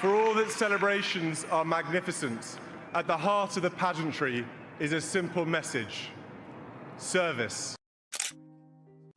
For all that celebrations are magnificent, at the heart of the pageantry is a simple message: service.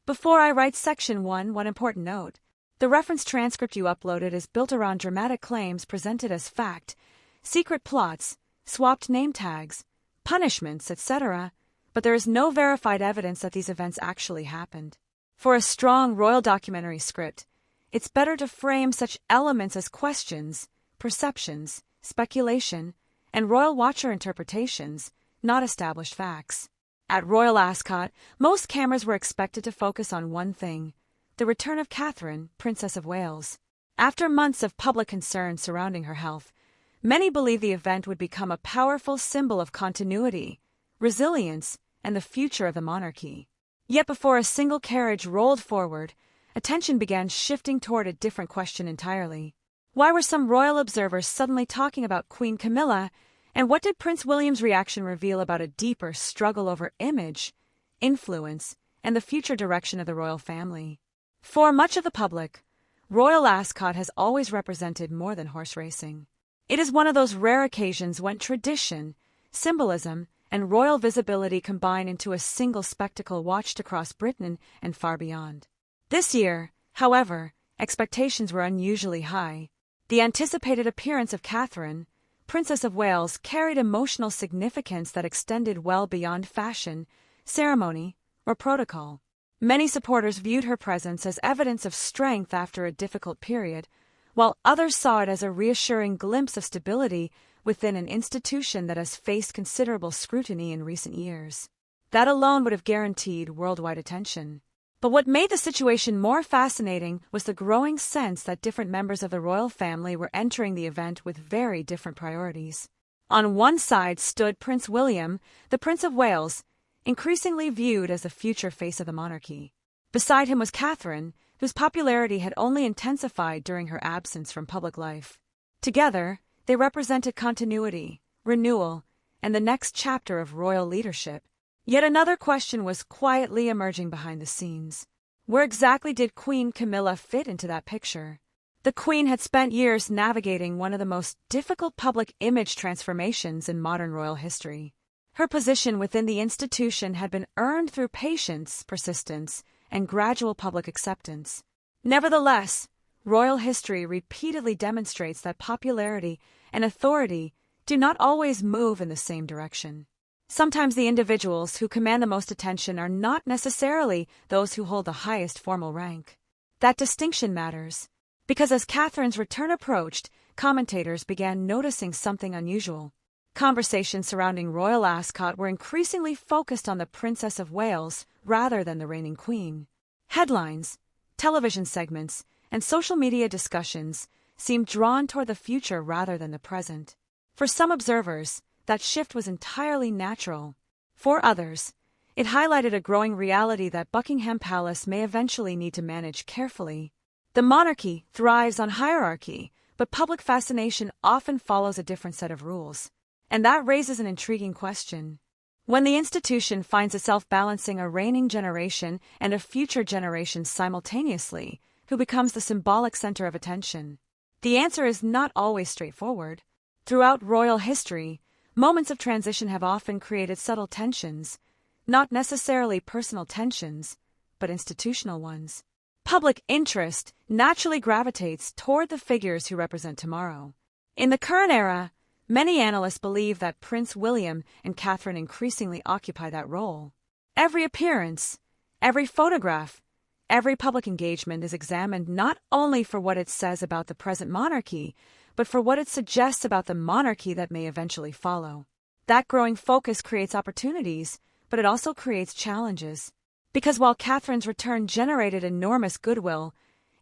Before I write section 1, one important note. The reference transcript you uploaded is built around dramatic claims presented as fact, secret plots, swapped name tags, punishments, etc., but there is no verified evidence that these events actually happened. For a strong royal documentary script, it's better to frame such elements as questions, perceptions, speculation, and royal watcher interpretations, not established facts. At Royal Ascot, most cameras were expected to focus on one thing: the return of Catherine, Princess of Wales. After months of public concern surrounding her health, many believed the event would become a powerful symbol of continuity, resilience, and the future of the monarchy. Yet before a single carriage rolled forward, attention began shifting toward a different question entirely. Why were some royal observers suddenly talking about Queen Camilla, and what did Prince William's reaction reveal about a deeper struggle over image, influence, and the future direction of the royal family? For much of the public, Royal Ascot has always represented more than horse racing. It is one of those rare occasions when tradition, symbolism, and royal visibility combine into a single spectacle watched across Britain and far beyond. This year, however, expectations were unusually high. The anticipated appearance of Catherine, Princess of Wales, carried emotional significance that extended well beyond fashion, ceremony, or protocol. Many supporters viewed her presence as evidence of strength after a difficult period, while others saw it as a reassuring glimpse of stability within an institution that has faced considerable scrutiny in recent years. That alone would have guaranteed worldwide attention. But what made the situation more fascinating was the growing sense that different members of the royal family were entering the event with very different priorities. On one side stood Prince William, the Prince of Wales, increasingly viewed as the future face of the monarchy. Beside him was Catherine, whose popularity had only intensified during her absence from public life. Together, they represented continuity, renewal, and the next chapter of royal leadership. Yet another question was quietly emerging behind the scenes. Where exactly did Queen Camilla fit into that picture? The Queen had spent years navigating one of the most difficult public image transformations in modern royal history. Her position within the institution had been earned through patience, persistence, and gradual public acceptance. Nevertheless, royal history repeatedly demonstrates that popularity and authority do not always move in the same direction. Sometimes the individuals who command the most attention are not necessarily those who hold the highest formal rank. That distinction matters, because as Catherine's return approached, commentators began noticing something unusual. Conversations surrounding Royal Ascot were increasingly focused on the Princess of Wales rather than the reigning queen. Headlines, television segments, and social media discussions seemed drawn toward the future rather than the present. For some observers, that shift was entirely natural. For others, it highlighted a growing reality that Buckingham Palace may eventually need to manage carefully. The monarchy thrives on hierarchy, but public fascination often follows a different set of rules. And that raises an intriguing question. When the institution finds itself balancing a reigning generation and a future generation simultaneously, who becomes the symbolic center of attention? The answer is not always straightforward. Throughout royal history, moments of transition have often created subtle tensions, not necessarily personal tensions, but institutional ones. Public interest naturally gravitates toward the figures who represent tomorrow. In the current era, many analysts believe that Prince William and Catherine increasingly occupy that role. Every appearance, every photograph, every public engagement is examined not only for what it says about the present monarchy, but for what it suggests about the monarchy that may eventually follow. That growing focus creates opportunities, but it also creates challenges. Because while Catherine's return generated enormous goodwill,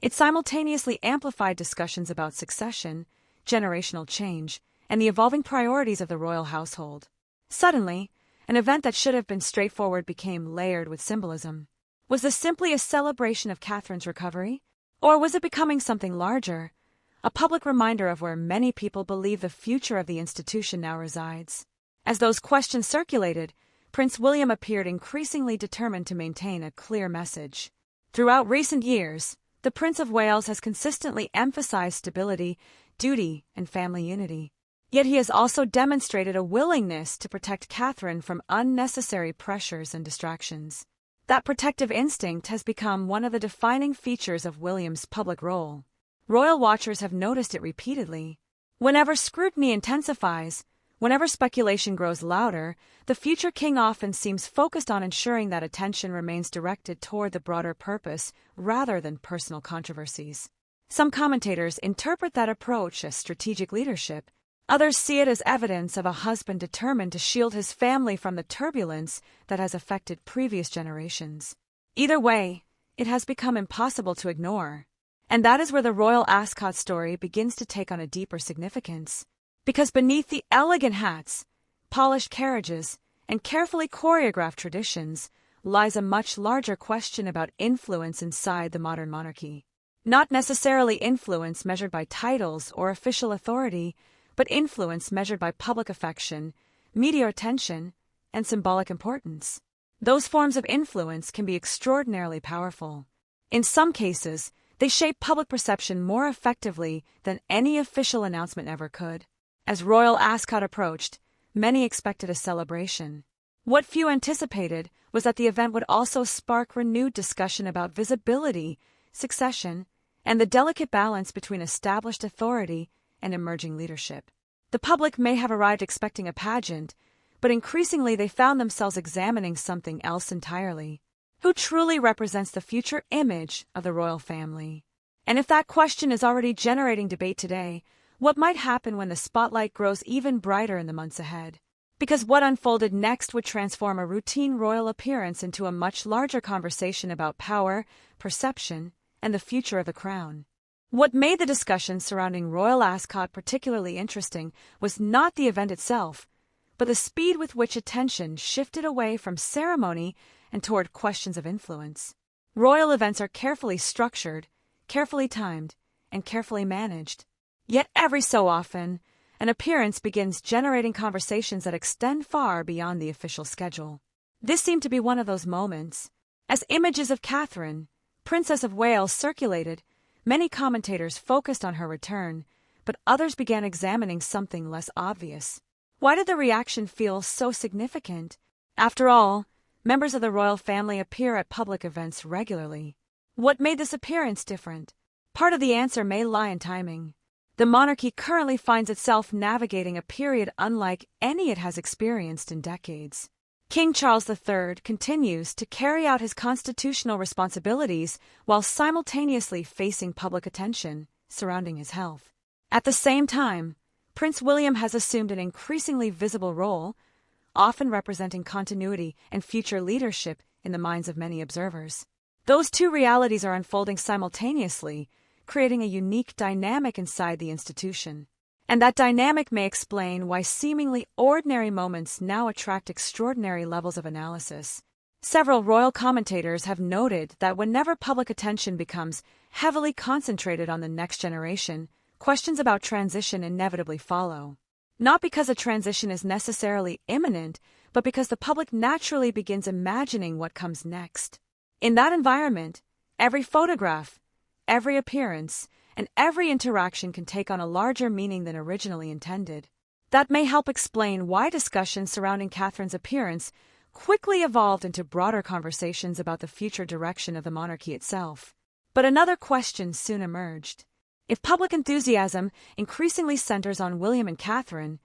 it simultaneously amplified discussions about succession, generational change, and the evolving priorities of the royal household. Suddenly, an event that should have been straightforward became layered with symbolism. Was this simply a celebration of Catherine's recovery? Or was it becoming something larger? A public reminder of where many people believe the future of the institution now resides. As those questions circulated, Prince William appeared increasingly determined to maintain a clear message. Throughout recent years, the Prince of Wales has consistently emphasized stability, duty, and family unity. Yet he has also demonstrated a willingness to protect Catherine from unnecessary pressures and distractions. That protective instinct has become one of the defining features of William's public role. Royal watchers have noticed it repeatedly. Whenever scrutiny intensifies, whenever speculation grows louder, the future king often seems focused on ensuring that attention remains directed toward the broader purpose rather than personal controversies. Some commentators interpret that approach as strategic leadership. Others see it as evidence of a husband determined to shield his family from the turbulence that has affected previous generations. Either way, it has become impossible to ignore. And that is where the royal Ascot story begins to take on a deeper significance. Because beneath the elegant hats, polished carriages, and carefully choreographed traditions lies a much larger question about influence inside the modern monarchy. Not necessarily influence measured by titles or official authority, but influence measured by public affection, media attention, and symbolic importance. Those forms of influence can be extraordinarily powerful. In some cases, they shape public perception more effectively than any official announcement ever could. As Royal Ascot approached, many expected a celebration. What few anticipated was that the event would also spark renewed discussion about visibility, succession, and the delicate balance between established authority and emerging leadership. The public may have arrived expecting a pageant, but increasingly they found themselves examining something else entirely. Who truly represents the future image of the royal family? And if that question is already generating debate today, what might happen when the spotlight grows even brighter in the months ahead? Because what unfolded next would transform a routine royal appearance into a much larger conversation about power, perception, and the future of the crown. What made the discussion surrounding Royal Ascot particularly interesting was not the event itself, but the speed with which attention shifted away from ceremony and toward questions of influence. Royal events are carefully structured, carefully timed, and carefully managed. Yet every so often, an appearance begins generating conversations that extend far beyond the official schedule. This seemed to be one of those moments. As images of Catherine, Princess of Wales, circulated, many commentators focused on her return, but others began examining something less obvious. Why did the reaction feel so significant? After all, members of the royal family appear at public events regularly. What made this appearance different? Part of the answer may lie in timing. The monarchy currently finds itself navigating a period unlike any it has experienced in decades. King Charles III continues to carry out his constitutional responsibilities while simultaneously facing public attention surrounding his health. At the same time, Prince William has assumed an increasingly visible role, often representing continuity and future leadership in the minds of many observers. Those two realities are unfolding simultaneously, creating a unique dynamic inside the institution. And that dynamic may explain why seemingly ordinary moments now attract extraordinary levels of analysis. Several royal commentators have noted that whenever public attention becomes heavily concentrated on the next generation, questions about transition inevitably follow. Not because a transition is necessarily imminent, but because the public naturally begins imagining what comes next. In that environment, every photograph, every appearance, and every interaction can take on a larger meaning than originally intended. That may help explain why discussions surrounding Catherine's appearance quickly evolved into broader conversations about the future direction of the monarchy itself. But another question soon emerged. If public enthusiasm increasingly centers on William and Catherine,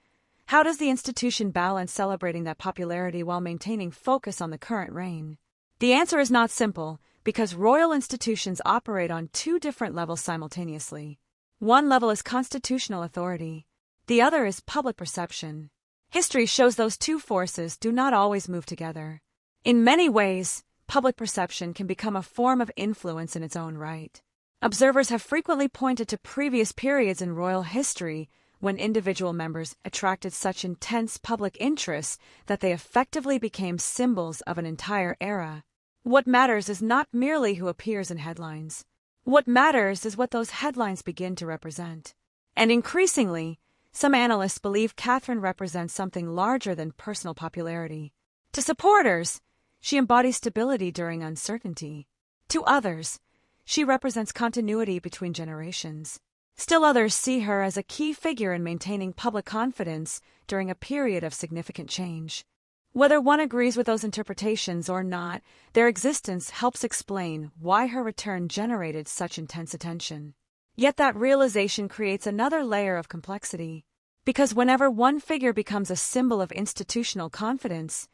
how does the institution balance celebrating that popularity while maintaining focus on the current reign? The answer is not simple, because royal institutions operate on two different levels simultaneously. One level is constitutional authority. The other is public perception. History shows those two forces do not always move together. In many ways, public perception can become a form of influence in its own right. Observers have frequently pointed to previous periods in royal history when individual members attracted such intense public interest that they effectively became symbols of an entire era. What matters is not merely who appears in headlines. What matters is what those headlines begin to represent. And increasingly, some analysts believe Catherine represents something larger than personal popularity. To supporters, she embodies stability during uncertainty. To others, she represents continuity between generations. Still others see her as a key figure in maintaining public confidence during a period of significant change. Whether one agrees with those interpretations or not, their existence helps explain why her return generated such intense attention. Yet that realization creates another layer of complexity. Because whenever one figure becomes a symbol of institutional confidence,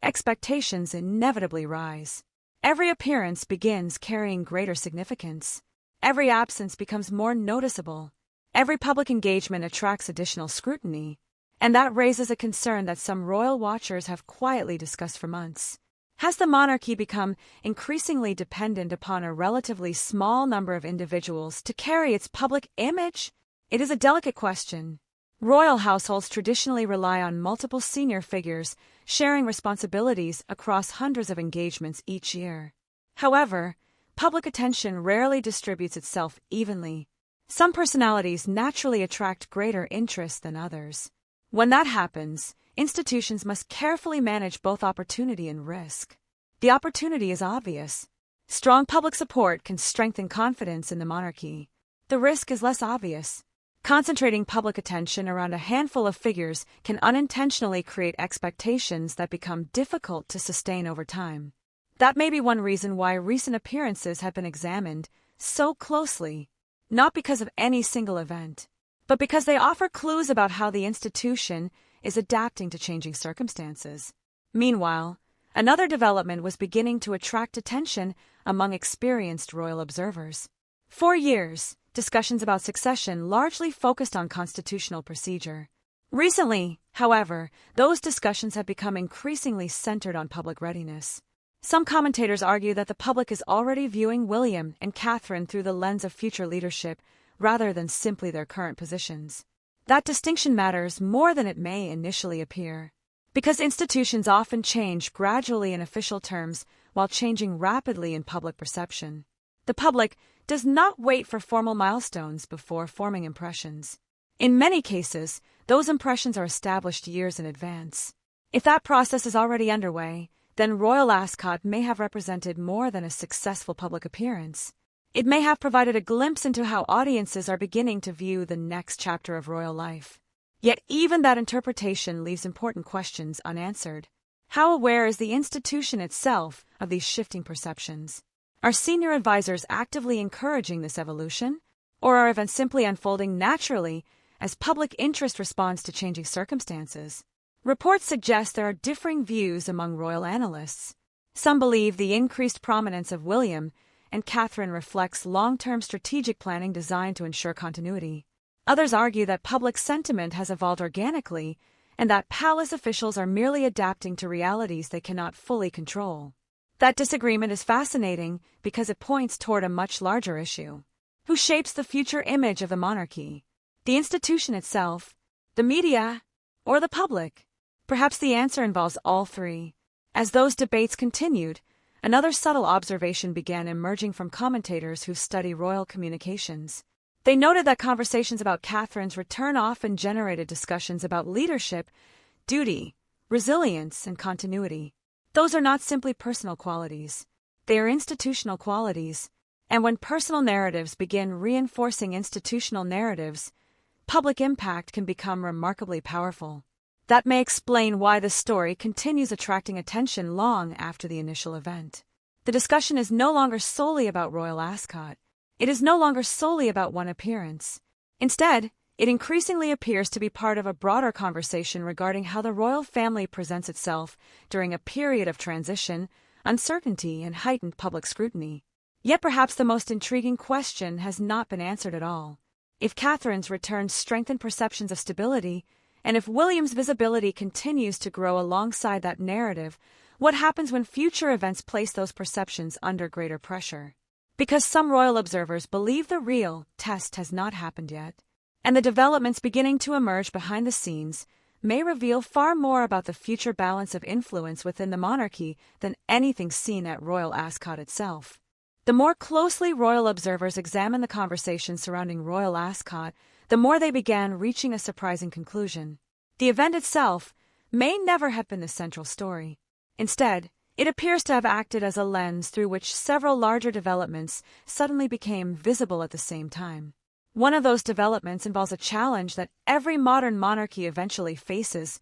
expectations inevitably rise. Every appearance begins carrying greater significance. Every absence becomes more noticeable. Every public engagement attracts additional scrutiny. And that raises a concern that some royal watchers have quietly discussed for months. Has the monarchy become increasingly dependent upon a relatively small number of individuals to carry its public image? It is a delicate question. Royal households traditionally rely on multiple senior figures sharing responsibilities across hundreds of engagements each year. However, public attention rarely distributes itself evenly. Some personalities naturally attract greater interest than others. When that happens, institutions must carefully manage both opportunity and risk. The opportunity is obvious. Strong public support can strengthen confidence in the monarchy. The risk is less obvious. Concentrating public attention around a handful of figures can unintentionally create expectations that become difficult to sustain over time. That may be one reason why recent appearances have been examined so closely, not because of any single event, but because they offer clues about how the institution is adapting to changing circumstances. Meanwhile, another development was beginning to attract attention among experienced royal observers. For years, discussions about succession largely focused on constitutional procedure. Recently, however, those discussions have become increasingly centered on public readiness. Some commentators argue that the public is already viewing William and Catherine through the lens of future leadership rather than simply their current positions. That distinction matters more than it may initially appear. Because institutions often change gradually in official terms while changing rapidly in public perception. The public does not wait for formal milestones before forming impressions. In many cases, those impressions are established years in advance. If that process is already underway, then Royal Ascot may have represented more than a successful public appearance. It may have provided a glimpse into how audiences are beginning to view the next chapter of royal life. Yet even that interpretation leaves important questions unanswered. How aware is the institution itself of these shifting perceptions? Are senior advisors actively encouraging this evolution? Or are events simply unfolding naturally as public interest responds to changing circumstances? Reports suggest there are differing views among royal analysts. Some believe the increased prominence of William and Catherine reflects long-term strategic planning designed to ensure continuity. Others argue that public sentiment has evolved organically and that palace officials are merely adapting to realities they cannot fully control. That disagreement is fascinating because it points toward a much larger issue. Who shapes the future image of the monarchy? The institution itself, the media, or the public? Perhaps the answer involves all three. As those debates continued, another subtle observation began emerging from commentators who study royal communications. They noted that conversations about Catherine's return often generated discussions about leadership, duty, resilience, and continuity. Those are not simply personal qualities. They are institutional qualities. And when personal narratives begin reinforcing institutional narratives, public impact can become remarkably powerful. That may explain why the story continues attracting attention long after the initial event. The discussion is no longer solely about Royal Ascot. It is no longer solely about one appearance. Instead, it increasingly appears to be part of a broader conversation regarding how the royal family presents itself during a period of transition, uncertainty, and heightened public scrutiny. Yet perhaps the most intriguing question has not been answered at all. If Catherine's return strengthened perceptions of stability, and if William's visibility continues to grow alongside that narrative, what happens when future events place those perceptions under greater pressure? Because some royal observers believe the real test has not happened yet, and the developments beginning to emerge behind the scenes may reveal far more about the future balance of influence within the monarchy than anything seen at Royal Ascot itself. The more closely royal observers examine the conversation surrounding Royal Ascot, the more they began reaching a surprising conclusion. The event itself may never have been the central story. Instead, it appears to have acted as a lens through which several larger developments suddenly became visible at the same time. One of those developments involves a challenge that every modern monarchy eventually faces,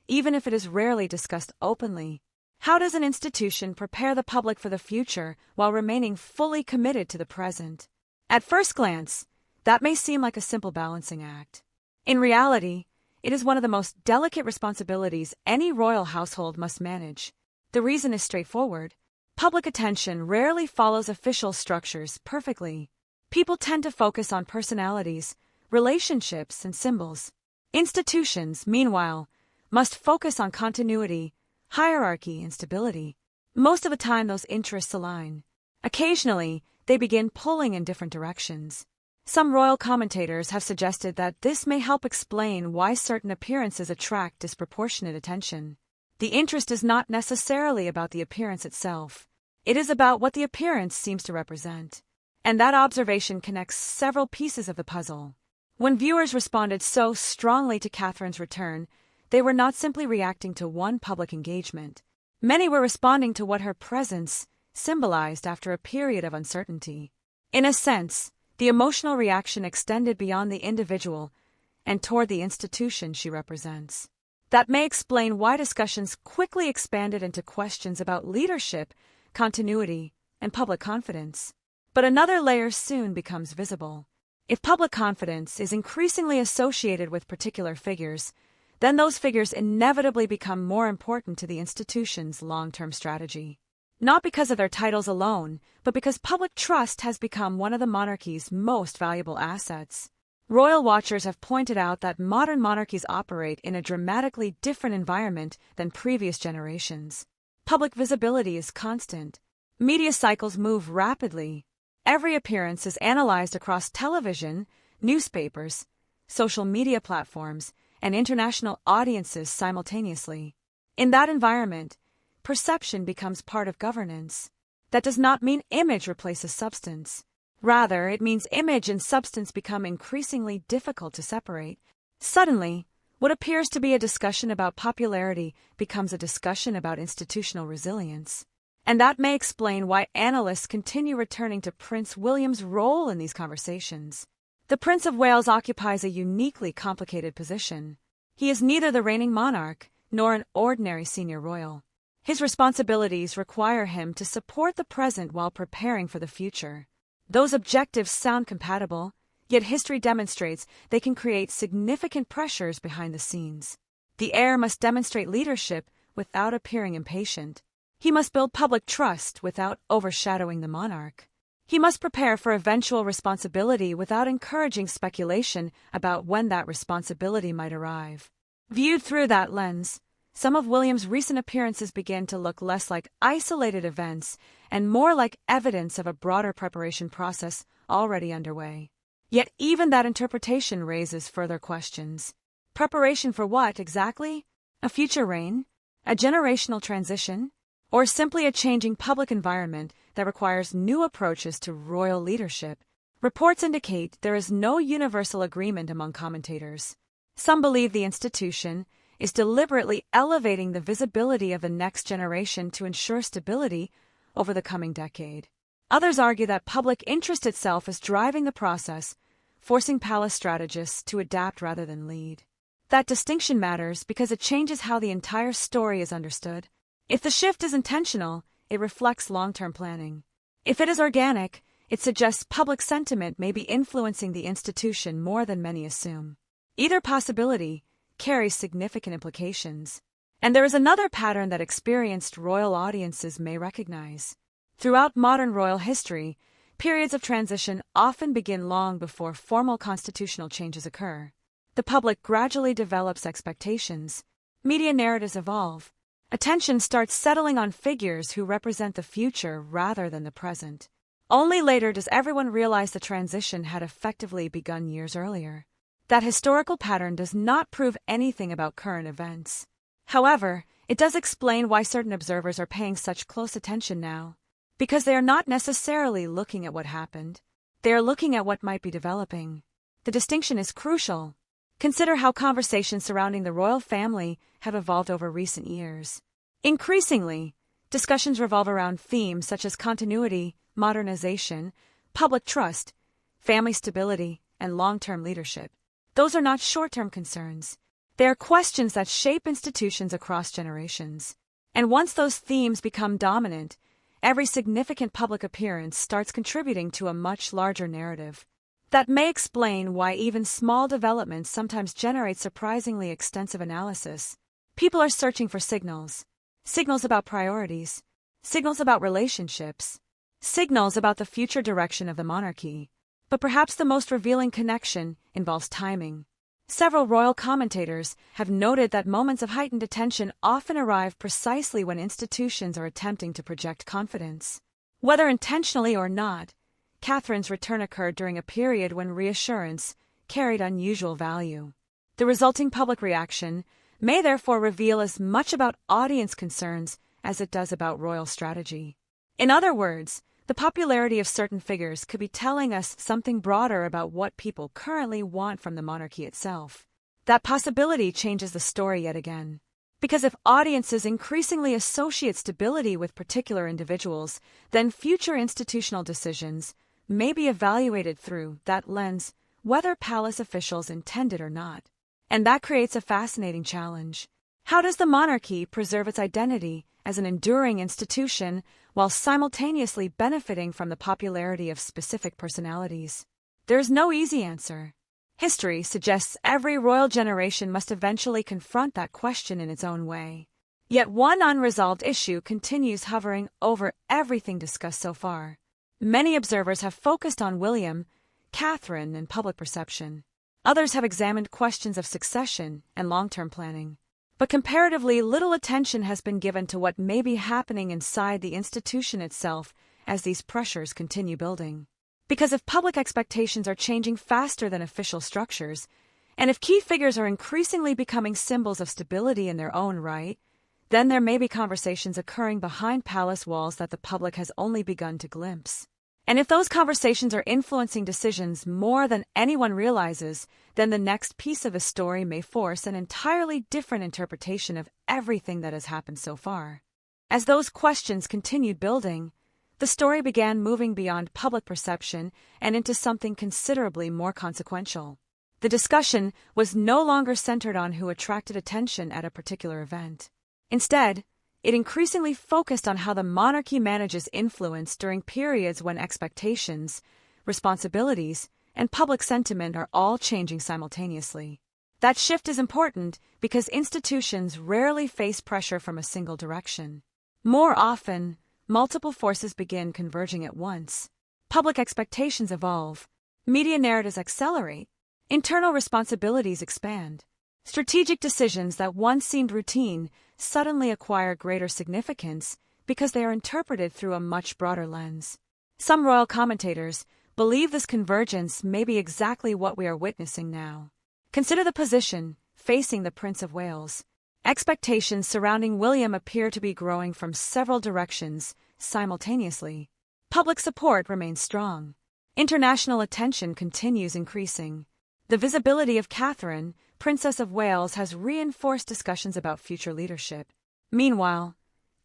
even if it is rarely discussed openly. How does an institution prepare the public for the future while remaining fully committed to the present? At first glance, that may seem like a simple balancing act. In reality, it is one of the most delicate responsibilities any royal household must manage. The reason is straightforward. Public attention rarely follows official structures perfectly. People tend to focus on personalities, relationships, and symbols. Institutions, meanwhile, must focus on continuity, hierarchy, and stability. Most of the time, those interests align. Occasionally, they begin pulling in different directions. Some royal commentators have suggested that this may help explain why certain appearances attract disproportionate attention. The interest is not necessarily about the appearance itself. It is about what the appearance seems to represent. And that observation connects several pieces of the puzzle. When viewers responded so strongly to Catherine's return, they were not simply reacting to one public engagement. Many were responding to what her presence symbolized after a period of uncertainty. In a sense, the emotional reaction extended beyond the individual and toward the institution she represents. That may explain why discussions quickly expanded into questions about leadership, continuity, and public confidence. But another layer soon becomes visible. If public confidence is increasingly associated with particular figures, then those figures inevitably become more important to the institution's long-term strategy. Not because of their titles alone, but because public trust has become one of the monarchy's most valuable assets. Royal watchers have pointed out that modern monarchies operate in a dramatically different environment than previous generations. Public visibility is constant. Media cycles move rapidly. Every appearance is analyzed across television, newspapers, social media platforms, and international audiences simultaneously. In that environment, perception becomes part of governance. That does not mean image replaces substance. Rather, it means image and substance become increasingly difficult to separate. Suddenly, what appears to be a discussion about popularity becomes a discussion about institutional resilience. And that may explain why analysts continue returning to Prince William's role in these conversations. The Prince of Wales occupies a uniquely complicated position. He is neither the reigning monarch nor an ordinary senior royal. His responsibilities require him to support the present while preparing for the future. Those objectives sound compatible, yet history demonstrates they can create significant pressures behind the scenes. The heir must demonstrate leadership without appearing impatient. He must build public trust without overshadowing the monarch. He must prepare for eventual responsibility without encouraging speculation about when that responsibility might arrive. Viewed through that lens, some of William's recent appearances begin to look less like isolated events and more like evidence of a broader preparation process already underway. Yet even that interpretation raises further questions. Preparation for what, exactly? A future reign? A generational transition? Or simply a changing public environment that requires new approaches to royal leadership? Reports indicate there is no universal agreement among commentators. Some believe the institution is deliberately elevating the visibility of the next generation to ensure stability over the coming decade. Others argue that public interest itself is driving the process, forcing palace strategists to adapt rather than lead. That distinction matters because it changes how the entire story is understood. If the shift is intentional, it reflects long-term planning. If it is organic, it suggests public sentiment may be influencing the institution more than many assume. Either possibility carries significant implications. And there is another pattern that experienced royal audiences may recognize. Throughout modern royal history, periods of transition often begin long before formal constitutional changes occur. The public gradually develops expectations. Media narratives evolve. Attention starts settling on figures who represent the future rather than the present. Only later does everyone realize the transition had effectively begun years earlier. That historical pattern does not prove anything about current events. However, it does explain why certain observers are paying such close attention now. Because they are not necessarily looking at what happened. They are looking at what might be developing. The distinction is crucial. Consider how conversations surrounding the royal family have evolved over recent years. Increasingly, discussions revolve around themes such as continuity, modernization, public trust, family stability, and long-term leadership. Those are not short-term concerns. They are questions that shape institutions across generations. And once those themes become dominant, every significant public appearance starts contributing to a much larger narrative. That may explain why even small developments sometimes generate surprisingly extensive analysis. People are searching for signals. Signals about priorities. Signals about relationships. Signals about the future direction of the monarchy. But perhaps the most revealing connection involves timing. Several royal commentators have noted that moments of heightened attention often arrive precisely when institutions are attempting to project confidence. Whether intentionally or not, Catherine's return occurred during a period when reassurance carried unusual value. The resulting public reaction may therefore reveal as much about audience concerns as it does about royal strategy. In other words, the popularity of certain figures could be telling us something broader about what people currently want from the monarchy itself. That possibility changes the story yet again. Because if audiences increasingly associate stability with particular individuals, then future institutional decisions may be evaluated through that lens, whether palace officials intended or not. And that creates a fascinating challenge. How does the monarchy preserve its identity as an enduring institution while simultaneously benefiting from the popularity of specific personalities? There is no easy answer. History suggests every royal generation must eventually confront that question in its own way. Yet one unresolved issue continues hovering over everything discussed so far. Many observers have focused on William, Catherine, and public perception. Others have examined questions of succession and long-term planning. But comparatively little attention has been given to what may be happening inside the institution itself as these pressures continue building. Because if public expectations are changing faster than official structures, and if key figures are increasingly becoming symbols of stability in their own right, then there may be conversations occurring behind palace walls that the public has only begun to glimpse. And if those conversations are influencing decisions more than anyone realizes, then the next piece of the story may force an entirely different interpretation of everything that has happened so far. As those questions continued building, the story began moving beyond public perception and into something considerably more consequential. The discussion was no longer centered on who attracted attention at a particular event. Instead, it increasingly focused on how the monarchy manages influence during periods when expectations, responsibilities, and public sentiment are all changing simultaneously. That shift is important because institutions rarely face pressure from a single direction. More often, multiple forces begin converging at once. Public expectations evolve, media narratives accelerate, internal responsibilities expand. Strategic decisions that once seemed routine suddenly acquire greater significance because they are interpreted through a much broader lens. Some royal commentators believe this convergence may be exactly what we are witnessing now. Consider the position facing the Prince of Wales. Expectations surrounding William appear to be growing from several directions simultaneously. Public support remains strong. International attention continues increasing. The visibility of Catherine, Princess of Wales, has reinforced discussions about future leadership. Meanwhile,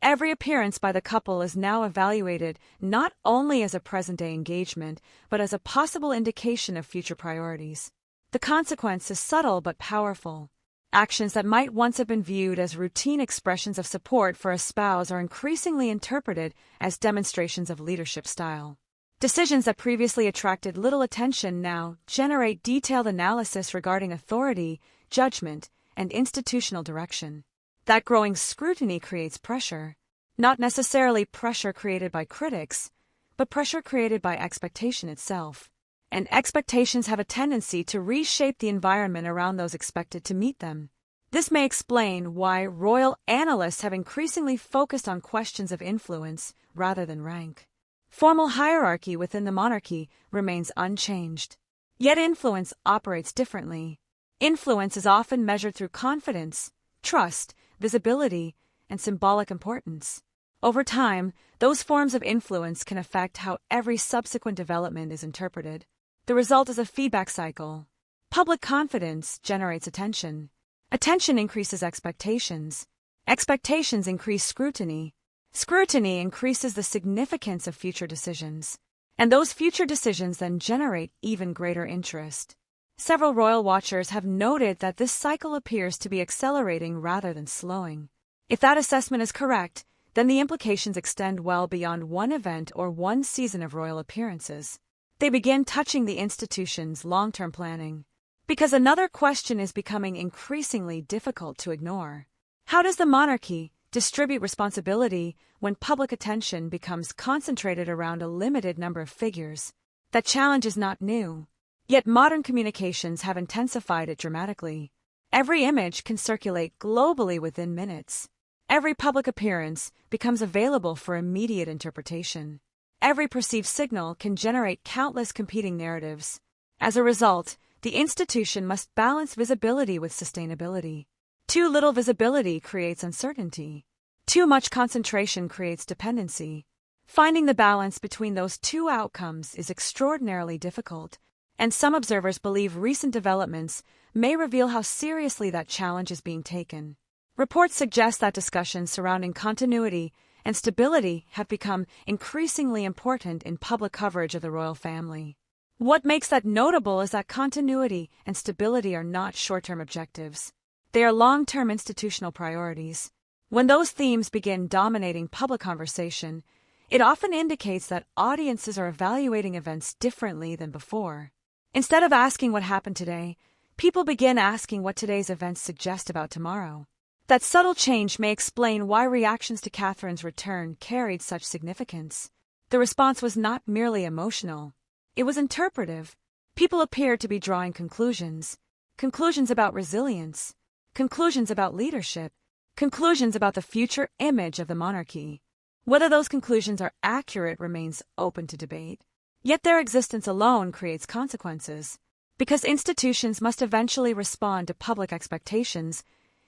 every appearance by the couple is now evaluated not only as a present-day engagement, but as a possible indication of future priorities. The consequence is subtle but powerful. Actions that might once have been viewed as routine expressions of support for a spouse are increasingly interpreted as demonstrations of leadership style. Decisions that previously attracted little attention now generate detailed analysis regarding authority, judgment, and institutional direction. That growing scrutiny creates pressure, not necessarily pressure created by critics, but pressure created by expectation itself. And expectations have a tendency to reshape the environment around those expected to meet them. This may explain why royal analysts have increasingly focused on questions of influence rather than rank. Formal hierarchy within the monarchy remains unchanged. Yet influence operates differently. Influence is often measured through confidence, trust, visibility, and symbolic importance. Over time, those forms of influence can affect how every subsequent development is interpreted. The result is a feedback cycle. Public confidence generates attention. Attention increases expectations. Expectations increase scrutiny. Scrutiny increases the significance of future decisions. And those future decisions then generate even greater interest. Several royal watchers have noted that this cycle appears to be accelerating rather than slowing. If that assessment is correct, then the implications extend well beyond one event or one season of royal appearances. They begin touching the institution's long-term planning. Because another question is becoming increasingly difficult to ignore. How does the monarchy distribute responsibility when public attention becomes concentrated around a limited number of figures? That challenge is not new. Yet modern communications have intensified it dramatically. Every image can circulate globally within minutes. Every public appearance becomes available for immediate interpretation. Every perceived signal can generate countless competing narratives. As a result, the institution must balance visibility with sustainability. Too little visibility creates uncertainty. Too much concentration creates dependency. Finding the balance between those two outcomes is extraordinarily difficult, and some observers believe recent developments may reveal how seriously that challenge is being taken. Reports suggest that discussions surrounding continuity and stability have become increasingly important in public coverage of the royal family. What makes that notable is that continuity and stability are not short-term objectives. They are long-term institutional priorities. When those themes begin dominating public conversation, it often indicates that audiences are evaluating events differently than before. Instead of asking what happened today, people begin asking what today's events suggest about tomorrow. That subtle change may explain why reactions to Catherine's return carried such significance. The response was not merely emotional. It was interpretive. People appeared to be drawing conclusions. Conclusions about resilience. Conclusions about leadership. Conclusions about the future image of the monarchy. Whether those conclusions are accurate remains open to debate. Yet their existence alone creates consequences. Because institutions must eventually respond to public expectations,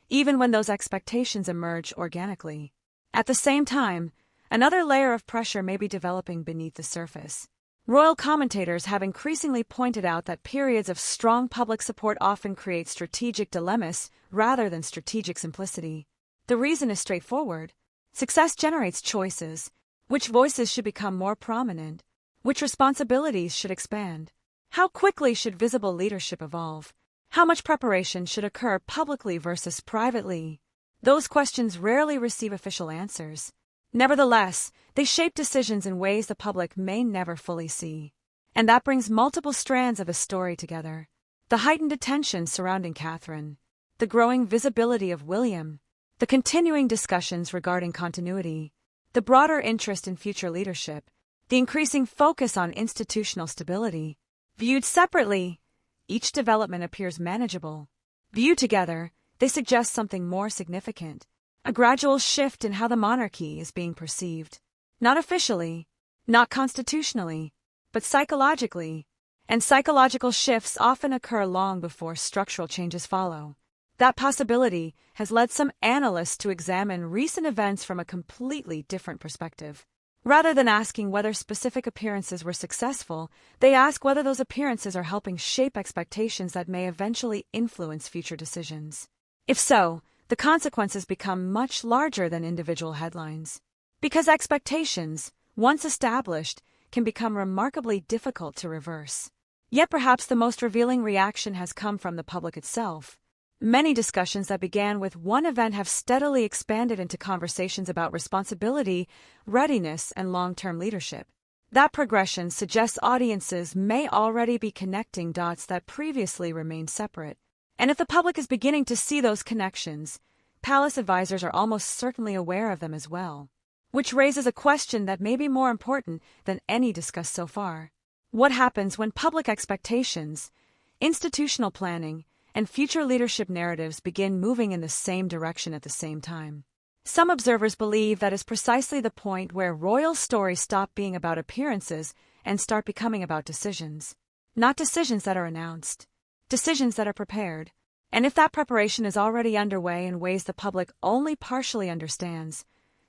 even when those expectations emerge organically. At the same time, another layer of pressure may be developing beneath the surface. Royal commentators have increasingly pointed out that periods of strong public support often create strategic dilemmas rather than strategic simplicity. The reason is straightforward. Success generates choices. Which voices should become more prominent? Which responsibilities should expand? How quickly should visible leadership evolve? How much preparation should occur publicly versus privately? Those questions rarely receive official answers. Nevertheless, they shape decisions in ways the public may never fully see. And that brings multiple strands of a story together. The heightened attention surrounding Catherine, the growing visibility of William, the continuing discussions regarding continuity, the broader interest in future leadership, the increasing focus on institutional stability. Viewed separately, each development appears manageable. Viewed together, they suggest something more significant, a gradual shift in how the monarchy is being perceived. Not officially, not constitutionally, but psychologically. And psychological shifts often occur long before structural changes follow. That possibility has led some analysts to examine recent events from a completely different perspective. Rather than asking whether specific appearances were successful, they ask whether those appearances are helping shape expectations that may eventually influence future decisions. If so, the consequences become much larger than individual headlines. Because expectations, once established, can become remarkably difficult to reverse. Yet perhaps the most revealing reaction has come from the public itself. Many discussions that began with one event have steadily expanded into conversations about responsibility, readiness, and long-term leadership. That progression suggests audiences may already be connecting dots that previously remained separate. And if the public is beginning to see those connections, palace advisors are almost certainly aware of them as well. Which raises a question that may be more important than any discussed so far. What happens when public expectations, institutional planning, and future leadership narratives begin moving in the same direction at the same time? Some observers believe that is precisely the point where royal stories stop being about appearances and start becoming about decisions. Not decisions that are announced, decisions that are prepared. And if that preparation is already underway in ways the public only partially understands,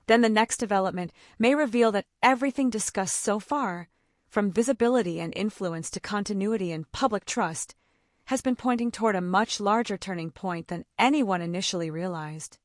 then the next development may reveal that everything discussed so far, from visibility and influence to continuity and public trust, has been pointing toward a much larger turning point than anyone initially realized.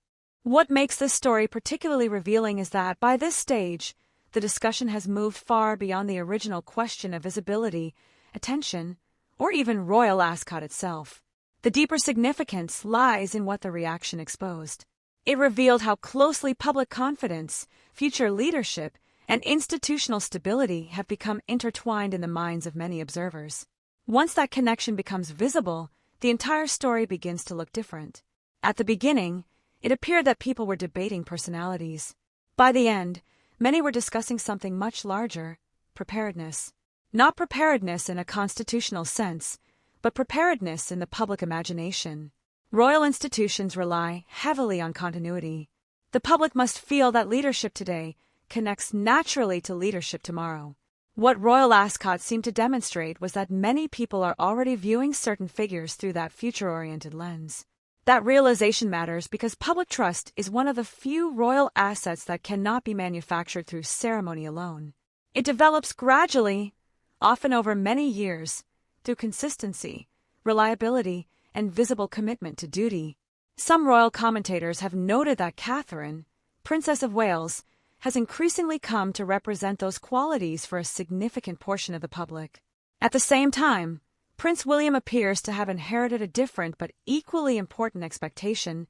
What makes this story particularly revealing is that, by this stage, the discussion has moved far beyond the original question of visibility, attention, or even royal ascot itself. The deeper significance lies in what the reaction exposed. It revealed how closely public confidence, future leadership, and institutional stability have become intertwined in the minds of many observers. Once that connection becomes visible, the entire story begins to look different. At the beginning, it appeared that people were debating personalities. By the end, many were discussing something much larger: preparedness. Not preparedness in a constitutional sense, but preparedness in the public imagination. Royal institutions rely heavily on continuity. The public must feel that leadership today connects naturally to leadership tomorrow. What Royal Ascot seemed to demonstrate was that many people are already viewing certain figures through that future-oriented lens. That realization matters because public trust is one of the few royal assets that cannot be manufactured through ceremony alone. It develops gradually, often over many years, through consistency, reliability, and visible commitment to duty. Some royal commentators have noted that Catherine, Princess of Wales, has increasingly come to represent those qualities for a significant portion of the public. At the same time, Prince William appears to have inherited a different but equally important expectation,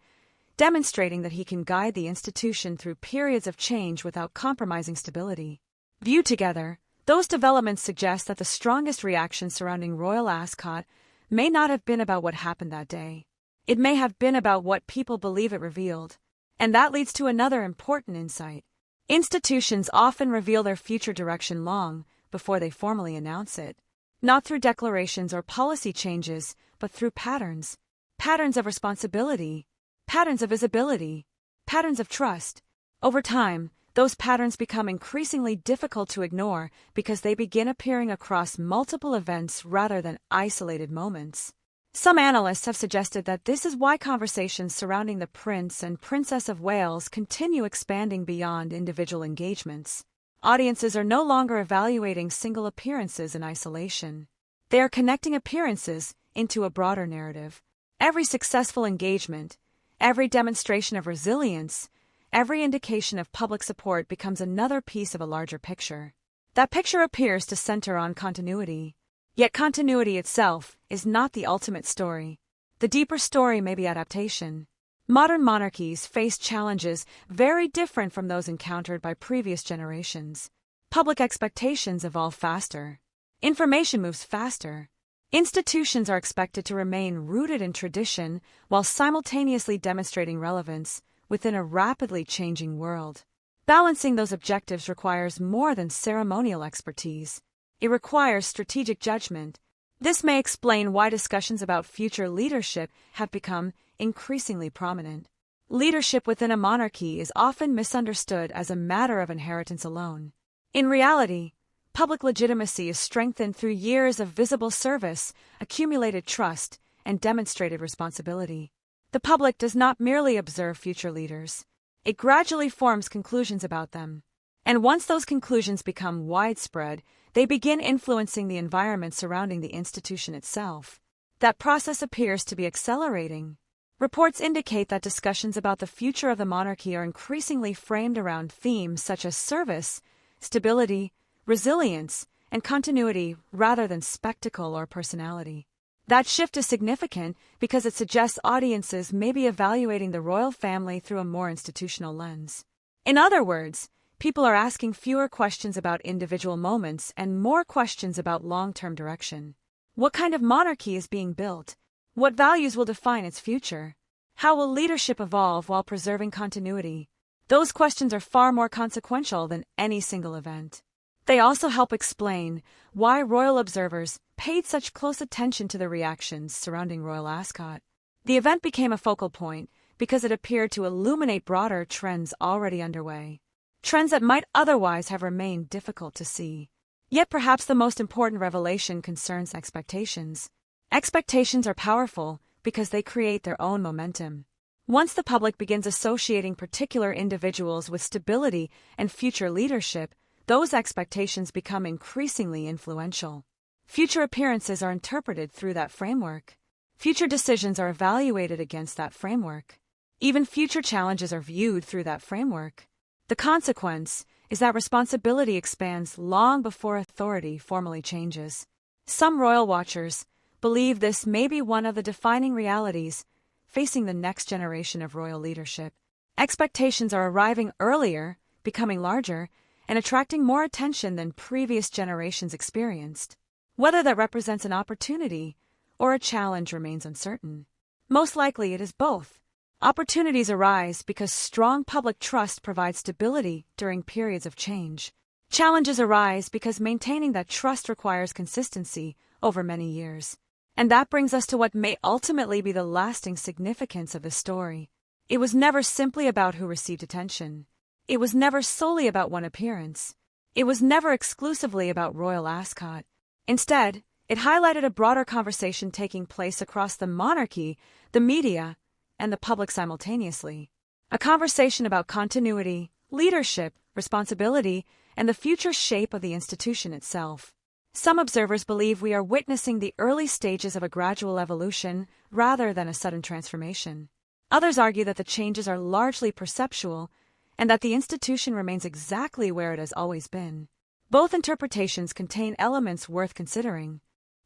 demonstrating that he can guide the institution through periods of change without compromising stability. Viewed together, those developments suggest that the strongest reaction surrounding Royal Ascot may not have been about what happened that day. It may have been about what people believe it revealed. And that leads to another important insight. Institutions often reveal their future direction long before they formally announce it. Not through declarations or policy changes, but through patterns. Patterns of responsibility, patterns of visibility, patterns of trust. Over time, those patterns become increasingly difficult to ignore because they begin appearing across multiple events rather than isolated moments. Some analysts have suggested that this is why conversations surrounding the Prince and Princess of Wales continue expanding beyond individual engagements. Audiences are no longer evaluating single appearances in isolation. They are connecting appearances into a broader narrative. Every successful engagement, every demonstration of resilience, every indication of public support becomes another piece of a larger picture. That picture appears to center on continuity. Yet continuity itself is not the ultimate story. The deeper story may be adaptation. Modern monarchies face challenges very different from those encountered by previous generations. Public expectations evolve faster. Information moves faster. Institutions are expected to remain rooted in tradition while simultaneously demonstrating relevance within a rapidly changing world. Balancing those objectives requires more than ceremonial expertise. It requires strategic judgment. This may explain why discussions about future leadership have become increasingly prominent. Leadership within a monarchy is often misunderstood as a matter of inheritance alone. In reality, public legitimacy is strengthened through years of visible service, accumulated trust, and demonstrated responsibility. The public does not merely observe future leaders. It gradually forms conclusions about them. And once those conclusions become widespread, they begin influencing the environment surrounding the institution itself. That process appears to be accelerating. Reports indicate that discussions about the future of the monarchy are increasingly framed around themes such as service, stability, resilience, and continuity rather than spectacle or personality. That shift is significant because it suggests audiences may be evaluating the royal family through a more institutional lens. In other words, people are asking fewer questions about individual moments and more questions about long-term direction. What kind of monarchy is being built? What values will define its future? How will leadership evolve while preserving continuity? Those questions are far more consequential than any single event. They also help explain why royal observers paid such close attention to the reactions surrounding Royal Ascot. The event became a focal point because it appeared to illuminate broader trends already underway. Trends that might otherwise have remained difficult to see. Yet perhaps the most important revelation concerns expectations. Expectations are powerful because they create their own momentum. Once the public begins associating particular individuals with stability and future leadership, those expectations become increasingly influential. Future appearances are interpreted through that framework. Future decisions are evaluated against that framework. Even future challenges are viewed through that framework. The consequence is that responsibility expands long before authority formally changes. Some royal watchers believe this may be one of the defining realities facing the next generation of royal leadership. Expectations are arriving earlier, becoming larger, and attracting more attention than previous generations experienced. Whether that represents an opportunity or a challenge remains uncertain. Most likely it is both. Opportunities arise because strong public trust provides stability during periods of change. Challenges arise because maintaining that trust requires consistency over many years. And that brings us to what may ultimately be the lasting significance of this story. It was never simply about who received attention. It was never solely about one appearance. It was never exclusively about royal Ascot. Instead, it highlighted a broader conversation taking place across the monarchy, the media, and the public simultaneously. A conversation about continuity, leadership, responsibility, and the future shape of the institution itself. Some observers believe we are witnessing the early stages of a gradual evolution rather than a sudden transformation. Others argue that the changes are largely perceptual and that the institution remains exactly where it has always been. Both interpretations contain elements worth considering.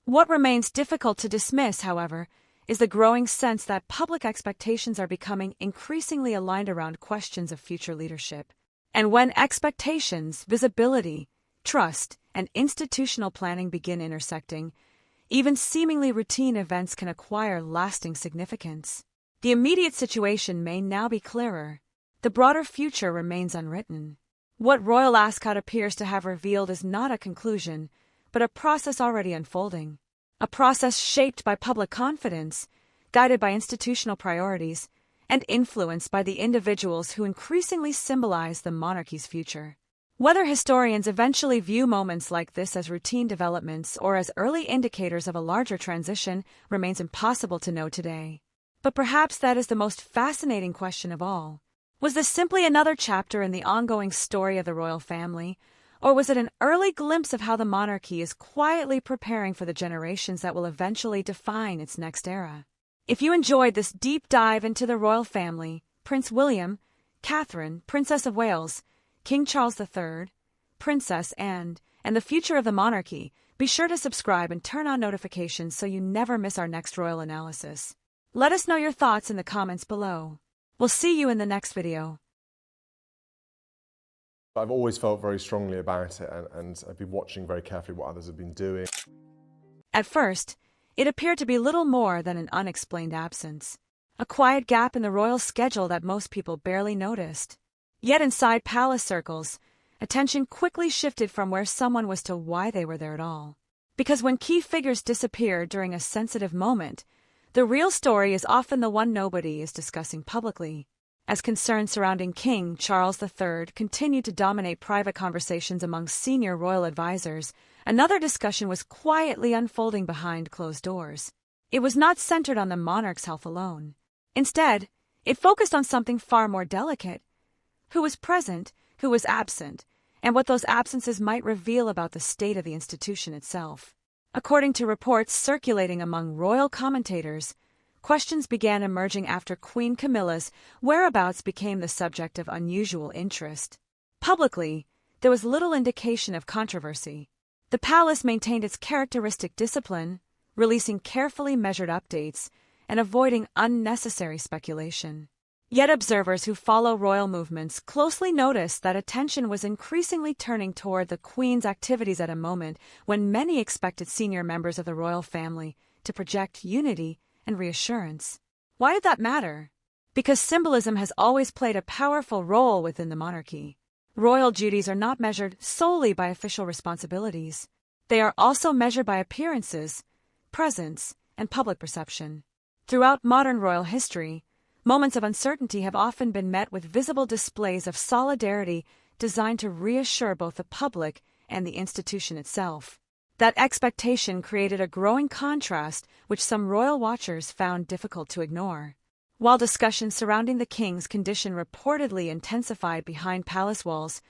What remains difficult to dismiss, however, is the growing sense that public expectations are becoming increasingly aligned around questions of future leadership. And when expectations, visibility, trust, and institutional planning begin intersecting, even seemingly routine events can acquire lasting significance. The immediate situation may now be clearer. The broader future remains unwritten. What Royal Ascot appears to have revealed is not a conclusion, but a process already unfolding. A process shaped by public confidence, guided by institutional priorities, and influenced by the individuals who increasingly symbolize the monarchy's future. Whether historians eventually view moments like this as routine developments or as early indicators of a larger transition remains impossible to know today. But perhaps that is the most fascinating question of all. Was this simply another chapter in the ongoing story of the royal family, or was it an early glimpse of how the monarchy is quietly preparing for the generations that will eventually define its next era? If you enjoyed this deep dive into the royal family, Prince William, Catherine, Princess of Wales, King Charles III, Princess Anne, and the future of the monarchy, be sure to subscribe and turn on notifications so you never miss our next royal analysis. Let us know your thoughts in the comments below. We'll see you in the next video. I've always felt very strongly about it, and I've been watching very carefully what others have been doing. At first, it appeared to be little more than an unexplained absence, a quiet gap in the royal schedule that most people barely noticed. Yet inside palace circles, attention quickly shifted from where someone was to why they were there at all. Because when key figures disappear during a sensitive moment, the real story is often the one nobody is discussing publicly. As concerns surrounding King Charles III continued to dominate private conversations among senior royal advisors, another discussion was quietly unfolding behind closed doors. It was not centered on the monarch's health alone. Instead, it focused on something far more delicate: who was present, who was absent, and what those absences might reveal about the state of the institution itself. According to reports circulating among royal commentators, questions began emerging after Queen Camilla's whereabouts became the subject of unusual interest. Publicly, there was little indication of controversy. The palace maintained its characteristic discipline, releasing carefully measured updates and avoiding unnecessary speculation. Yet observers who follow royal movements closely noticed that attention was increasingly turning toward the Queen's activities at a moment when many expected senior members of the royal family to project unity and reassurance. Why did that matter? Because symbolism has always played a powerful role within the monarchy. Royal duties are not measured solely by official responsibilities. They are also measured by appearances, presence, and public perception. Throughout modern royal history, moments of uncertainty have often been met with visible displays of solidarity designed to reassure both the public and the institution itself. That expectation created a growing contrast which some royal watchers found difficult to ignore. While discussions surrounding the king's condition reportedly intensified behind palace walls,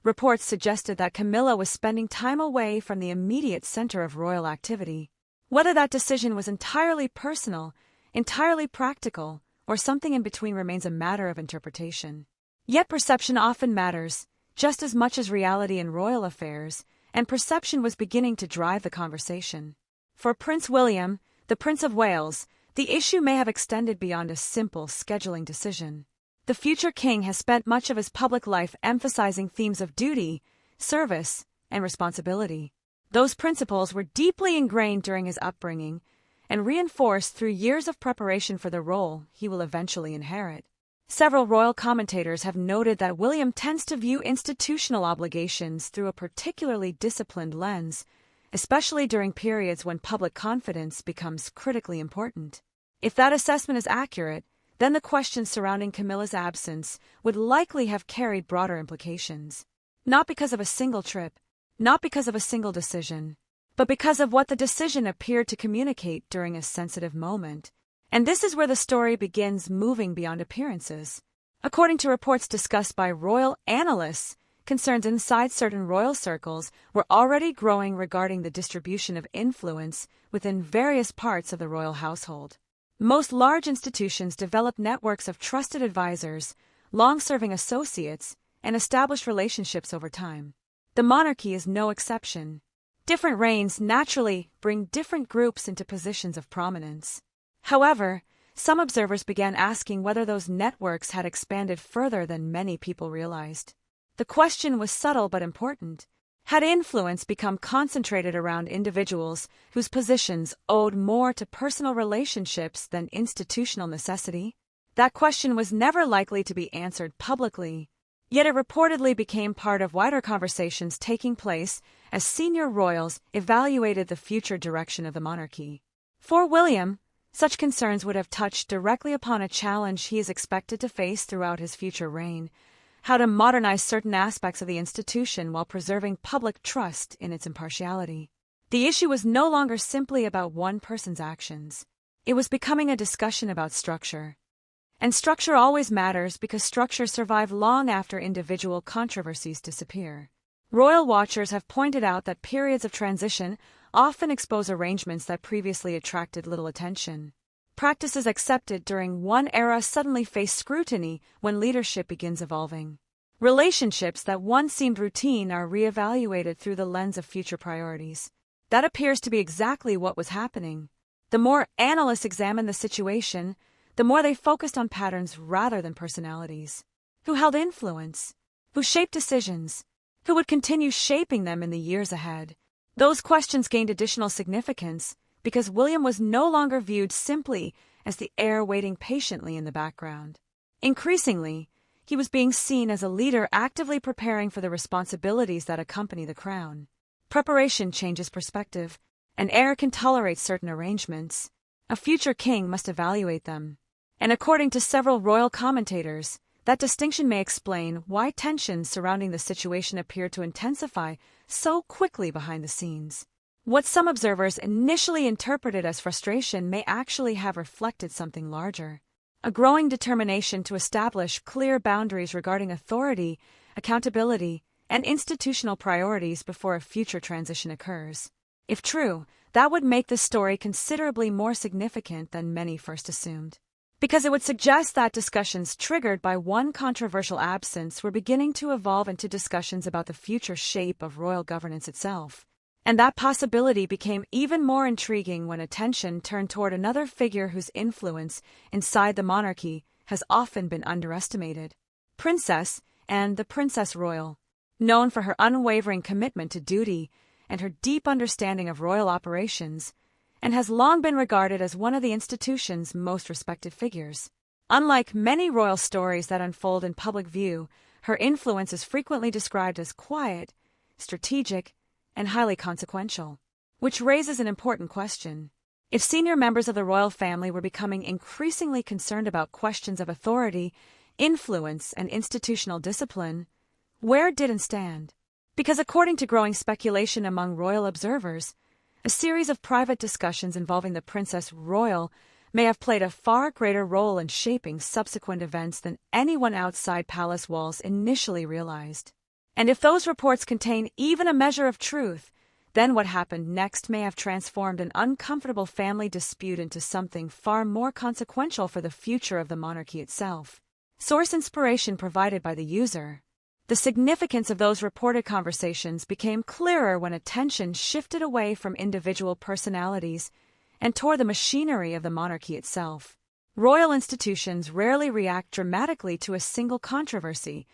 reports suggested that Camilla was spending time away from the immediate center of royal activity. Whether that decision was entirely personal, entirely practical, or something in between remains a matter of interpretation. Yet perception often matters, just as much as reality in royal affairs, and perception was beginning to drive the conversation. For Prince William, the Prince of Wales, the issue may have extended beyond a simple scheduling decision. The future king has spent much of his public life emphasizing themes of duty, service, and responsibility. Those principles were deeply ingrained during his upbringing and reinforced through years of preparation for the role he will eventually inherit. Several royal commentators have noted that William tends to view institutional obligations through a particularly disciplined lens, especially during periods when public confidence becomes critically important. If that assessment is accurate, then the questions surrounding Camilla's absence would likely have carried broader implications. Not because of a single trip, not because of a single decision, but because of what the decision appeared to communicate during a sensitive moment. And this is where the story begins moving beyond appearances. According to reports discussed by royal analysts, concerns inside certain royal circles were already growing regarding the distribution of influence within various parts of the royal household. Most large institutions develop networks of trusted advisors, long-serving associates, and established relationships over time. The monarchy is no exception. Different reigns naturally bring different groups into positions of prominence. However, some observers began asking whether those networks had expanded further than many people realized. The question was subtle but important. Had influence become concentrated around individuals whose positions owed more to personal relationships than institutional necessity? That question was never likely to be answered publicly, yet it reportedly became part of wider conversations taking place as senior royals evaluated the future direction of the monarchy. For William, such concerns would have touched directly upon a challenge he is expected to face throughout his future reign: how to modernize certain aspects of the institution while preserving public trust in its impartiality. The issue was no longer simply about one person's actions. It was becoming a discussion about structure. And structure always matters because structures survive long after individual controversies disappear. Royal watchers have pointed out that periods of transition often expose arrangements that previously attracted little attention. Practices accepted during one era suddenly face scrutiny when leadership begins evolving. Relationships that once seemed routine are reevaluated through the lens of future priorities. That appears to be exactly what was happening. The more analysts examined the situation, the more they focused on patterns rather than personalities. Who held influence? Who shaped decisions? Who would continue shaping them in the years ahead? Those questions gained additional significance because William was no longer viewed simply as the heir waiting patiently in the background. Increasingly, he was being seen as a leader actively preparing for the responsibilities that accompany the crown. Preparation changes perspective. An heir can tolerate certain arrangements. A future king must evaluate them. And according to several royal commentators, that distinction may explain why tensions surrounding the situation appear to intensify so quickly behind the scenes. What some observers initially interpreted as frustration may actually have reflected something larger: a growing determination to establish clear boundaries regarding authority, accountability, and institutional priorities before a future transition occurs. If true, that would make the story considerably more significant than many first assumed, because it would suggest that discussions triggered by one controversial absence were beginning to evolve into discussions about the future shape of royal governance itself. And that possibility became even more intriguing when attention turned toward another figure whose influence inside the monarchy has often been underestimated: Princess Anne, the Princess Royal. Known for her unwavering commitment to duty and her deep understanding of royal operations, and has long been regarded as one of the institution's most respected figures. Unlike many royal stories that unfold in public view, her influence is frequently described as quiet, strategic, and highly consequential, which raises an important question. If senior members of the royal family were becoming increasingly concerned about questions of authority, influence, and institutional discipline, where did it stand? Because according to growing speculation among royal observers, a series of private discussions involving the Princess Royal may have played a far greater role in shaping subsequent events than anyone outside palace walls initially realized. And if those reports contain even a measure of truth, then what happened next may have transformed an uncomfortable family dispute into something far more consequential for the future of the monarchy itself. Source inspiration provided by the user. The significance of those reported conversations became clearer when attention shifted away from individual personalities and toward the machinery of the monarchy itself. Royal institutions rarely react dramatically to a single controversy,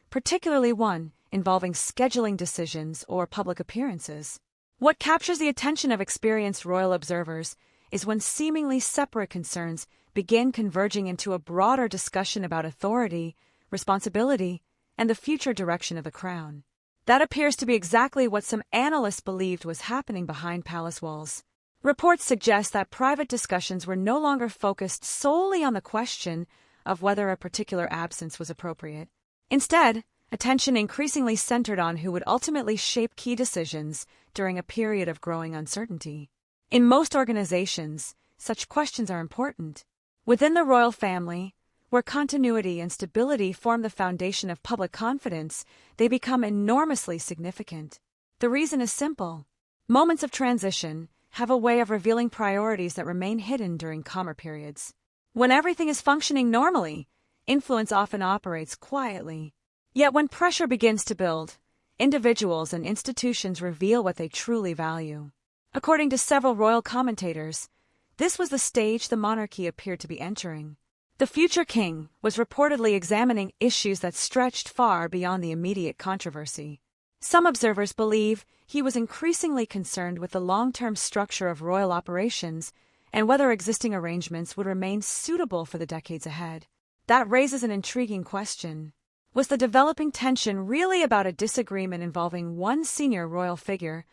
particularly one involving scheduling decisions or public appearances. What captures the attention of experienced royal observers is when seemingly separate concerns begin converging into a broader discussion about authority, responsibility, and the future direction of the crown. That appears to be exactly what some analysts believed was happening behind palace walls. Reports suggest that private discussions were no longer focused solely on the question of whether a particular absence was appropriate. Instead, attention increasingly centered on who would ultimately shape key decisions during a period of growing uncertainty. In most organizations, such questions are important. Within the royal family, where continuity and stability form the foundation of public confidence, they become enormously significant. The reason is simple. Moments of transition have a way of revealing priorities that remain hidden during calmer periods. When everything is functioning normally, influence often operates quietly. Yet when pressure begins to build, individuals and institutions reveal what they truly value. According to several royal commentators, this was the stage the monarchy appeared to be entering. The future king was reportedly examining issues that stretched far beyond the immediate controversy. Some observers believe he was increasingly concerned with the long-term structure of royal operations and whether existing arrangements would remain suitable for the decades ahead. That raises an intriguing question. Was the developing tension really about a disagreement involving one senior royal figure,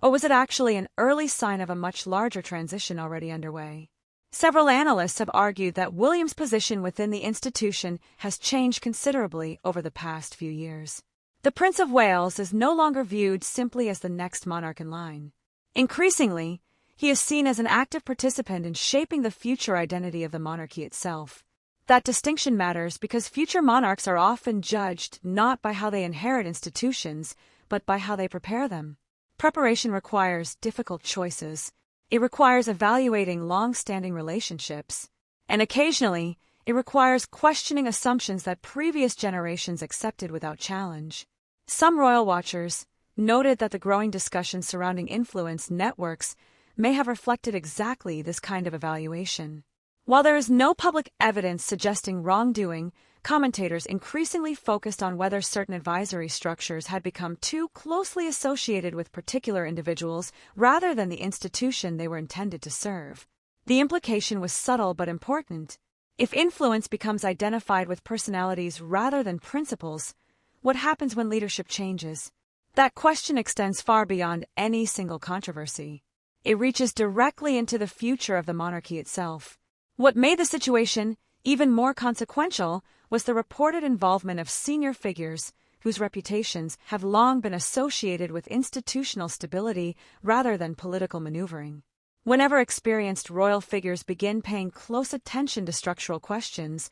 or was it actually an early sign of a much larger transition already underway? Several analysts have argued that William's position within the institution has changed considerably over the past few years. The Prince of Wales is no longer viewed simply as the next monarch in line. Increasingly, he is seen as an active participant in shaping the future identity of the monarchy itself. That distinction matters because future monarchs are often judged not by how they inherit institutions, but by how they prepare them. Preparation requires difficult choices. It requires evaluating long-standing relationships. And occasionally, it requires questioning assumptions that previous generations accepted without challenge. Some royal watchers noted that the growing discussion surrounding influence networks may have reflected exactly this kind of evaluation. While there is no public evidence suggesting wrongdoing, commentators increasingly focused on whether certain advisory structures had become too closely associated with particular individuals rather than the institution they were intended to serve. The implication was subtle but important. If influence becomes identified with personalities rather than principles, what happens when leadership changes? That question extends far beyond any single controversy. It reaches directly into the future of the monarchy itself. What made the situation even more consequential was the reported involvement of senior figures whose reputations have long been associated with institutional stability rather than political maneuvering. Whenever experienced royal figures begin paying close attention to structural questions,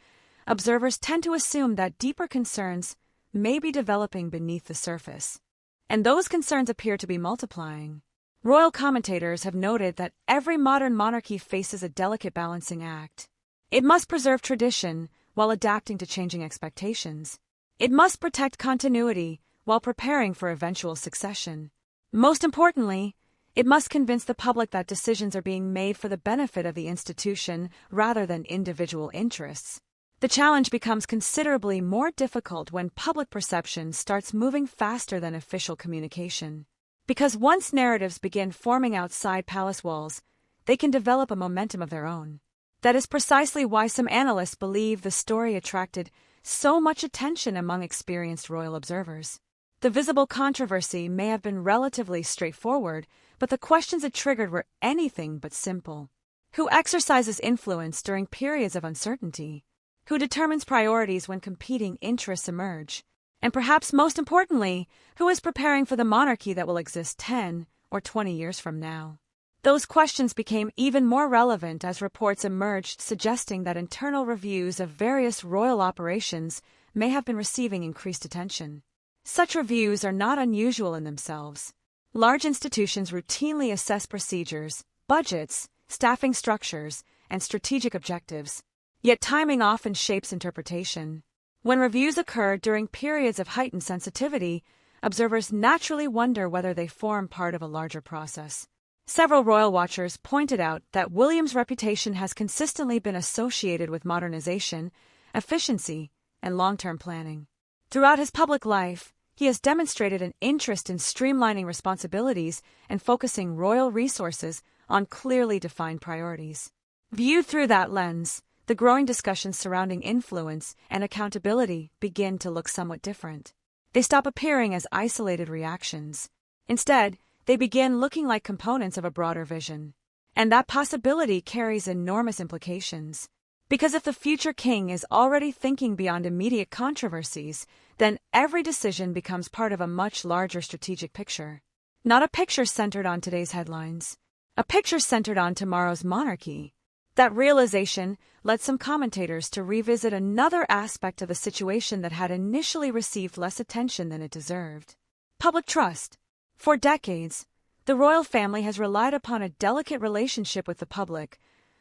observers tend to assume that deeper concerns may be developing beneath the surface. And those concerns appear to be multiplying. Royal commentators have noted that every modern monarchy faces a delicate balancing act. It must preserve tradition while adapting to changing expectations. It must protect continuity while preparing for eventual succession. Most importantly, it must convince the public that decisions are being made for the benefit of the institution rather than individual interests. The challenge becomes considerably more difficult when public perception starts moving faster than official communication. Because once narratives begin forming outside palace walls, they can develop a momentum of their own. That is precisely why some analysts believe the story attracted so much attention among experienced royal observers. The visible controversy may have been relatively straightforward, but the questions it triggered were anything but simple. Who exercises influence during periods of uncertainty? Who determines priorities when competing interests emerge? And perhaps most importantly, who is preparing for the monarchy that will exist 10 or 20 years from now? Those questions became even more relevant as reports emerged suggesting that internal reviews of various royal operations may have been receiving increased attention. Such reviews are not unusual in themselves. Large institutions routinely assess procedures, budgets, staffing structures, and strategic objectives. Yet timing often shapes interpretation. When reviews occur during periods of heightened sensitivity, observers naturally wonder whether they form part of a larger process. Several royal watchers pointed out that William's reputation has consistently been associated with modernization, efficiency, and long-term planning. Throughout his public life, he has demonstrated an interest in streamlining responsibilities and focusing royal resources on clearly defined priorities. Viewed through that lens, the growing discussions surrounding influence and accountability begin to look somewhat different. They stop appearing as isolated reactions. Instead, they begin looking like components of a broader vision. And that possibility carries enormous implications. Because if the future king is already thinking beyond immediate controversies, then every decision becomes part of a much larger strategic picture. Not a picture centered on today's headlines. A picture centered on tomorrow's monarchy. That realization led some commentators to revisit another aspect of the situation that had initially received less attention than it deserved. Public trust. For decades, the royal family has relied upon a delicate relationship with the public,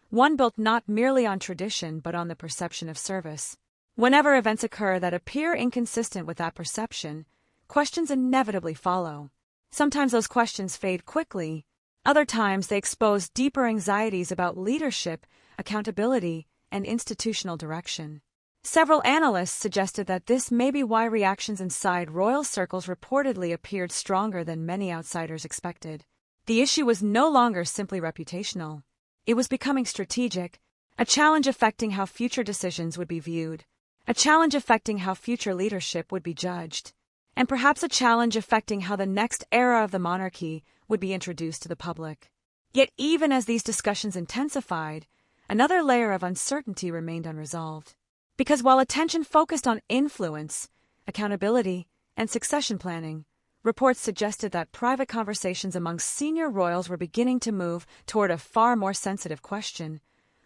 one built not merely on tradition but on the perception of service. Whenever events occur that appear inconsistent with that perception, questions inevitably follow. Sometimes those questions fade quickly. Other times they expose deeper anxieties about leadership, accountability, and institutional direction. Several analysts suggested that this may be why reactions inside royal circles reportedly appeared stronger than many outsiders expected. The issue was no longer simply reputational. It was becoming strategic, a challenge affecting how future decisions would be viewed, a challenge affecting how future leadership would be judged, and perhaps a challenge affecting how the next era of the monarchy would be introduced to the public. Yet even as these discussions intensified, another layer of uncertainty remained unresolved. Because while attention focused on influence, accountability, and succession planning, reports suggested that private conversations among senior royals were beginning to move toward a far more sensitive question,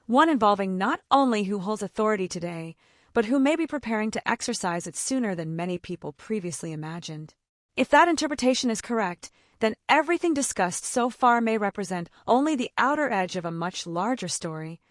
one involving not only who holds authority today, but who may be preparing to exercise it sooner than many people previously imagined. If that interpretation is correct, then everything discussed so far may represent only the outer edge of a much larger story,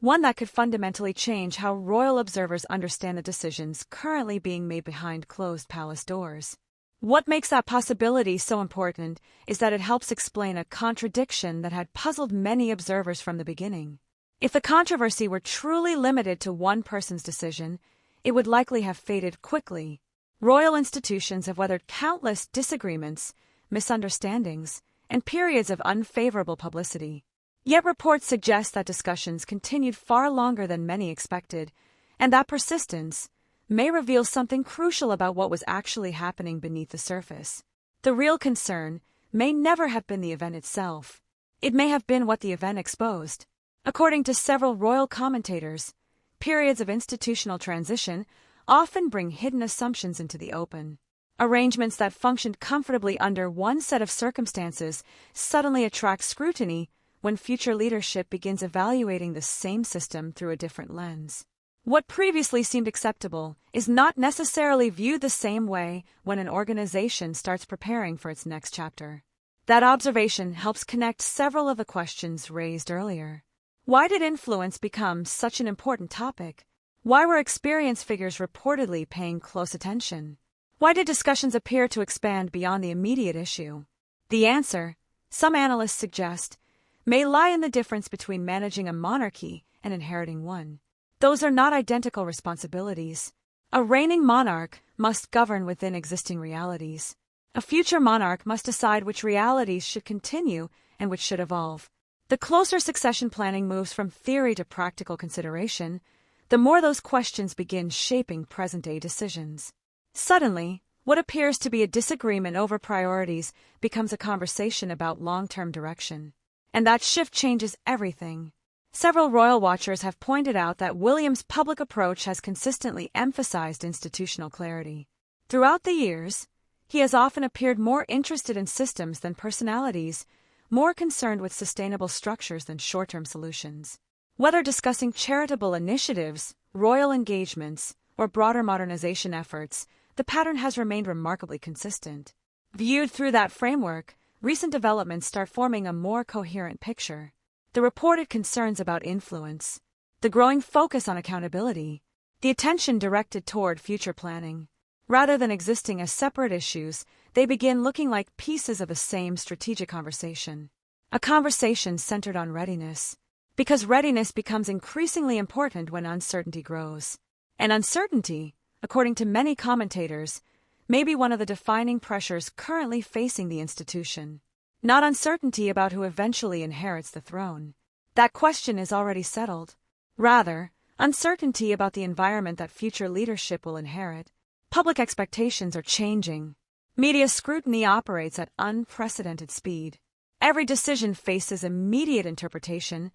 one that could fundamentally change how royal observers understand the decisions currently being made behind closed palace doors. What makes that possibility so important is that it helps explain a contradiction that had puzzled many observers from the beginning. If the controversy were truly limited to one person's decision, it would likely have faded quickly. Royal institutions have weathered countless disagreements, misunderstandings, and periods of unfavorable publicity. Yet reports suggest that discussions continued far longer than many expected, and that persistence may reveal something crucial about what was actually happening beneath the surface. The real concern may never have been the event itself. It may have been what the event exposed. According to several royal commentators, periods of institutional transition often bring hidden assumptions into the open. Arrangements that functioned comfortably under one set of circumstances suddenly attract scrutiny when future leadership begins evaluating the same system through a different lens. What previously seemed acceptable is not necessarily viewed the same way when an organization starts preparing for its next chapter. That observation helps connect several of the questions raised earlier. Why did influence become such an important topic? Why were experienced figures reportedly paying close attention? Why did discussions appear to expand beyond the immediate issue? The answer, some analysts suggest, may lie in the difference between managing a monarchy and inheriting one. Those are not identical responsibilities. A reigning monarch must govern within existing realities. A future monarch must decide which realities should continue and which should evolve. The closer succession planning moves from theory to practical consideration, the more those questions begin shaping present-day decisions. Suddenly, what appears to be a disagreement over priorities becomes a conversation about long-term direction. And that shift changes everything. Several royal watchers have pointed out that William's public approach has consistently emphasized institutional clarity. Throughout the years, he has often appeared more interested in systems than personalities, more concerned with sustainable structures than short-term solutions. Whether discussing charitable initiatives, royal engagements, or broader modernization efforts, the pattern has remained remarkably consistent. Viewed through that framework, recent developments start forming a more coherent picture. The reported concerns about influence, the growing focus on accountability, the attention directed toward future planning. Rather than existing as separate issues, they begin looking like pieces of the same strategic conversation. A conversation centered on readiness. Because readiness becomes increasingly important when uncertainty grows. And uncertainty, according to many commentators, may be one of the defining pressures currently facing the institution. Not uncertainty about who eventually inherits the throne. That question is already settled. Rather, uncertainty about the environment that future leadership will inherit. Public expectations are changing. Media scrutiny operates at unprecedented speed. Every decision faces immediate interpretation,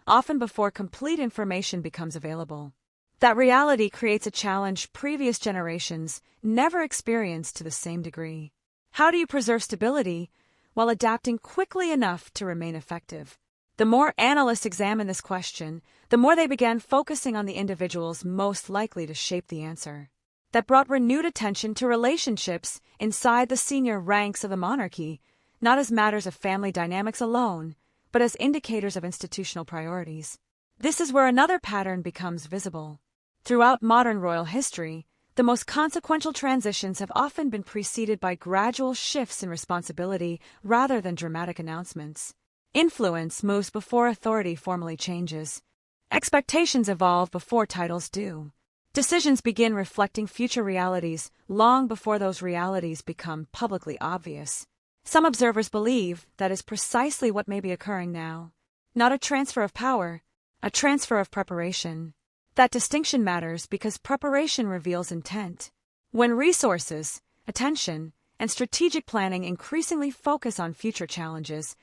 often before complete information becomes available. That reality creates a challenge previous generations never experienced to the same degree. How do you preserve stability while adapting quickly enough to remain effective? The more analysts examine this question, the more they began focusing on the individuals most likely to shape the answer. That brought renewed attention to relationships inside the senior ranks of the monarchy, not as matters of family dynamics alone, but as indicators of institutional priorities. This is where another pattern becomes visible. Throughout modern royal history, the most consequential transitions have often been preceded by gradual shifts in responsibility rather than dramatic announcements. Influence moves before authority formally changes. Expectations evolve before titles do. Decisions begin reflecting future realities long before those realities become publicly obvious. Some observers believe that is precisely what may be occurring now. Not a transfer of power, a transfer of preparation. That distinction matters because preparation reveals intent. When resources, attention, and strategic planning increasingly focus on future challenges,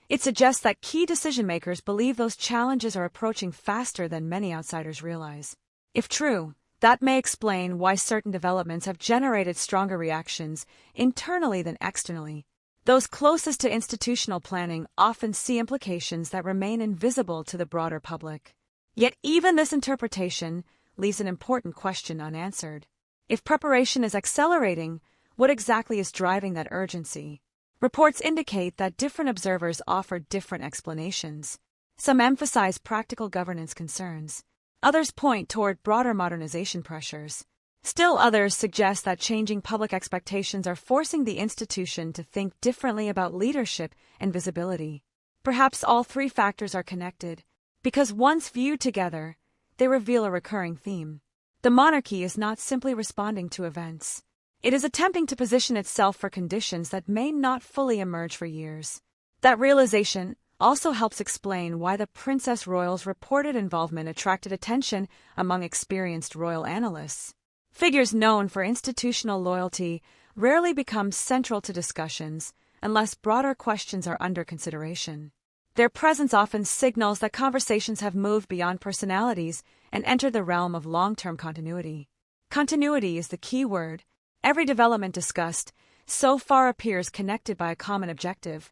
it suggests that key decision-makers believe those challenges are approaching faster than many outsiders realize. If true, that may explain why certain developments have generated stronger reactions internally than externally. Those closest to institutional planning often see implications that remain invisible to the broader public. Yet even this interpretation leaves an important question unanswered. If preparation is accelerating, what exactly is driving that urgency? Reports indicate that different observers offer different explanations. Some emphasize practical governance concerns. Others point toward broader modernization pressures. Still others suggest that changing public expectations are forcing the institution to think differently about leadership and visibility. Perhaps all three factors are connected, because once viewed together, they reveal a recurring theme. The monarchy is not simply responding to events. It is attempting to position itself for conditions that may not fully emerge for years. That realization also helps explain why the Princess Royal's reported involvement attracted attention among experienced royal analysts. Figures known for institutional loyalty rarely become central to discussions unless broader questions are under consideration. Their presence often signals that conversations have moved beyond personalities and entered the realm of long-term continuity. Continuity is the key word. Every development discussed so far appears connected by a common objective,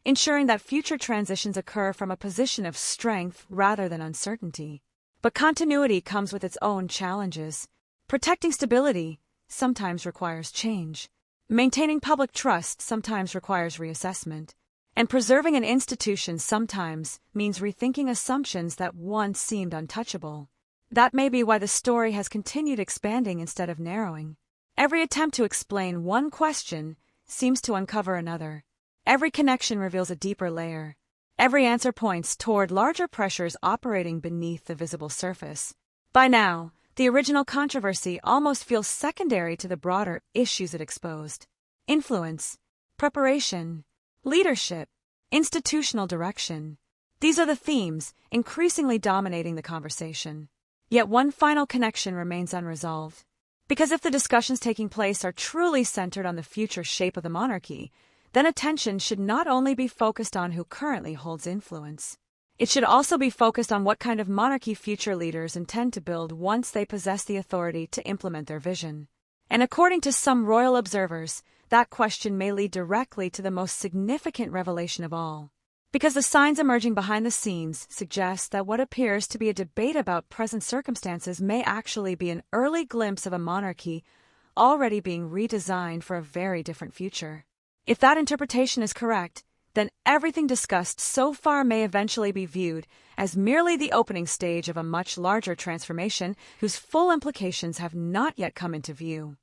ensuring that future transitions occur from a position of strength rather than uncertainty. But continuity comes with its own challenges. Protecting stability sometimes requires change. Maintaining public trust sometimes requires reassessment. And preserving an institution sometimes means rethinking assumptions that once seemed untouchable. That may be why the story has continued expanding instead of narrowing. Every attempt to explain one question seems to uncover another. Every connection reveals a deeper layer. Every answer points toward larger pressures operating beneath the visible surface. By now, the original controversy almost feels secondary to the broader issues it exposed. Influence, preparation, leadership, institutional direction. These are the themes increasingly dominating the conversation. Yet one final connection remains unresolved. Because if the discussions taking place are truly centered on the future shape of the monarchy, then attention should not only be focused on who currently holds influence. It should also be focused on what kind of monarchy future leaders intend to build once they possess the authority to implement their vision. And according to some royal observers, that question may lead directly to the most significant revelation of all. Because the signs emerging behind the scenes suggest that what appears to be a debate about present circumstances may actually be an early glimpse of a monarchy already being redesigned for a very different future. If that interpretation is correct, then everything discussed so far may eventually be viewed as merely the opening stage of a much larger transformation whose full implications have not yet come into view.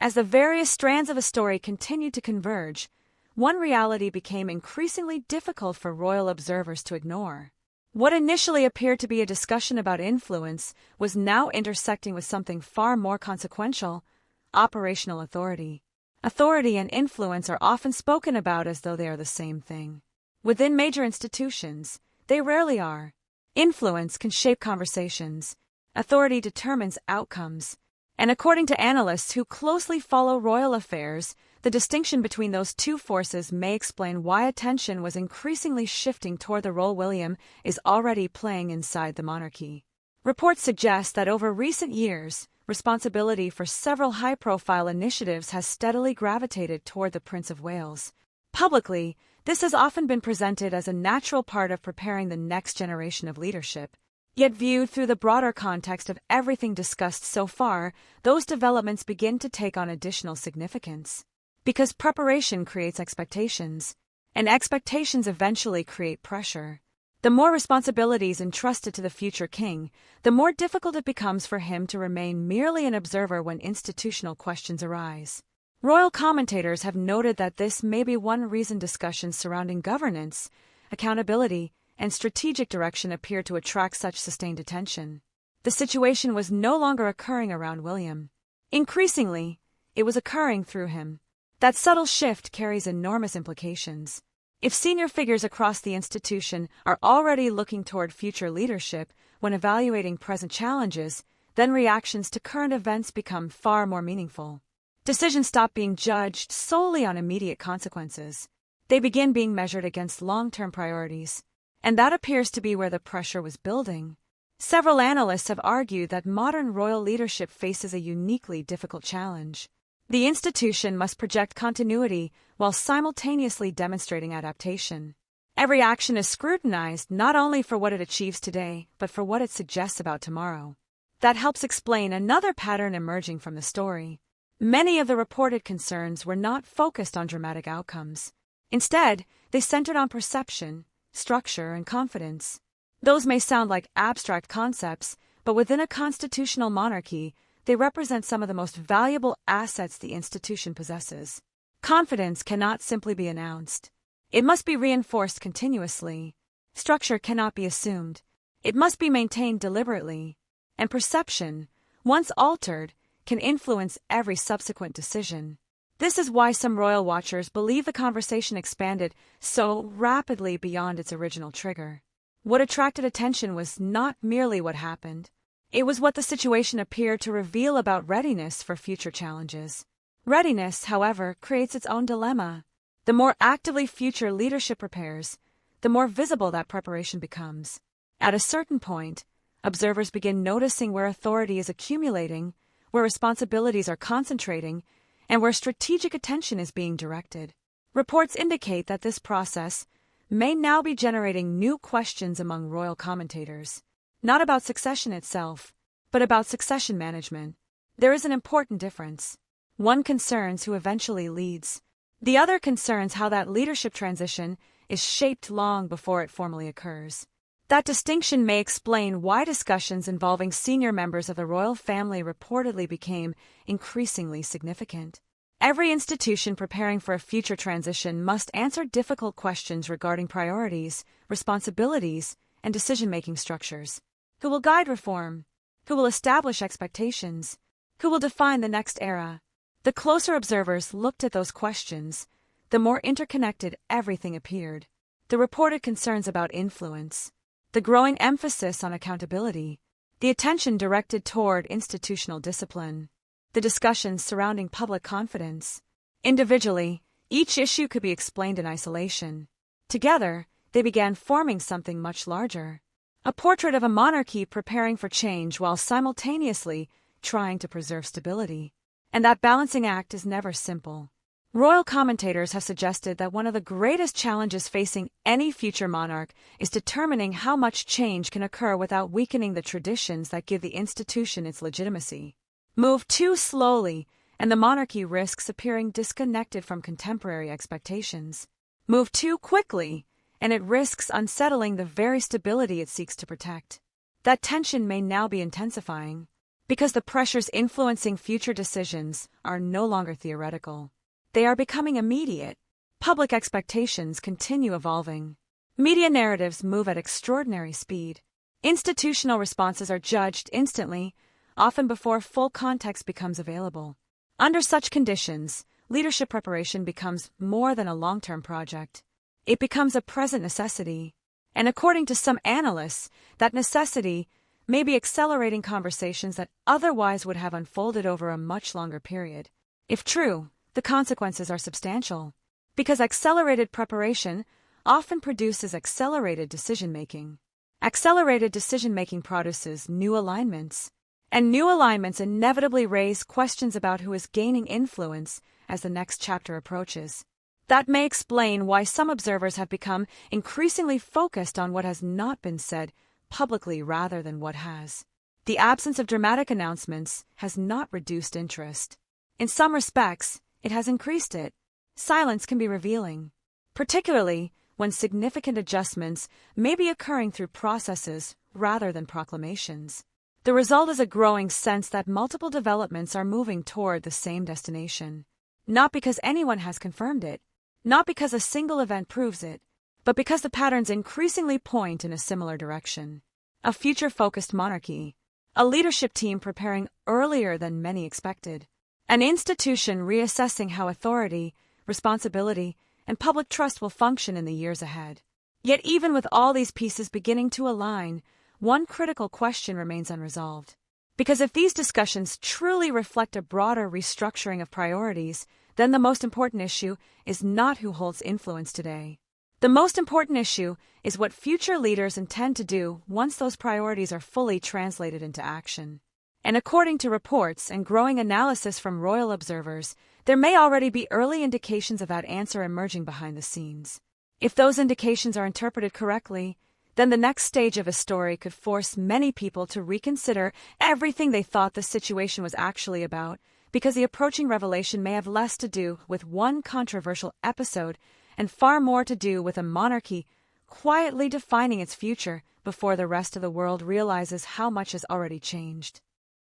As the various strands of a story continued to converge, one reality became increasingly difficult for royal observers to ignore. What initially appeared to be a discussion about influence was now intersecting with something far more consequential: operational authority. Authority and influence are often spoken about as though they are the same thing. Within major institutions, they rarely are. Influence can shape conversations. Authority determines outcomes. And according to analysts who closely follow royal affairs, the distinction between those two forces may explain why attention was increasingly shifting toward the role William is already playing inside the monarchy. Reports suggest that over recent years, responsibility for several high-profile initiatives has steadily gravitated toward the Prince of Wales. Publicly, this has often been presented as a natural part of preparing the next generation of leadership. Yet viewed through the broader context of everything discussed so far, those developments begin to take on additional significance. Because preparation creates expectations, and expectations eventually create pressure. The more responsibilities entrusted to the future king, the more difficult it becomes for him to remain merely an observer when institutional questions arise. Royal commentators have noted that this may be one reason discussions surrounding governance, accountability, and strategic direction appear to attract such sustained attention. The situation was no longer occurring around William. Increasingly, it was occurring through him. That subtle shift carries enormous implications. If senior figures across the institution are already looking toward future leadership when evaluating present challenges, then reactions to current events become far more meaningful. Decisions stop being judged solely on immediate consequences. They begin being measured against long-term priorities. And that appears to be where the pressure was building. Several analysts have argued that modern royal leadership faces a uniquely difficult challenge. The institution must project continuity while simultaneously demonstrating adaptation. Every action is scrutinized not only for what it achieves today, but for what it suggests about tomorrow. That helps explain another pattern emerging from the story. Many of the reported concerns were not focused on dramatic outcomes. Instead, they centered on perception, structure, and confidence. Those may sound like abstract concepts, but within a constitutional monarchy, they represent some of the most valuable assets the institution possesses. Confidence cannot simply be announced. It must be reinforced continuously. Structure cannot be assumed. It must be maintained deliberately. And perception, once altered, can influence every subsequent decision. This is why some royal watchers believe the conversation expanded so rapidly beyond its original trigger. What attracted attention was not merely what happened. It was what the situation appeared to reveal about readiness for future challenges. Readiness, however, creates its own dilemma. The more actively future leadership prepares, the more visible that preparation becomes. At a certain point, observers begin noticing where authority is accumulating, where responsibilities are concentrating, and where strategic attention is being directed. Reports indicate that this process may now be generating new questions among royal commentators. Not about succession itself, but about succession management. There is an important difference. One concerns who eventually leads. The other concerns how that leadership transition is shaped long before it formally occurs. That distinction may explain why discussions involving senior members of the royal family reportedly became increasingly significant. Every institution preparing for a future transition must answer difficult questions regarding priorities, responsibilities, and decision-making structures. Who will guide reform? Who will establish expectations? Who will define the next era? The closer observers looked at those questions, the more interconnected everything appeared. The reported concerns about influence, the growing emphasis on accountability, the attention directed toward institutional discipline, the discussions surrounding public confidence. Individually, each issue could be explained in isolation. Together, they began forming something much larger. A portrait of a monarchy preparing for change while simultaneously trying to preserve stability. And that balancing act is never simple. Royal commentators have suggested that one of the greatest challenges facing any future monarch is determining how much change can occur without weakening the traditions that give the institution its legitimacy. Move too slowly, and the monarchy risks appearing disconnected from contemporary expectations. move too quickly, and it risks unsettling the very stability it seeks to protect. That tension may now be intensifying, because the pressures influencing future decisions are no longer theoretical. They are becoming immediate. Public expectations continue evolving. Media narratives move at extraordinary speed. Institutional responses are judged instantly, often before full context becomes available. Under such conditions, leadership preparation becomes more than a long-term project. It becomes a present necessity. And according to some analysts, that necessity may be accelerating conversations that otherwise would have unfolded over a much longer period. If true, the consequences are substantial, because accelerated preparation often produces accelerated decision-making. Accelerated decision-making produces new alignments, and new alignments inevitably raise questions about who is gaining influence as the next chapter approaches. That may explain why some observers have become increasingly focused on what has not been said publicly rather than what has. The absence of dramatic announcements has not reduced interest. In some respects, it has increased it. Silence can be revealing, particularly when significant adjustments may be occurring through processes rather than proclamations. The result is a growing sense that multiple developments are moving toward the same destination. Not because anyone has confirmed it, not because a single event proves it, but because the patterns increasingly point in a similar direction. A future-focused monarchy, a leadership team preparing earlier than many expected, an institution reassessing how authority, responsibility, and public trust will function in the years ahead. Yet even with all these pieces beginning to align, one critical question remains unresolved. Because if these discussions truly reflect a broader restructuring of priorities, then the most important issue is not who holds influence today. The most important issue is what future leaders intend to do once those priorities are fully translated into action. And according to reports and growing analysis from royal observers, there may already be early indications of that answer emerging behind the scenes. If those indications are interpreted correctly, then the next stage of a story could force many people to reconsider everything they thought the situation was actually about, because the approaching revelation may have less to do with one controversial episode and far more to do with a monarchy quietly defining its future before the rest of the world realizes how much has already changed.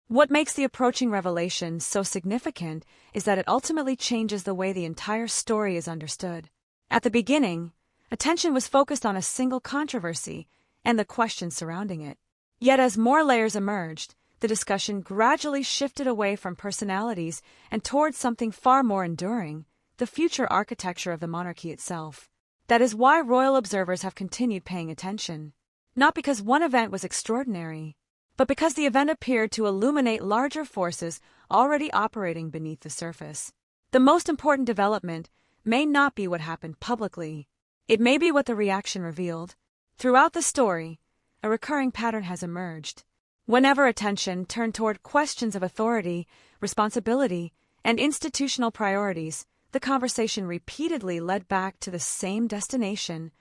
What makes the approaching revelation so significant is that it ultimately changes the way the entire story is understood. At the beginning, attention was focused on a single controversy and the questions surrounding it. Yet as more layers emerged, the discussion gradually shifted away from personalities and towards something far more enduring, the future architecture of the monarchy itself. That is why royal observers have continued paying attention. Not because one event was extraordinary, but because the event appeared to illuminate larger forces already operating beneath the surface. The most important development may not be what happened publicly. It may be what the reaction revealed. Throughout the story, a recurring pattern has emerged. Whenever attention turned toward questions of authority, responsibility, and institutional priorities, the conversation repeatedly led back to the same destination: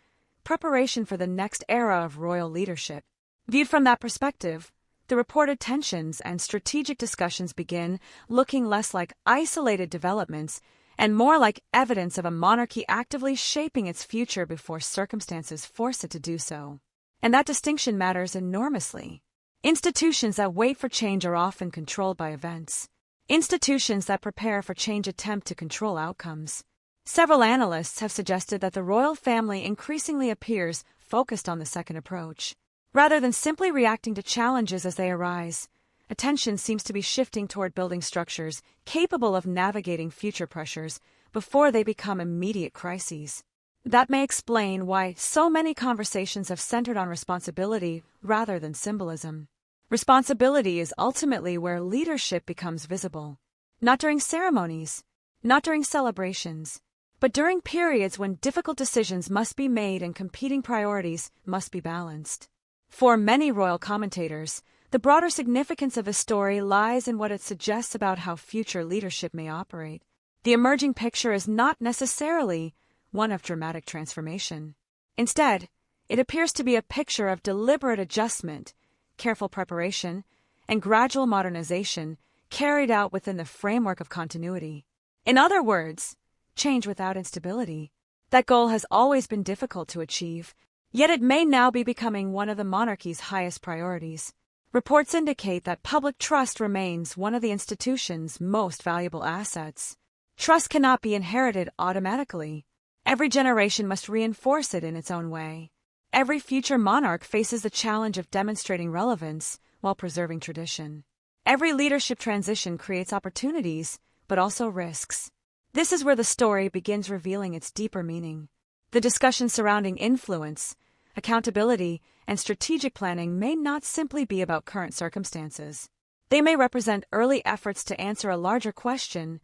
preparation for the next era of royal leadership. Viewed from that perspective, the reported tensions and strategic discussions begin looking less like isolated developments and more like evidence of a monarchy actively shaping its future before circumstances force it to do so. And that distinction matters enormously. Institutions that wait for change are often controlled by events. Institutions that prepare for change attempt to control outcomes. Several analysts have suggested that the royal family increasingly appears focused on the second approach. Rather than simply reacting to challenges as they arise, attention seems to be shifting toward building structures capable of navigating future pressures before they become immediate crises. That may explain why so many conversations have centered on responsibility rather than symbolism. Responsibility is ultimately where leadership becomes visible. Not during ceremonies, not during celebrations, but during periods when difficult decisions must be made and competing priorities must be balanced. For many royal commentators, the broader significance of the story lies in what it suggests about how future leadership may operate. The emerging picture is not necessarily one of dramatic transformation. Instead, it appears to be a picture of deliberate adjustment, careful preparation, and gradual modernization carried out within the framework of continuity. In other words, change without instability. That goal has always been difficult to achieve, yet it may now be becoming one of the monarchy's highest priorities. Reports indicate that public trust remains one of the institution's most valuable assets. Trust cannot be inherited automatically. Every generation must reinforce it in its own way. Every future monarch faces the challenge of demonstrating relevance while preserving tradition. Every leadership transition creates opportunities, but also risks. This is where the story begins revealing its deeper meaning. The discussion surrounding influence, accountability, and strategic planning may not simply be about current circumstances. They may represent early efforts to answer a larger question: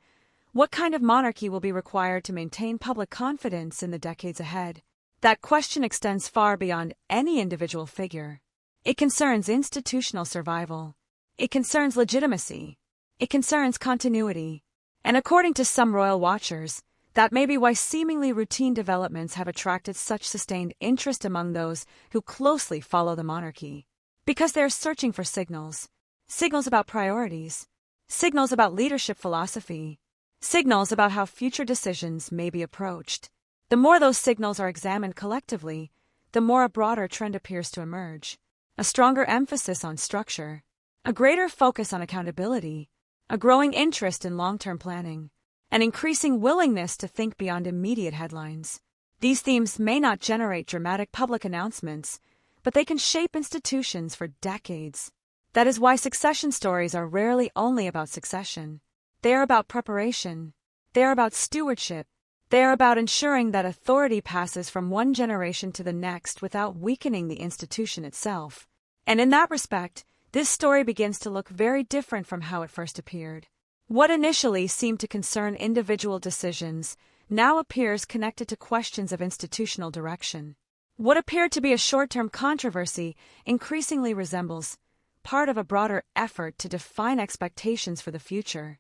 what kind of monarchy will be required to maintain public confidence in the decades ahead? That question extends far beyond any individual figure. It concerns institutional survival. It concerns legitimacy. It concerns continuity. And according to some royal watchers, that may be why seemingly routine developments have attracted such sustained interest among those who closely follow the monarchy. Because they are searching for signals. Signals about priorities. Signals about leadership philosophy. Signals about how future decisions may be approached. The more those signals are examined collectively, the more a broader trend appears to emerge. A stronger emphasis on structure. A greater focus on accountability. A growing interest in long-term planning. An increasing willingness to think beyond immediate headlines. These themes may not generate dramatic public announcements, but they can shape institutions for decades. That is why succession stories are rarely only about succession. They are about preparation. They are about stewardship. They are about ensuring that authority passes from one generation to the next without weakening the institution itself. And in that respect, this story begins to look very different from how it first appeared. What initially seemed to concern individual decisions now appears connected to questions of institutional direction. What appeared to be a short-term controversy increasingly resembles part of a broader effort to define expectations for the future.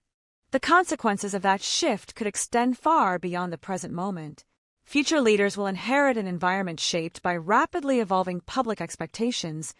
The consequences of that shift could extend far beyond the present moment. Future leaders will inherit an environment shaped by rapidly evolving public expectations,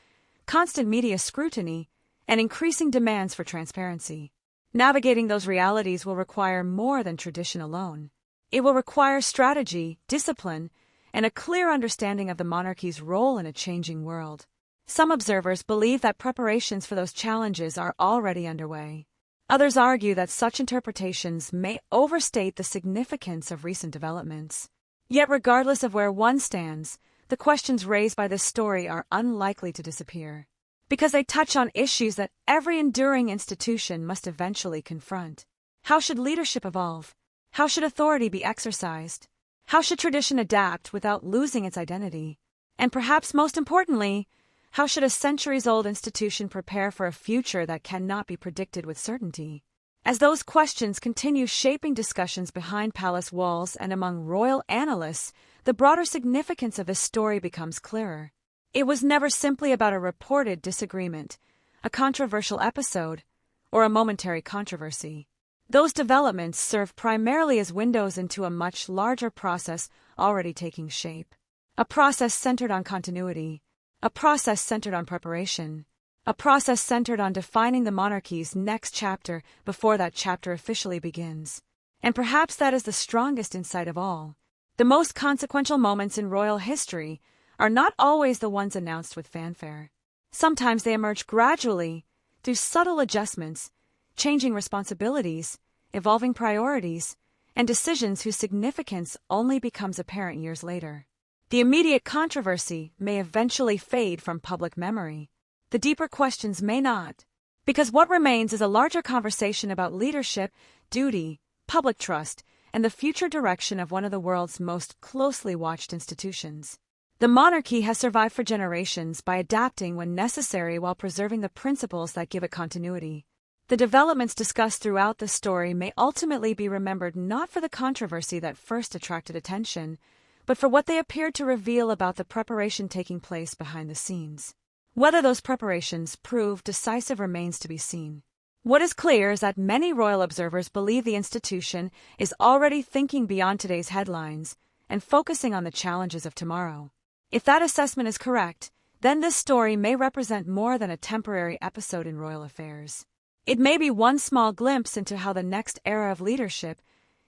constant media scrutiny, and increasing demands for transparency. Navigating those realities will require more than tradition alone. It will require strategy, discipline, and a clear understanding of the monarchy's role in a changing world. Some observers believe that preparations for those challenges are already underway. Others argue that such interpretations may overstate the significance of recent developments. Yet regardless of where one stands, the questions raised by this story are unlikely to disappear, because they touch on issues that every enduring institution must eventually confront. How should leadership evolve? How should authority be exercised? How should tradition adapt without losing its identity? And perhaps most importantly, how should a centuries-old institution prepare for a future that cannot be predicted with certainty? As those questions continue shaping discussions behind palace walls and among royal analysts, the broader significance of this story becomes clearer. It was never simply about a reported disagreement, a controversial episode, or a momentary controversy. Those developments serve primarily as windows into a much larger process already taking shape. A process centered on continuity. A process centered on preparation. A process centered on defining the monarchy's next chapter before that chapter officially begins. And perhaps that is the strongest insight of all. The most consequential moments in royal history are not always the ones announced with fanfare. Sometimes they emerge gradually, through subtle adjustments, changing responsibilities, evolving priorities, and decisions whose significance only becomes apparent years later. The immediate controversy may eventually fade from public memory. The deeper questions may not, because what remains is a larger conversation about leadership, duty, public trust, and the future direction of one of the world's most closely watched institutions. The monarchy has survived for generations by adapting when necessary while preserving the principles that give it continuity. The developments discussed throughout the story may ultimately be remembered not for the controversy that first attracted attention, but for what they appeared to reveal about the preparation taking place behind the scenes. Whether those preparations prove decisive remains to be seen. What is clear is that many royal observers believe the institution is already thinking beyond today's headlines and focusing on the challenges of tomorrow. If that assessment is correct, then this story may represent more than a temporary episode in royal affairs. It may be one small glimpse into how the next era of leadership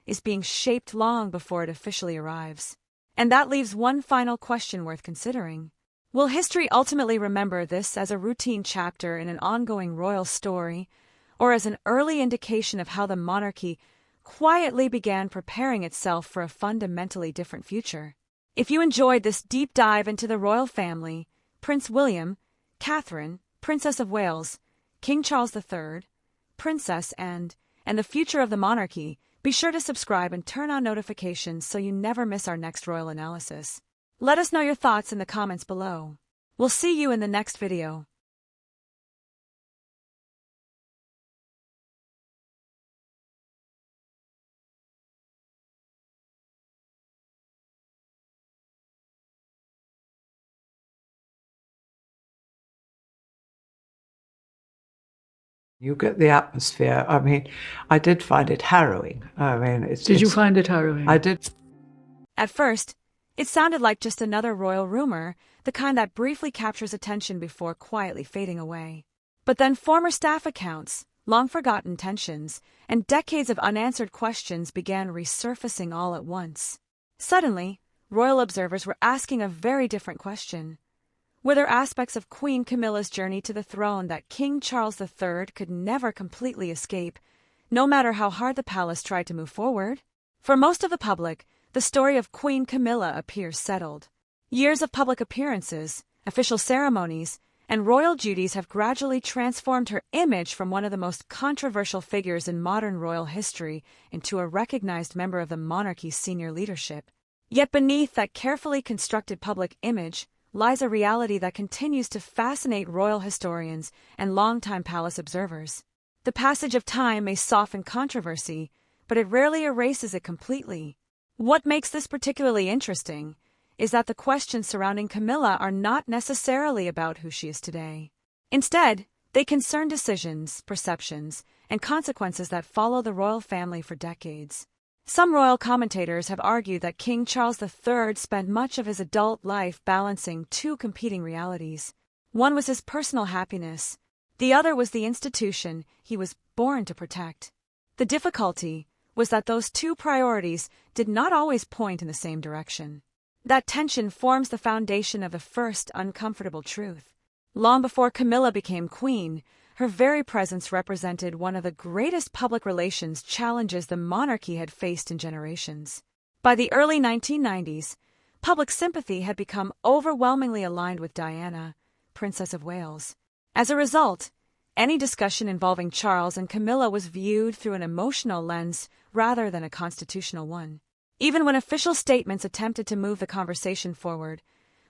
is being shaped long before it officially arrives. And that leaves one final question worth considering. Will history ultimately remember this as a routine chapter in an ongoing royal story, or as an early indication of how the monarchy quietly began preparing itself for a fundamentally different future? If you enjoyed this deep dive into the royal family, Prince William, Catherine, Princess of Wales, King Charles III, Princess and the future of the monarchy, be sure to subscribe and turn on notifications so you never miss our next royal analysis. Let us know your thoughts in the comments below. We'll see you in the next video. You get the atmosphere. I mean, I did find it harrowing. I mean, Did you find it harrowing? I did. At first, it sounded like just another royal rumor, the kind that briefly captures attention before quietly fading away. But then former staff accounts, long-forgotten tensions, and decades of unanswered questions began resurfacing all at once. Suddenly, royal observers were asking a very different question. Were there aspects of Queen Camilla's journey to the throne that King Charles III could never completely escape, no matter how hard the palace tried to move forward? For most of the public, the story of Queen Camilla appears settled. Years of public appearances, official ceremonies, and royal duties have gradually transformed her image from one of the most controversial figures in modern royal history into a recognized member of the monarchy's senior leadership. Yet beneath that carefully constructed public image lies a reality that continues to fascinate royal historians and longtime palace observers. The passage of time may soften controversy, but it rarely erases it completely. What makes this particularly interesting is that the questions surrounding Camilla are not necessarily about who she is today. Instead, they concern decisions, perceptions, and consequences that follow the royal family for decades. Some royal commentators have argued that King Charles III spent much of his adult life balancing two competing realities. One was his personal happiness, the other was the institution he was born to protect. The difficulty was that those two priorities did not always point in the same direction. That tension forms the foundation of the first uncomfortable truth. Long before Camilla became queen, her very presence represented one of the greatest public relations challenges the monarchy had faced in generations. By the early 1990s, public sympathy had become overwhelmingly aligned with Diana, Princess of Wales. As a result, any discussion involving Charles and Camilla was viewed through an emotional lens rather than a constitutional one. Even when official statements attempted to move the conversation forward,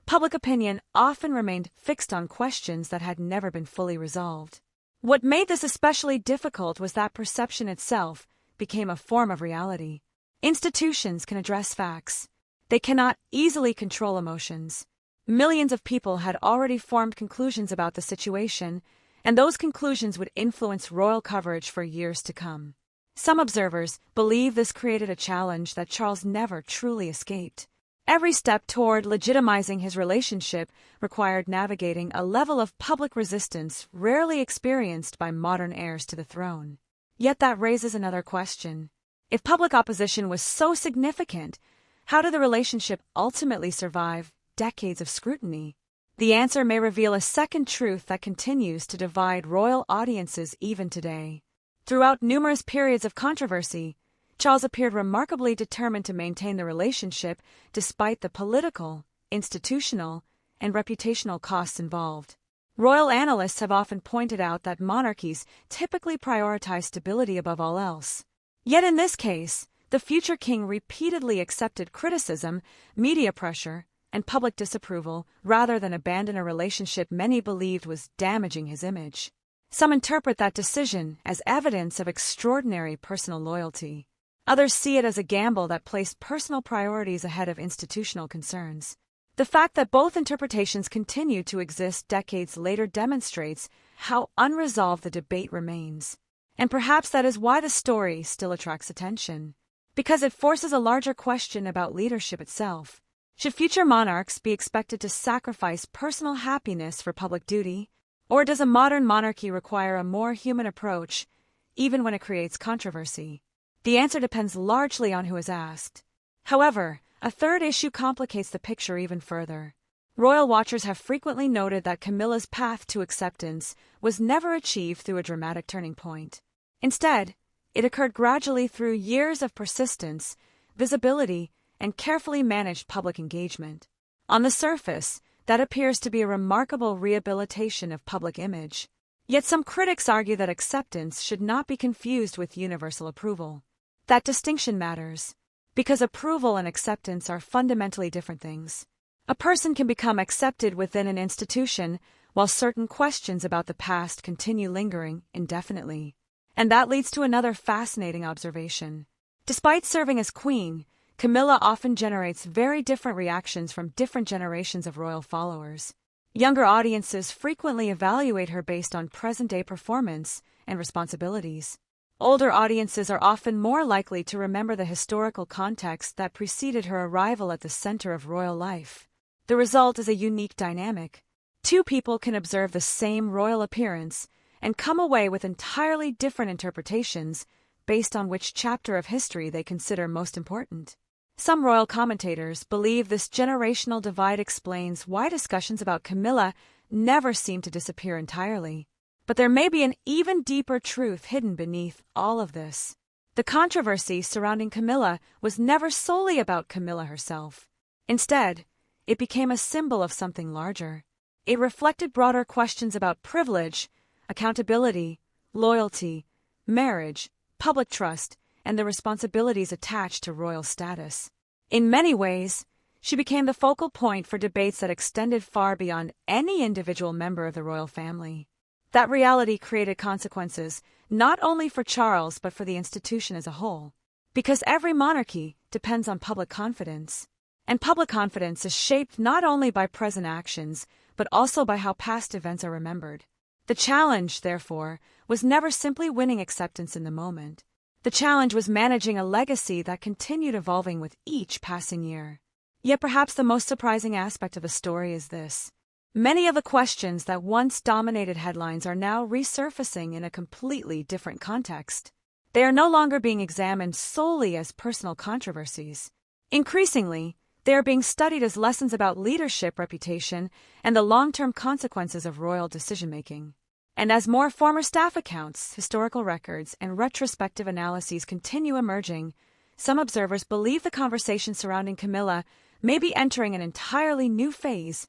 public opinion often remained fixed on questions that had never been fully resolved. What made this especially difficult was that perception itself became a form of reality. Institutions can address facts. They cannot easily control emotions. Millions of people had already formed conclusions about the situation, and those conclusions would influence royal coverage for years to come. Some observers believe this created a challenge that Charles never truly escaped. Every step toward legitimizing his relationship required navigating a level of public resistance rarely experienced by modern heirs to the throne. Yet that raises another question. If public opposition was so significant, how did the relationship ultimately survive decades of scrutiny? The answer may reveal a second truth that continues to divide royal audiences even today. Throughout numerous periods of controversy, Charles appeared remarkably determined to maintain the relationship despite the political, institutional, and reputational costs involved. Royal analysts have often pointed out that monarchies typically prioritize stability above all else. Yet in this case, the future king repeatedly accepted criticism, media pressure, and public disapproval rather than abandon a relationship many believed was damaging his image. Some interpret that decision as evidence of extraordinary personal loyalty. Others see it as a gamble that placed personal priorities ahead of institutional concerns. The fact that both interpretations continue to exist decades later demonstrates how unresolved the debate remains. And perhaps that is why the story still attracts attention. Because it forces a larger question about leadership itself. Should future monarchs be expected to sacrifice personal happiness for public duty? Or does a modern monarchy require a more human approach, even when it creates controversy? The answer depends largely on who is asked. However, a third issue complicates the picture even further. Royal watchers have frequently noted that Camilla's path to acceptance was never achieved through a dramatic turning point. Instead, it occurred gradually through years of persistence, visibility, and carefully managed public engagement. On the surface, that appears to be a remarkable rehabilitation of public image. Yet some critics argue that acceptance should not be confused with universal approval. That distinction matters, because approval and acceptance are fundamentally different things. A person can become accepted within an institution, while certain questions about the past continue lingering indefinitely. And that leads to another fascinating observation. Despite serving as queen, Camilla often generates very different reactions from different generations of royal followers. Younger audiences frequently evaluate her based on present-day performance and responsibilities. Older audiences are often more likely to remember the historical context that preceded her arrival at the center of royal life. The result is a unique dynamic. Two people can observe the same royal appearance and come away with entirely different interpretations based on which chapter of history they consider most important. Some royal commentators believe this generational divide explains why discussions about Camilla never seem to disappear entirely. But there may be an even deeper truth hidden beneath all of this. The controversy surrounding Camilla was never solely about Camilla herself. Instead, it became a symbol of something larger. It reflected broader questions about privilege, accountability, loyalty, marriage, public trust, and the responsibilities attached to royal status. In many ways, she became the focal point for debates that extended far beyond any individual member of the royal family. That reality created consequences not only for Charles but for the institution as a whole, because every monarchy depends on public confidence. And public confidence is shaped not only by present actions, but also by how past events are remembered. The challenge, therefore, was never simply winning acceptance in the moment. The challenge was managing a legacy that continued evolving with each passing year. Yet perhaps the most surprising aspect of the story is this. Many of the questions that once dominated headlines are now resurfacing in a completely different context. They are no longer being examined solely as personal controversies. Increasingly, they are being studied as lessons about leadership, reputation, and the long-term consequences of royal decision-making. And as more former staff accounts, historical records, and retrospective analyses continue emerging, some observers believe the conversation surrounding Camilla may be entering an entirely new phase,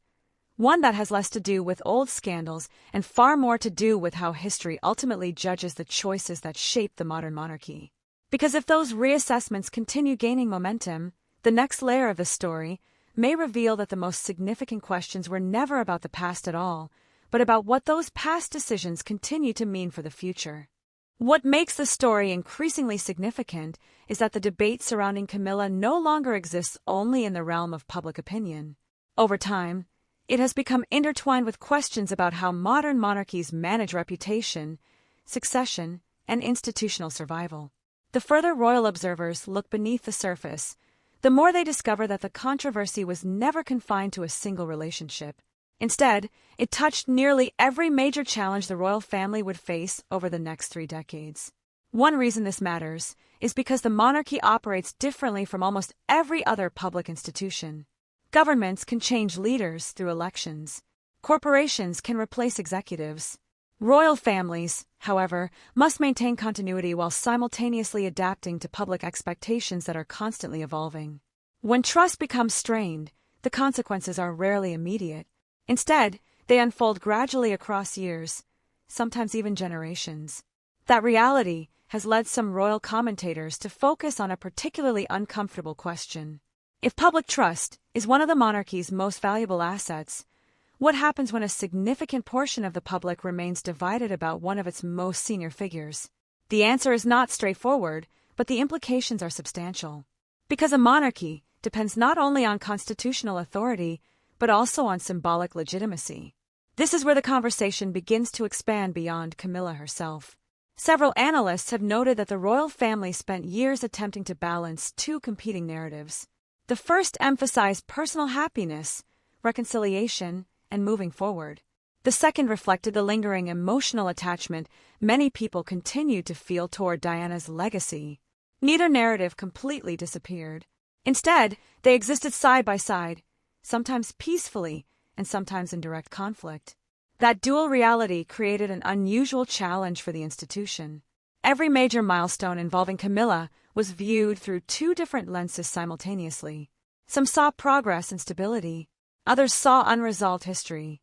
one that has less to do with old scandals and far more to do with how history ultimately judges the choices that shape the modern monarchy. Because if those reassessments continue gaining momentum, the next layer of the story may reveal that the most significant questions were never about the past at all, but about what those past decisions continue to mean for the future. What makes the story increasingly significant is that the debate surrounding Camilla no longer exists only in the realm of public opinion. Over time, it has become intertwined with questions about how modern monarchies manage reputation, succession, and institutional survival. The further royal observers look beneath the surface, the more they discover that the controversy was never confined to a single relationship. Instead, it touched nearly every major challenge the royal family would face over the next 3 decades. One reason this matters is because the monarchy operates differently from almost every other public institution. Governments can change leaders through elections. Corporations can replace executives. Royal families, however, must maintain continuity while simultaneously adapting to public expectations that are constantly evolving. When trust becomes strained, the consequences are rarely immediate. Instead, they unfold gradually across years, sometimes even generations. That reality has led some royal commentators to focus on a particularly uncomfortable question. If public trust is one of the monarchy's most valuable assets, what happens when a significant portion of the public remains divided about one of its most senior figures? The answer is not straightforward, but the implications are substantial. Because a monarchy depends not only on constitutional authority, but also on symbolic legitimacy. This is where the conversation begins to expand beyond Camilla herself. Several analysts have noted that the royal family spent years attempting to balance 2 competing narratives. The first emphasized personal happiness, reconciliation, and moving forward. The second reflected the lingering emotional attachment many people continued to feel toward Diana's legacy. Neither narrative completely disappeared. Instead, they existed side by side, sometimes peacefully and sometimes in direct conflict. That dual reality created an unusual challenge for the institution. Every major milestone involving Camilla was viewed through two different lenses simultaneously. Some saw progress and stability, others saw unresolved history.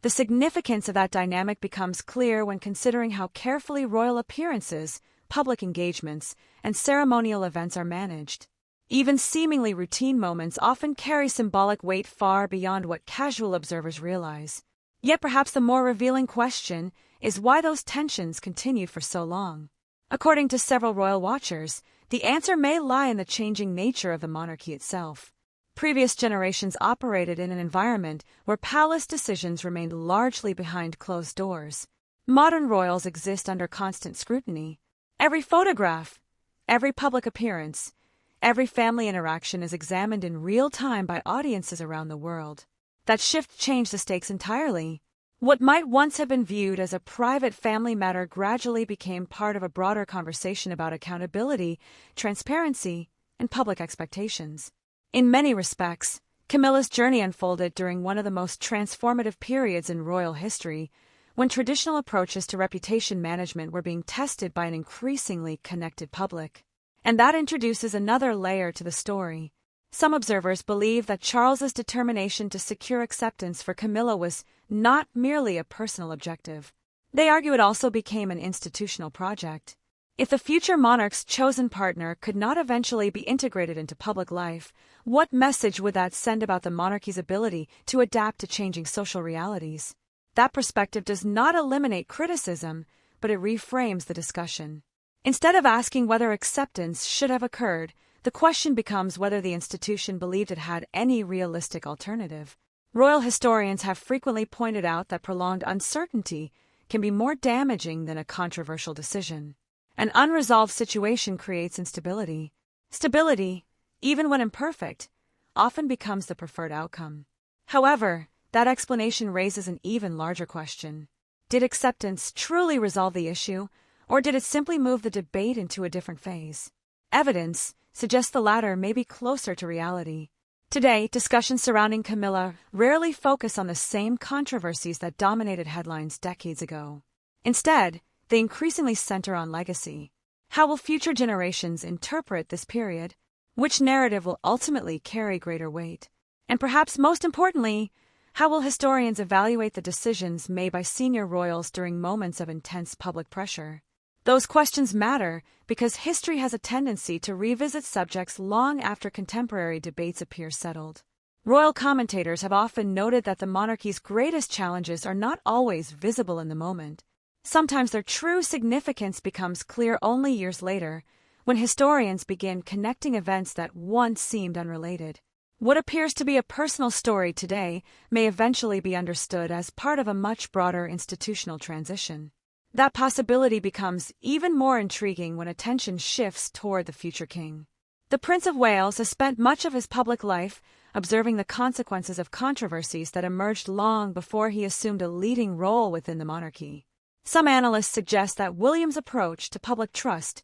The significance of that dynamic becomes clear when considering how carefully royal appearances, public engagements, and ceremonial events are managed. Even seemingly routine moments often carry symbolic weight far beyond what casual observers realize. Yet perhaps the more revealing question is why those tensions continued for so long. According to several royal watchers, the answer may lie in the changing nature of the monarchy itself. Previous generations operated in an environment where palace decisions remained largely behind closed doors. Modern royals exist under constant scrutiny. Every photograph, every public appearance, every family interaction is examined in real time by audiences around the world. That shift changed the stakes entirely. What might once have been viewed as a private family matter gradually became part of a broader conversation about accountability, transparency, and public expectations. In many respects, Camilla's journey unfolded during one of the most transformative periods in royal history, when traditional approaches to reputation management were being tested by an increasingly connected public. And that introduces another layer to the story. Some observers believe that Charles's determination to secure acceptance for Camilla was not merely a personal objective. They argue it also became an institutional project. If the future monarch's chosen partner could not eventually be integrated into public life, what message would that send about the monarchy's ability to adapt to changing social realities? That perspective does not eliminate criticism, but it reframes the discussion. Instead of asking whether acceptance should have occurred, the question becomes whether the institution believed it had any realistic alternative. Royal historians have frequently pointed out that prolonged uncertainty can be more damaging than a controversial decision. An unresolved situation creates instability. Stability, even when imperfect, often becomes the preferred outcome. However, that explanation raises an even larger question. Did acceptance truly resolve the issue, or did it simply move the debate into a different phase? Evidence suggests the latter may be closer to reality. Today, discussions surrounding Camilla rarely focus on the same controversies that dominated headlines decades ago. Instead, they increasingly center on legacy. How will future generations interpret this period? Which narrative will ultimately carry greater weight? And perhaps most importantly, how will historians evaluate the decisions made by senior royals during moments of intense public pressure? Those questions matter because history has a tendency to revisit subjects long after contemporary debates appear settled. Royal commentators have often noted that the monarchy's greatest challenges are not always visible in the moment. Sometimes their true significance becomes clear only years later, when historians begin connecting events that once seemed unrelated. What appears to be a personal story today may eventually be understood as part of a much broader institutional transition. That possibility becomes even more intriguing when attention shifts toward the future king. The Prince of Wales has spent much of his public life observing the consequences of controversies that emerged long before he assumed a leading role within the monarchy. Some analysts suggest that William's approach to public trust,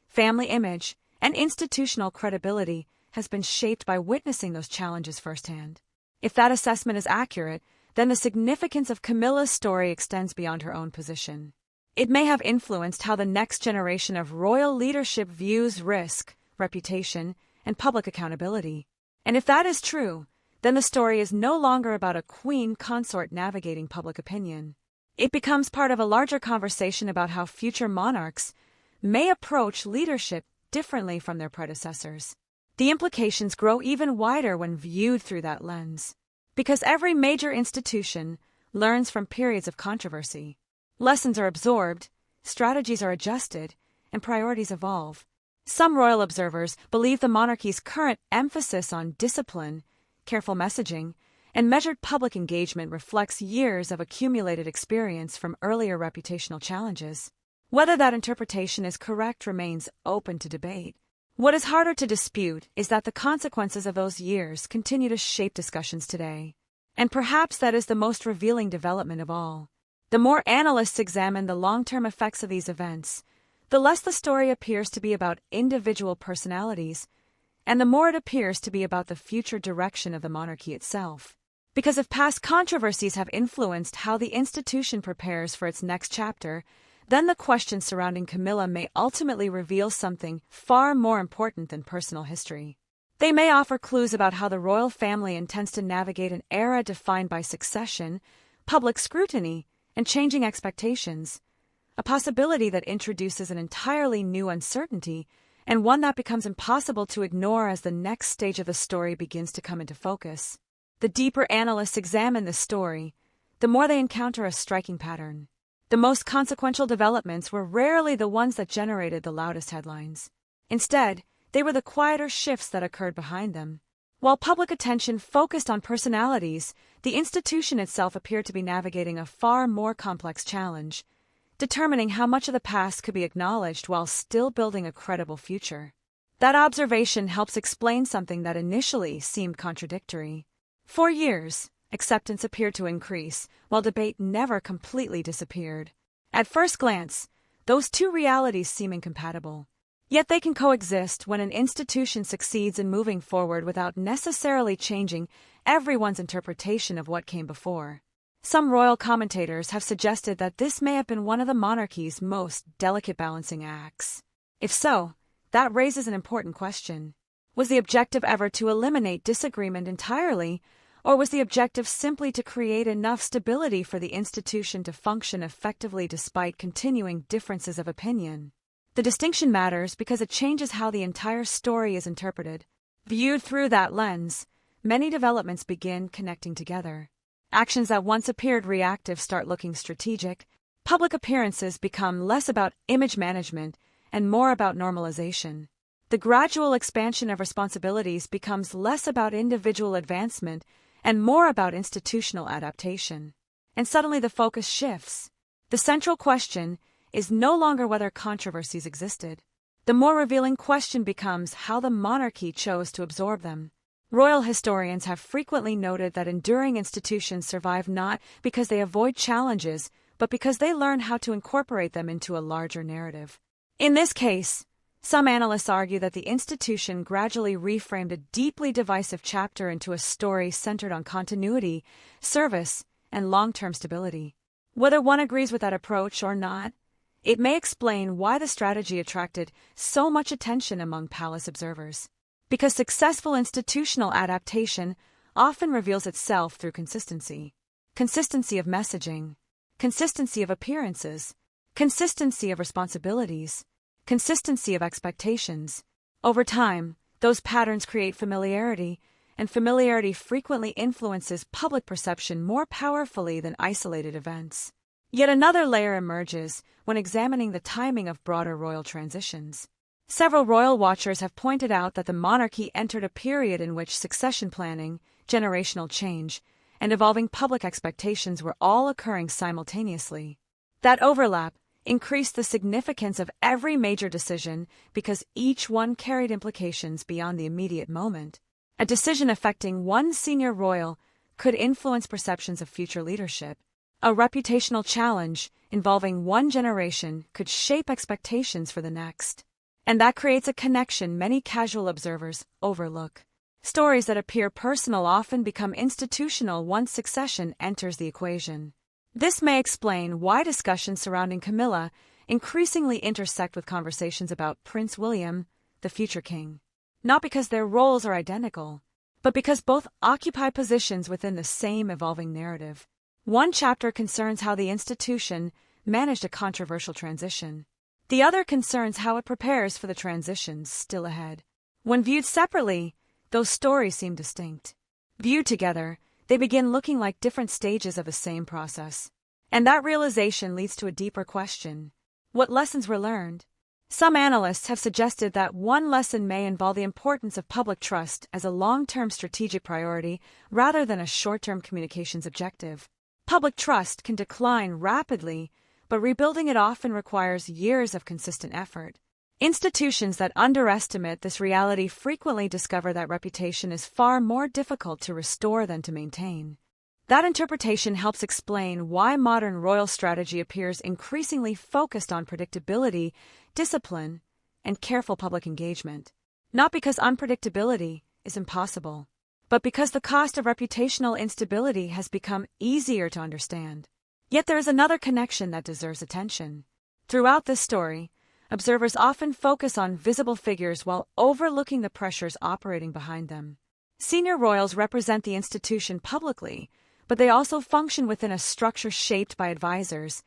family image, and institutional credibility has been shaped by witnessing those challenges firsthand. If that assessment is accurate, then the significance of Camilla's story extends beyond her own position. It may have influenced how the next generation of royal leadership views risk, reputation, and public accountability. And if that is true, then the story is no longer about a queen consort navigating public opinion. It becomes part of a larger conversation about how future monarchs may approach leadership differently from their predecessors. The implications grow even wider when viewed through that lens. Because every major institution learns from periods of controversy. Lessons are absorbed, strategies are adjusted, and priorities evolve. Some royal observers believe the monarchy's current emphasis on discipline, careful messaging, and measured public engagement reflects years of accumulated experience from earlier reputational challenges. Whether that interpretation is correct remains open to debate. What is harder to dispute is that the consequences of those years continue to shape discussions today. And perhaps that is the most revealing development of all. The more analysts examine the long-term effects of these events, the less the story appears to be about individual personalities and the more it appears to be about the future direction of the monarchy itself. Because if past controversies have influenced how the institution prepares for its next chapter, then the questions surrounding Camilla may ultimately reveal something far more important than personal history. They may offer clues about how the royal family intends to navigate an era defined by succession, public scrutiny, and changing expectations, a possibility that introduces an entirely new uncertainty and one that becomes impossible to ignore as the next stage of the story begins to come into focus. The deeper analysts examine this story, the more they encounter a striking pattern. The most consequential developments were rarely the ones that generated the loudest headlines. Instead, they were the quieter shifts that occurred behind them. While public attention focused on personalities, the institution itself appeared to be navigating a far more complex challenge, determining how much of the past could be acknowledged while still building a credible future. That observation helps explain something that initially seemed contradictory. For years, acceptance appeared to increase, while debate never completely disappeared. At first glance, those two realities seem incompatible. Yet they can coexist when an institution succeeds in moving forward without necessarily changing everyone's interpretation of what came before. Some royal commentators have suggested that this may have been one of the monarchy's most delicate balancing acts. If so, that raises an important question. Was the objective ever to eliminate disagreement entirely, or was the objective simply to create enough stability for the institution to function effectively despite continuing differences of opinion? The distinction matters because it changes how the entire story is interpreted. Viewed through that lens, many developments begin connecting together. Actions that once appeared reactive start looking strategic. Public appearances become less about image management and more about normalization. The gradual expansion of responsibilities becomes less about individual advancement and more about institutional adaptation. And suddenly the focus shifts. The central question is no longer whether controversies existed. The more revealing question becomes how the monarchy chose to absorb them. Royal historians have frequently noted that enduring institutions survive not because they avoid challenges, but because they learn how to incorporate them into a larger narrative. In this case, some analysts argue that the institution gradually reframed a deeply divisive chapter into a story centered on continuity, service, and long-term stability. Whether one agrees with that approach or not, it may explain why the strategy attracted so much attention among palace observers. Because successful institutional adaptation often reveals itself through consistency. Consistency of messaging, consistency of appearances, consistency of responsibilities, consistency of expectations. Over time, those patterns create familiarity, and familiarity frequently influences public perception more powerfully than isolated events. Yet another layer emerges when examining the timing of broader royal transitions. Several royal watchers have pointed out that the monarchy entered a period in which succession planning, generational change, and evolving public expectations were all occurring simultaneously. That overlap increased the significance of every major decision because each one carried implications beyond the immediate moment. A decision affecting one senior royal could influence perceptions of future leadership. A reputational challenge involving one generation could shape expectations for the next. And that creates a connection many casual observers overlook. Stories that appear personal often become institutional once succession enters the equation. This may explain why discussions surrounding Camilla increasingly intersect with conversations about Prince William, the future king. Not because their roles are identical, but because both occupy positions within the same evolving narrative. One chapter concerns how the institution managed a controversial transition. The other concerns how it prepares for the transitions still ahead. When viewed separately, those stories seem distinct. Viewed together, they begin looking like different stages of the same process. And that realization leads to a deeper question. What lessons were learned? Some analysts have suggested that one lesson may involve the importance of public trust as a long-term strategic priority rather than a short-term communications objective. Public trust can decline rapidly, but rebuilding it often requires years of consistent effort. Institutions that underestimate this reality frequently discover that reputation is far more difficult to restore than to maintain. That interpretation helps explain why modern royal strategy appears increasingly focused on predictability, discipline, and careful public engagement. Not because unpredictability is impossible, but because the cost of reputational instability has become easier to understand. Yet there is another connection that deserves attention. Throughout this story, observers often focus on visible figures while overlooking the pressures operating behind them. Senior royals represent the institution publicly, but they also function within a structure shaped by advisors,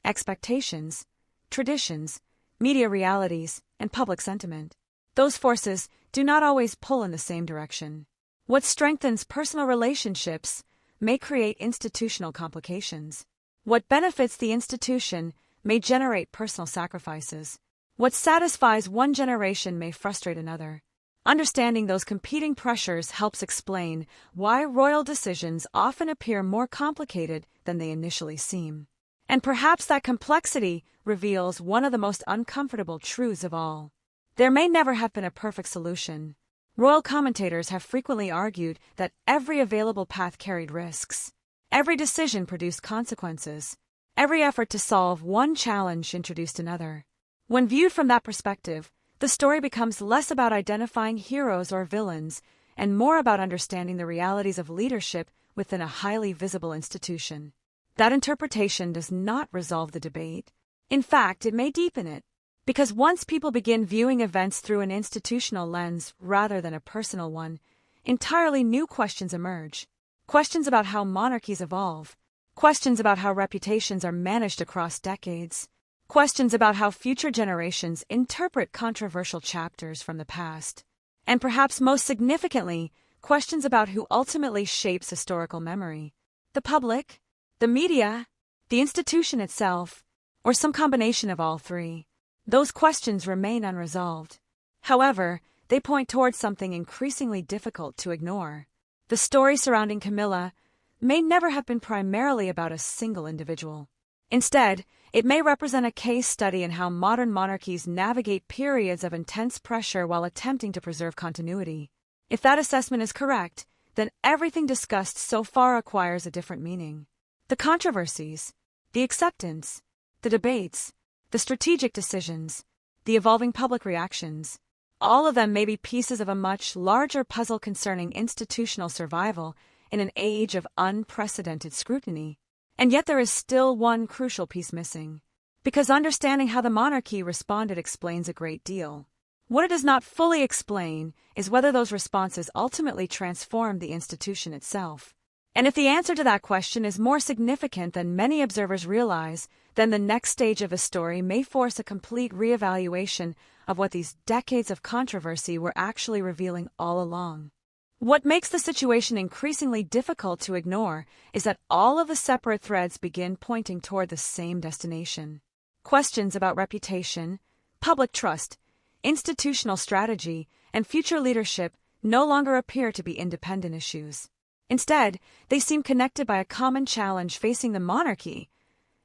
expectations, traditions, media realities, and public sentiment. Those forces do not always pull in the same direction. What strengthens personal relationships may create institutional complications. What benefits the institution may generate personal sacrifices. What satisfies one generation may frustrate another. Understanding those competing pressures helps explain why royal decisions often appear more complicated than they initially seem. And perhaps that complexity reveals one of the most uncomfortable truths of all. There may never have been a perfect solution. Royal commentators have frequently argued that every available path carried risks. Every decision produced consequences. Every effort to solve one challenge introduced another. When viewed from that perspective, the story becomes less about identifying heroes or villains and more about understanding the realities of leadership within a highly visible institution. That interpretation does not resolve the debate. In fact, it may deepen it. Because once people begin viewing events through an institutional lens rather than a personal one, entirely new questions emerge. Questions about how monarchies evolve. Questions about how reputations are managed across decades. Questions about how future generations interpret controversial chapters from the past. And perhaps most significantly, questions about who ultimately shapes historical memory. The public, the media, the institution itself, or some combination of all three. Those questions remain unresolved. However, they point towards something increasingly difficult to ignore. The story surrounding Camilla may never have been primarily about a single individual. Instead, it may represent a case study in how modern monarchies navigate periods of intense pressure while attempting to preserve continuity. If that assessment is correct, then everything discussed so far acquires a different meaning. The controversies, the acceptance, the debates, the strategic decisions, the evolving public reactions, all of them may be pieces of a much larger puzzle concerning institutional survival in an age of unprecedented scrutiny. And yet there is still one crucial piece missing. Because understanding how the monarchy responded explains a great deal. What it does not fully explain is whether those responses ultimately transformed the institution itself. And if the answer to that question is more significant than many observers realize, then the next stage of the story may force a complete reevaluation of what these decades of controversy were actually revealing all along. What makes the situation increasingly difficult to ignore is that all of the separate threads begin pointing toward the same destination. Questions about reputation, public trust, institutional strategy, and future leadership no longer appear to be independent issues. Instead, they seem connected by a common challenge facing the monarchy: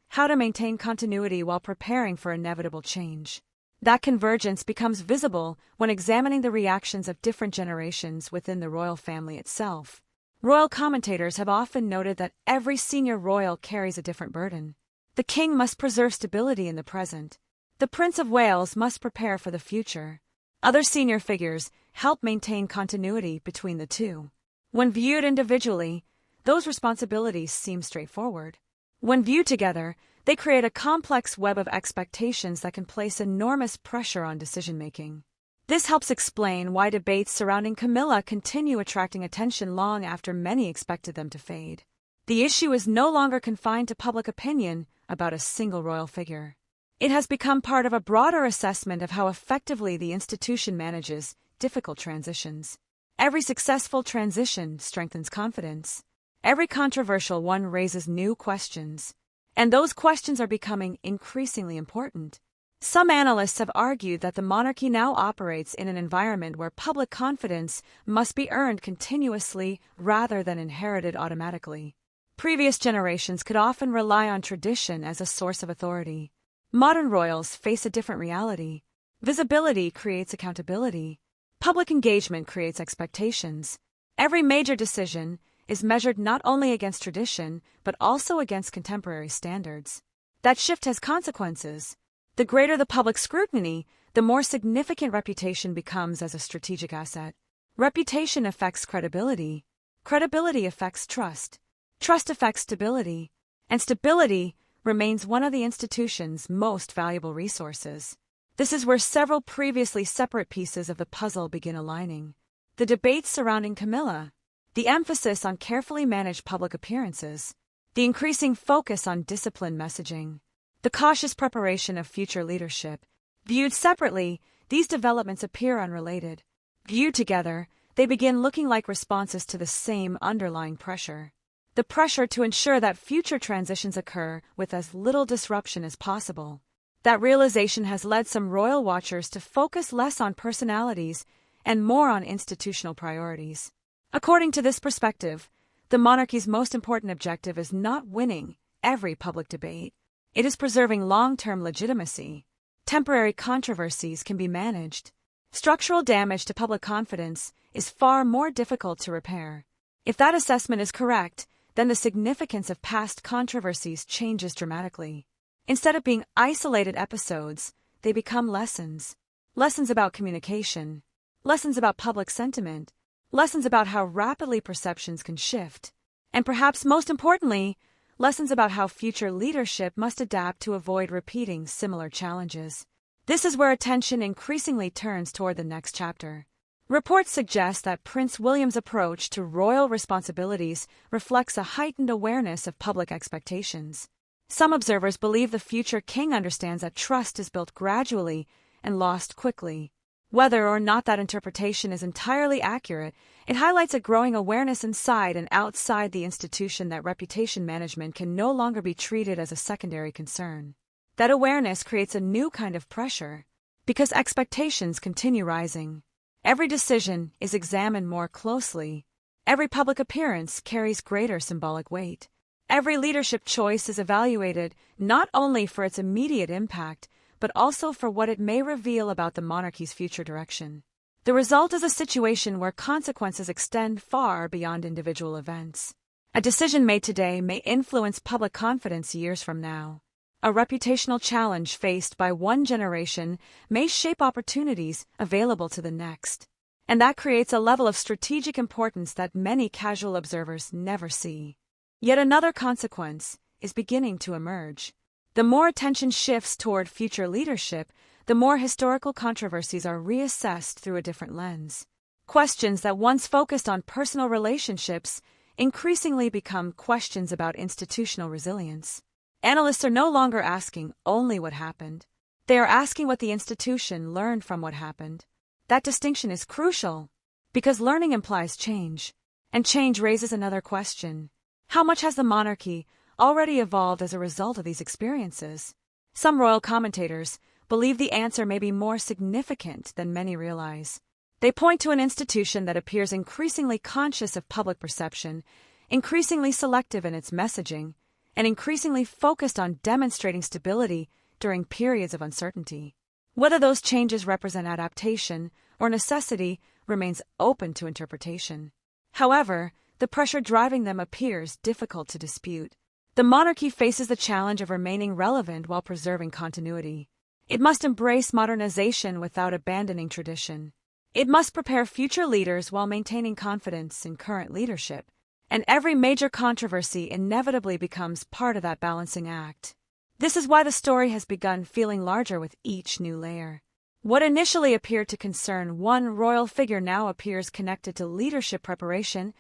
how to maintain continuity while preparing for inevitable change. That convergence becomes visible when examining the reactions of different generations within the royal family itself. Royal commentators have often noted that every senior royal carries a different burden. The king must preserve stability in the present. The Prince of Wales must prepare for the future. Other senior figures help maintain continuity between the two. When viewed individually, those responsibilities seem straightforward. When viewed together, they create a complex web of expectations that can place enormous pressure on decision-making. This helps explain why debates surrounding Camilla continue attracting attention long after many expected them to fade. The issue is no longer confined to public opinion about a single royal figure. It has become part of a broader assessment of how effectively the institution manages difficult transitions. Every successful transition strengthens confidence. Every controversial one raises new questions. And those questions are becoming increasingly important. Some analysts have argued that the monarchy now operates in an environment where public confidence must be earned continuously rather than inherited automatically. Previous generations could often rely on tradition as a source of authority. Modern royals face a different reality. Visibility creates accountability. Public engagement creates expectations. Every major decision is measured not only against tradition, but also against contemporary standards. That shift has consequences. The greater the public scrutiny, the more significant reputation becomes as a strategic asset. Reputation affects credibility. Credibility affects trust. Trust affects stability. And stability remains one of the institution's most valuable resources. This is where several previously separate pieces of the puzzle begin aligning. The debates surrounding Camilla, the emphasis on carefully managed public appearances, the increasing focus on disciplined messaging, the cautious preparation of future leadership. Viewed separately, these developments appear unrelated. Viewed together, they begin looking like responses to the same underlying pressure. The pressure to ensure that future transitions occur with as little disruption as possible. That realization has led some royal watchers to focus less on personalities and more on institutional priorities. According to this perspective, the monarchy's most important objective is not winning every public debate. It is preserving long-term legitimacy. Temporary controversies can be managed. Structural damage to public confidence is far more difficult to repair. If that assessment is correct, then the significance of past controversies changes dramatically. Instead of being isolated episodes, they become lessons. Lessons about communication. Lessons about public sentiment. Lessons about how rapidly perceptions can shift. And perhaps most importantly, lessons about how future leadership must adapt to avoid repeating similar challenges. This is where attention increasingly turns toward the next chapter. Reports suggest that Prince William's approach to royal responsibilities reflects a heightened awareness of public expectations. Some observers believe the future king understands that trust is built gradually and lost quickly. Whether or not that interpretation is entirely accurate, it highlights a growing awareness inside and outside the institution that reputation management can no longer be treated as a secondary concern. That awareness creates a new kind of pressure, because expectations continue rising. Every decision is examined more closely. Every public appearance carries greater symbolic weight. Every leadership choice is evaluated not only for its immediate impact, but also for what it may reveal about the monarchy's future direction. The result is a situation where consequences extend far beyond individual events. A decision made today may influence public confidence years from now. A reputational challenge faced by one generation may shape opportunities available to the next. And that creates a level of strategic importance that many casual observers never see. Yet another consequence is beginning to emerge. The more attention shifts toward future leadership, the more historical controversies are reassessed through a different lens. Questions that once focused on personal relationships increasingly become questions about institutional resilience. Analysts are no longer asking only what happened. They are asking what the institution learned from what happened. That distinction is crucial, because learning implies change, and change raises another question. How much has the monarchy already evolved as a result of these experiences? Some royal commentators believe the answer may be more significant than many realize. They point to an institution that appears increasingly conscious of public perception, increasingly selective in its messaging, and increasingly focused on demonstrating stability during periods of uncertainty. Whether those changes represent adaptation or necessity remains open to interpretation. However, the pressure driving them appears difficult to dispute. The monarchy faces the challenge of remaining relevant while preserving continuity. It must embrace modernization without abandoning tradition. It must prepare future leaders while maintaining confidence in current leadership. And every major controversy inevitably becomes part of that balancing act. This is why the story has begun feeling larger with each new layer. What initially appeared to concern one royal figure now appears connected to leadership preparation,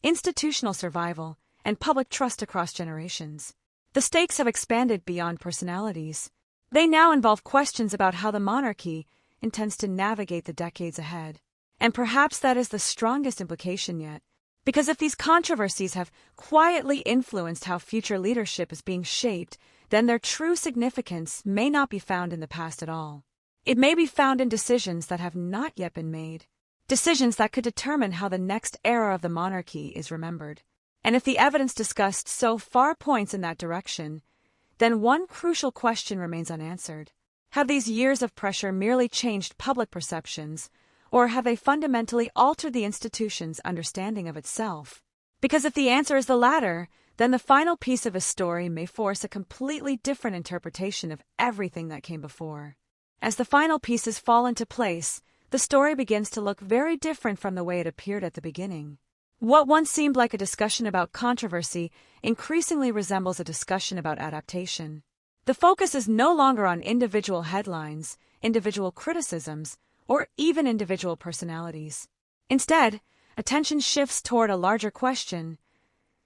institutional survival, and public trust across generations. The stakes have expanded beyond personalities. They now involve questions about how the monarchy intends to navigate the decades ahead. And perhaps that is the strongest implication yet. Because if these controversies have quietly influenced how future leadership is being shaped, then their true significance may not be found in the past at all. It may be found in decisions that have not yet been made, decisions that could determine how the next era of the monarchy is remembered. And if the evidence discussed so far points in that direction, then one crucial question remains unanswered. Have these years of pressure merely changed public perceptions, or have they fundamentally altered the institution's understanding of itself? Because if the answer is the latter, then the final piece of a story may force a completely different interpretation of everything that came before. As the final pieces fall into place, the story begins to look very different from the way it appeared at the beginning. What once seemed like a discussion about controversy increasingly resembles a discussion about adaptation. The focus is no longer on individual headlines, individual criticisms, or even individual personalities. Instead, attention shifts toward a larger question: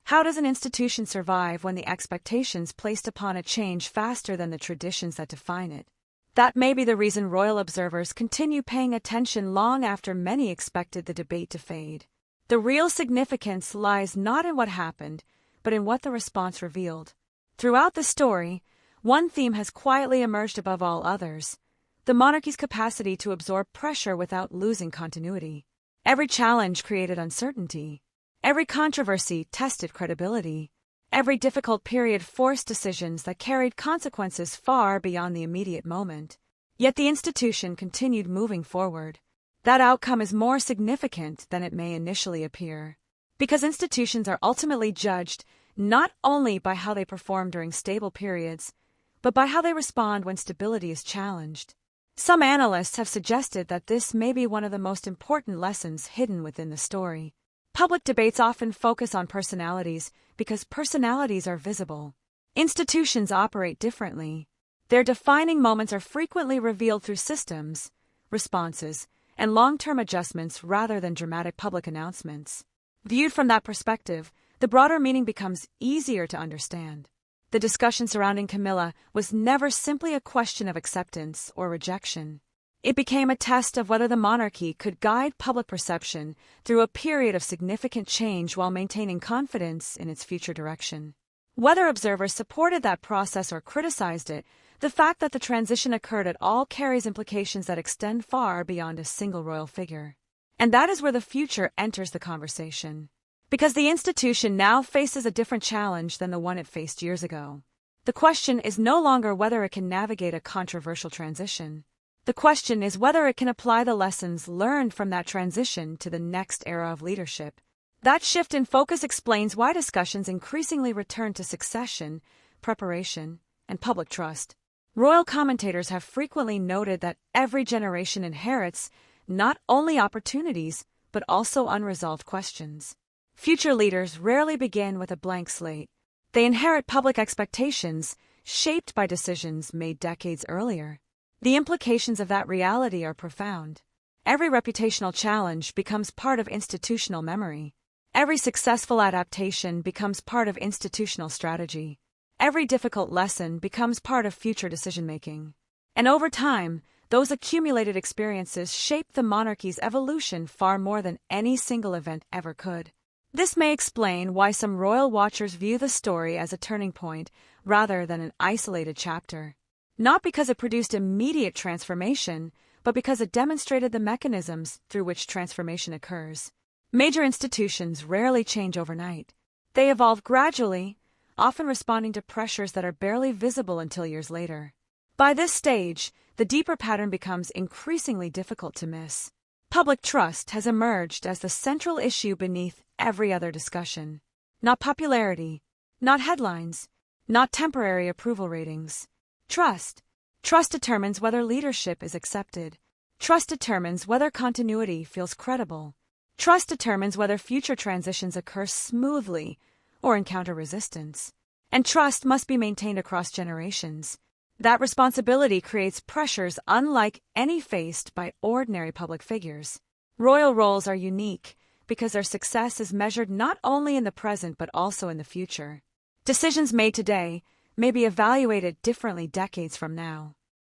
how does an institution survive when the expectations placed upon it change faster than the traditions that define it? That may be the reason royal observers continue paying attention long after many expected the debate to fade. The real significance lies not in what happened, but in what the response revealed. Throughout the story, one theme has quietly emerged above all others: the monarchy's capacity to absorb pressure without losing continuity. Every challenge created uncertainty. Every controversy tested credibility. Every difficult period forced decisions that carried consequences far beyond the immediate moment. Yet the institution continued moving forward. That outcome is more significant than it may initially appear, because institutions are ultimately judged not only by how they perform during stable periods, but by how they respond when stability is challenged. Some analysts have suggested that this may be one of the most important lessons hidden within the story. Public debates often focus on personalities because personalities are visible. Institutions operate differently. Their defining moments are frequently revealed through systems, responses, and long-term adjustments rather than dramatic public announcements. Viewed from that perspective, the broader meaning becomes easier to understand. The discussion surrounding Camilla was never simply a question of acceptance or rejection. It became a test of whether the monarchy could guide public perception through a period of significant change while maintaining confidence in its future direction. Whether observers supported that process or criticized it, the fact that the transition occurred at all carries implications that extend far beyond a single royal figure. And that is where the future enters the conversation. Because the institution now faces a different challenge than the one it faced years ago. The question is no longer whether it can navigate a controversial transition. The question is whether it can apply the lessons learned from that transition to the next era of leadership. That shift in focus explains why discussions increasingly return to succession, preparation, and public trust. Royal commentators have frequently noted that every generation inherits not only opportunities, but also unresolved questions. Future leaders rarely begin with a blank slate. They inherit public expectations shaped by decisions made decades earlier. The implications of that reality are profound. Every reputational challenge becomes part of institutional memory. Every successful adaptation becomes part of institutional strategy. Every difficult lesson becomes part of future decision-making. And over time, those accumulated experiences shape the monarchy's evolution far more than any single event ever could. This may explain why some royal watchers view the story as a turning point rather than an isolated chapter. Not because it produced immediate transformation, but because it demonstrated the mechanisms through which transformation occurs. Major institutions rarely change overnight. They evolve gradually, often responding to pressures that are barely visible until years later. By this stage, the deeper pattern becomes increasingly difficult to miss. Public trust has emerged as the central issue beneath every other discussion. Not popularity, not headlines, not temporary approval ratings. Trust. Trust determines whether leadership is accepted. Trust determines whether continuity feels credible. Trust determines whether future transitions occur smoothly or encounter resistance. And trust must be maintained across generations. That responsibility creates pressures unlike any faced by ordinary public figures. Royal roles are unique because their success is measured not only in the present but also in the future. Decisions made today may be evaluated differently decades from now.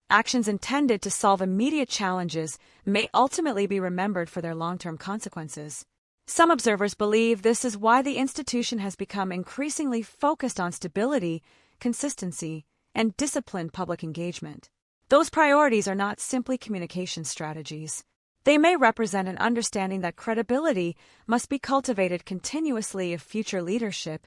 Actions intended to solve immediate challenges may ultimately be remembered for their long-term consequences. Some observers believe this is why the institution has become increasingly focused on stability, consistency, and disciplined public engagement. Those priorities are not simply communication strategies. They may represent an understanding that credibility must be cultivated continuously if future leadership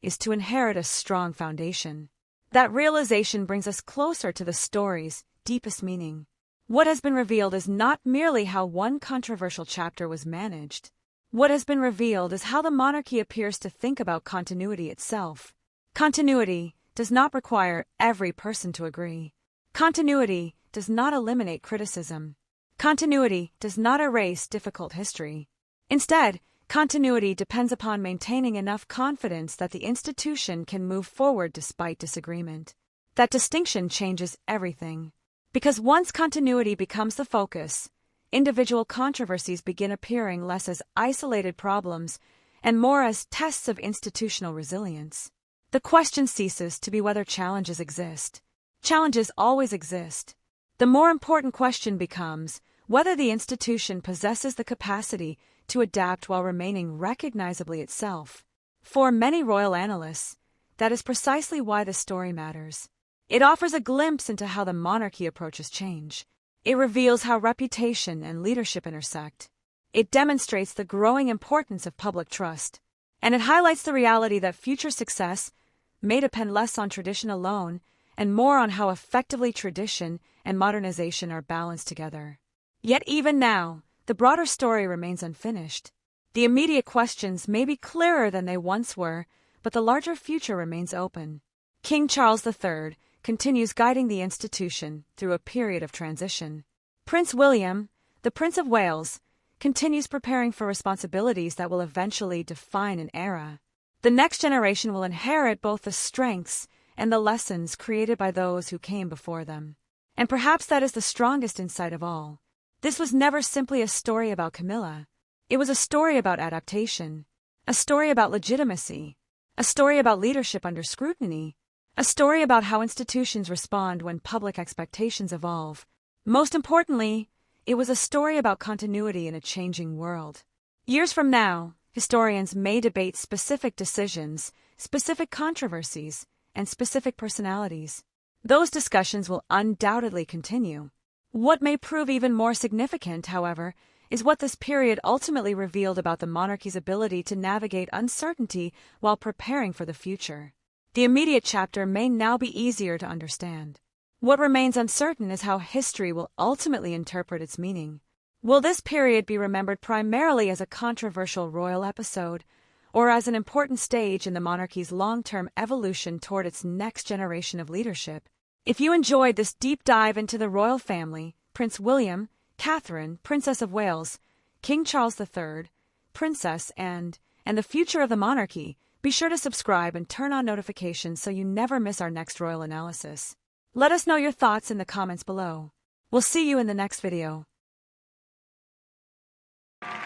is to inherit a strong foundation. That realization brings us closer to the story's deepest meaning. What has been revealed is not merely how one controversial chapter was managed. What has been revealed is how the monarchy appears to think about continuity itself. Continuity does not require every person to agree. Continuity does not eliminate criticism. Continuity does not erase difficult history. Instead, continuity depends upon maintaining enough confidence that the institution can move forward despite disagreement. That distinction changes everything. Because once continuity becomes the focus, individual controversies begin appearing less as isolated problems and more as tests of institutional resilience. The question ceases to be whether challenges exist. Challenges always exist. The more important question becomes whether the institution possesses the capacity to adapt while remaining recognizably itself. For many royal analysts, that is precisely why the story matters. It offers a glimpse into how the monarchy approaches change. It reveals how reputation and leadership intersect. It demonstrates the growing importance of public trust. And it highlights the reality that future success may depend less on tradition alone and more on how effectively tradition and modernization are balanced together. Yet even now, the broader story remains unfinished. The immediate questions may be clearer than they once were, but the larger future remains open. King Charles III continues guiding the institution through a period of transition. Prince William, the Prince of Wales, continues preparing for responsibilities that will eventually define an era. The next generation will inherit both the strengths and the lessons created by those who came before them. And perhaps that is the strongest insight of all. This was never simply a story about Camilla. It was a story about adaptation, a story about legitimacy, a story about leadership under scrutiny, a story about how institutions respond when public expectations evolve. Most importantly, it was a story about continuity in a changing world. Years from now, historians may debate specific decisions, specific controversies, and specific personalities. Those discussions will undoubtedly continue. What may prove even more significant, however, is what this period ultimately revealed about the monarchy's ability to navigate uncertainty while preparing for the future. The immediate chapter may now be easier to understand. What remains uncertain is how history will ultimately interpret its meaning. Will this period be remembered primarily as a controversial royal episode, or as an important stage in the monarchy's long-term evolution toward its next generation of leadership? If you enjoyed this deep dive into the royal family, Prince William, Catherine, Princess of Wales, King Charles III, Princess, and the future of the monarchy, be sure to subscribe and turn on notifications so you never miss our next royal analysis. Let us know your thoughts in the comments below. We'll see you in the next video.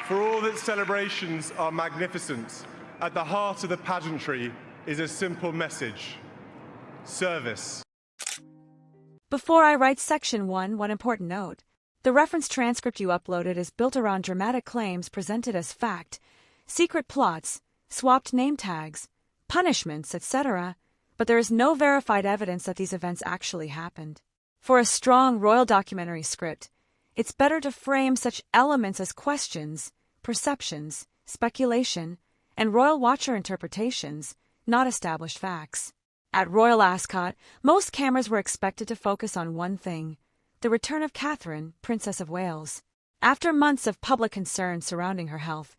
For all that celebrations are magnificent, at the heart of the pageantry is a simple message: service. Before I write section 1, one important note. The reference transcript you uploaded is built around dramatic claims presented as fact, secret plots, swapped name tags, punishments, etc., but there is no verified evidence that these events actually happened. For a strong royal documentary script, it's better to frame such elements as questions, perceptions, speculation, and royal watcher interpretations, not established facts. At Royal Ascot, most cameras were expected to focus on one thing: the return of Catherine, Princess of Wales. After months of public concern surrounding her health,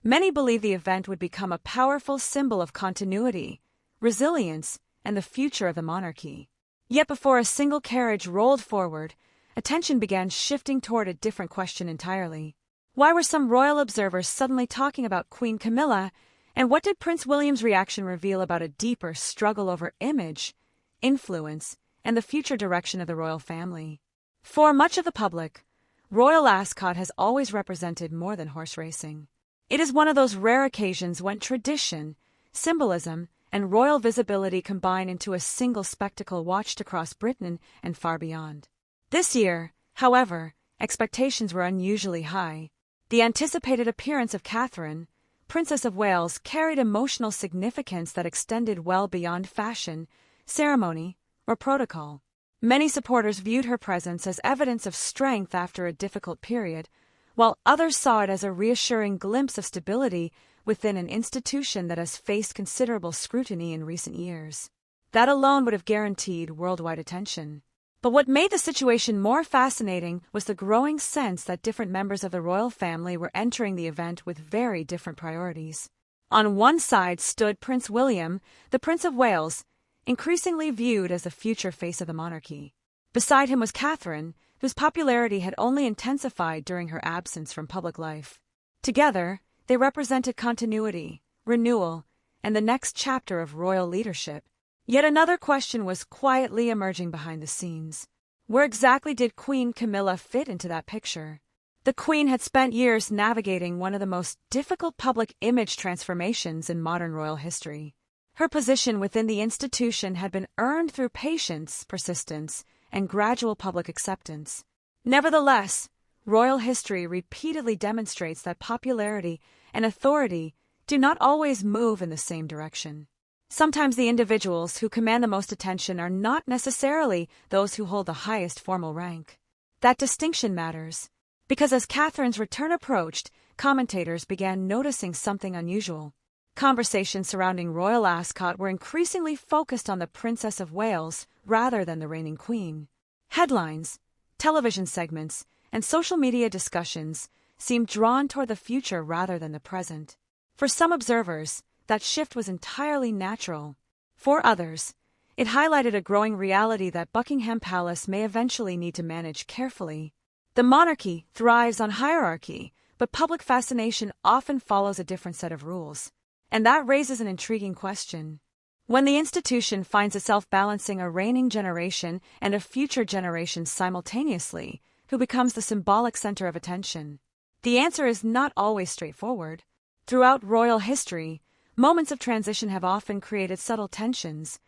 many believed the event would become a powerful symbol of continuity, resilience, and the future of the monarchy. Yet before a single carriage rolled forward, attention began shifting toward a different question entirely. Why were some royal observers suddenly talking about Queen Camilla, and what did Prince William's reaction reveal about a deeper struggle over image, influence, and the future direction of the royal family? For much of the public, Royal Ascot has always represented more than horse racing. It is one of those rare occasions when tradition, symbolism, and royal visibility combine into a single spectacle watched across Britain and far beyond. This year, however, expectations were unusually high. The anticipated appearance of Catherine, Princess of Wales, carried emotional significance that extended well beyond fashion, ceremony, or protocol. Many supporters viewed her presence as evidence of strength after a difficult period, while others saw it as a reassuring glimpse of stability within an institution that has faced considerable scrutiny in recent years. That alone would have guaranteed worldwide attention. But what made the situation more fascinating was the growing sense that different members of the royal family were entering the event with very different priorities. On one side stood Prince William, the Prince of Wales, increasingly viewed as the future face of the monarchy. Beside him was Catherine, whose popularity had only intensified during her absence from public life. Together, they represented continuity, renewal, and the next chapter of royal leadership. Yet another question was quietly emerging behind the scenes. Where exactly did Queen Camilla fit into that picture? The Queen had spent years navigating one of the most difficult public image transformations in modern royal history. Her position within the institution had been earned through patience, persistence, and gradual public acceptance. Nevertheless, royal history repeatedly demonstrates that popularity and authority do not always move in the same direction. Sometimes the individuals who command the most attention are not necessarily those who hold the highest formal rank. That distinction matters, because as Catherine's return approached, commentators began noticing something unusual. Conversations surrounding royal Ascot were increasingly focused on the Princess of Wales rather than the reigning queen. Headlines, television segments, and social media discussions seemed drawn toward the future rather than the present. For some observers, that shift was entirely natural. For others, it highlighted a growing reality that Buckingham Palace may eventually need to manage carefully. The monarchy thrives on hierarchy, but public fascination often follows a different set of rules. And that raises an intriguing question. When the institution finds itself balancing a reigning generation and a future generation simultaneously, who becomes the symbolic center of attention? The answer is not always straightforward. Throughout royal history, moments of transition have often created subtle tensions,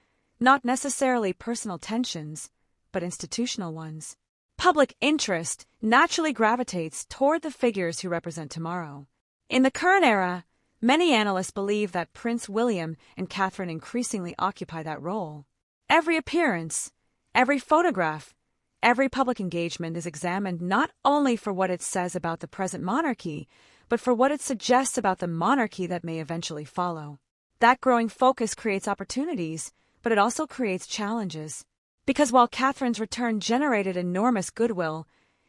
not necessarily personal tensions, but institutional ones. Public interest naturally gravitates toward the figures who represent tomorrow. In the current era, many analysts believe that Prince William and Catherine increasingly occupy that role. Every appearance, every photograph, every public engagement is examined not only for what it says about the present monarchy, but for what it suggests about the monarchy that may eventually follow. That growing focus creates opportunities, but it also creates challenges. Because while Catherine's return generated enormous goodwill,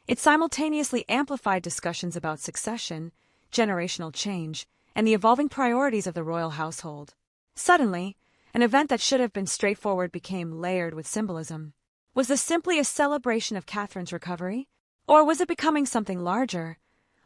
it simultaneously amplified discussions about succession, generational change, and the evolving priorities of the royal household. Suddenly, an event that should have been straightforward became layered with symbolism. Was this simply a celebration of Catherine's recovery? Or was it becoming something larger,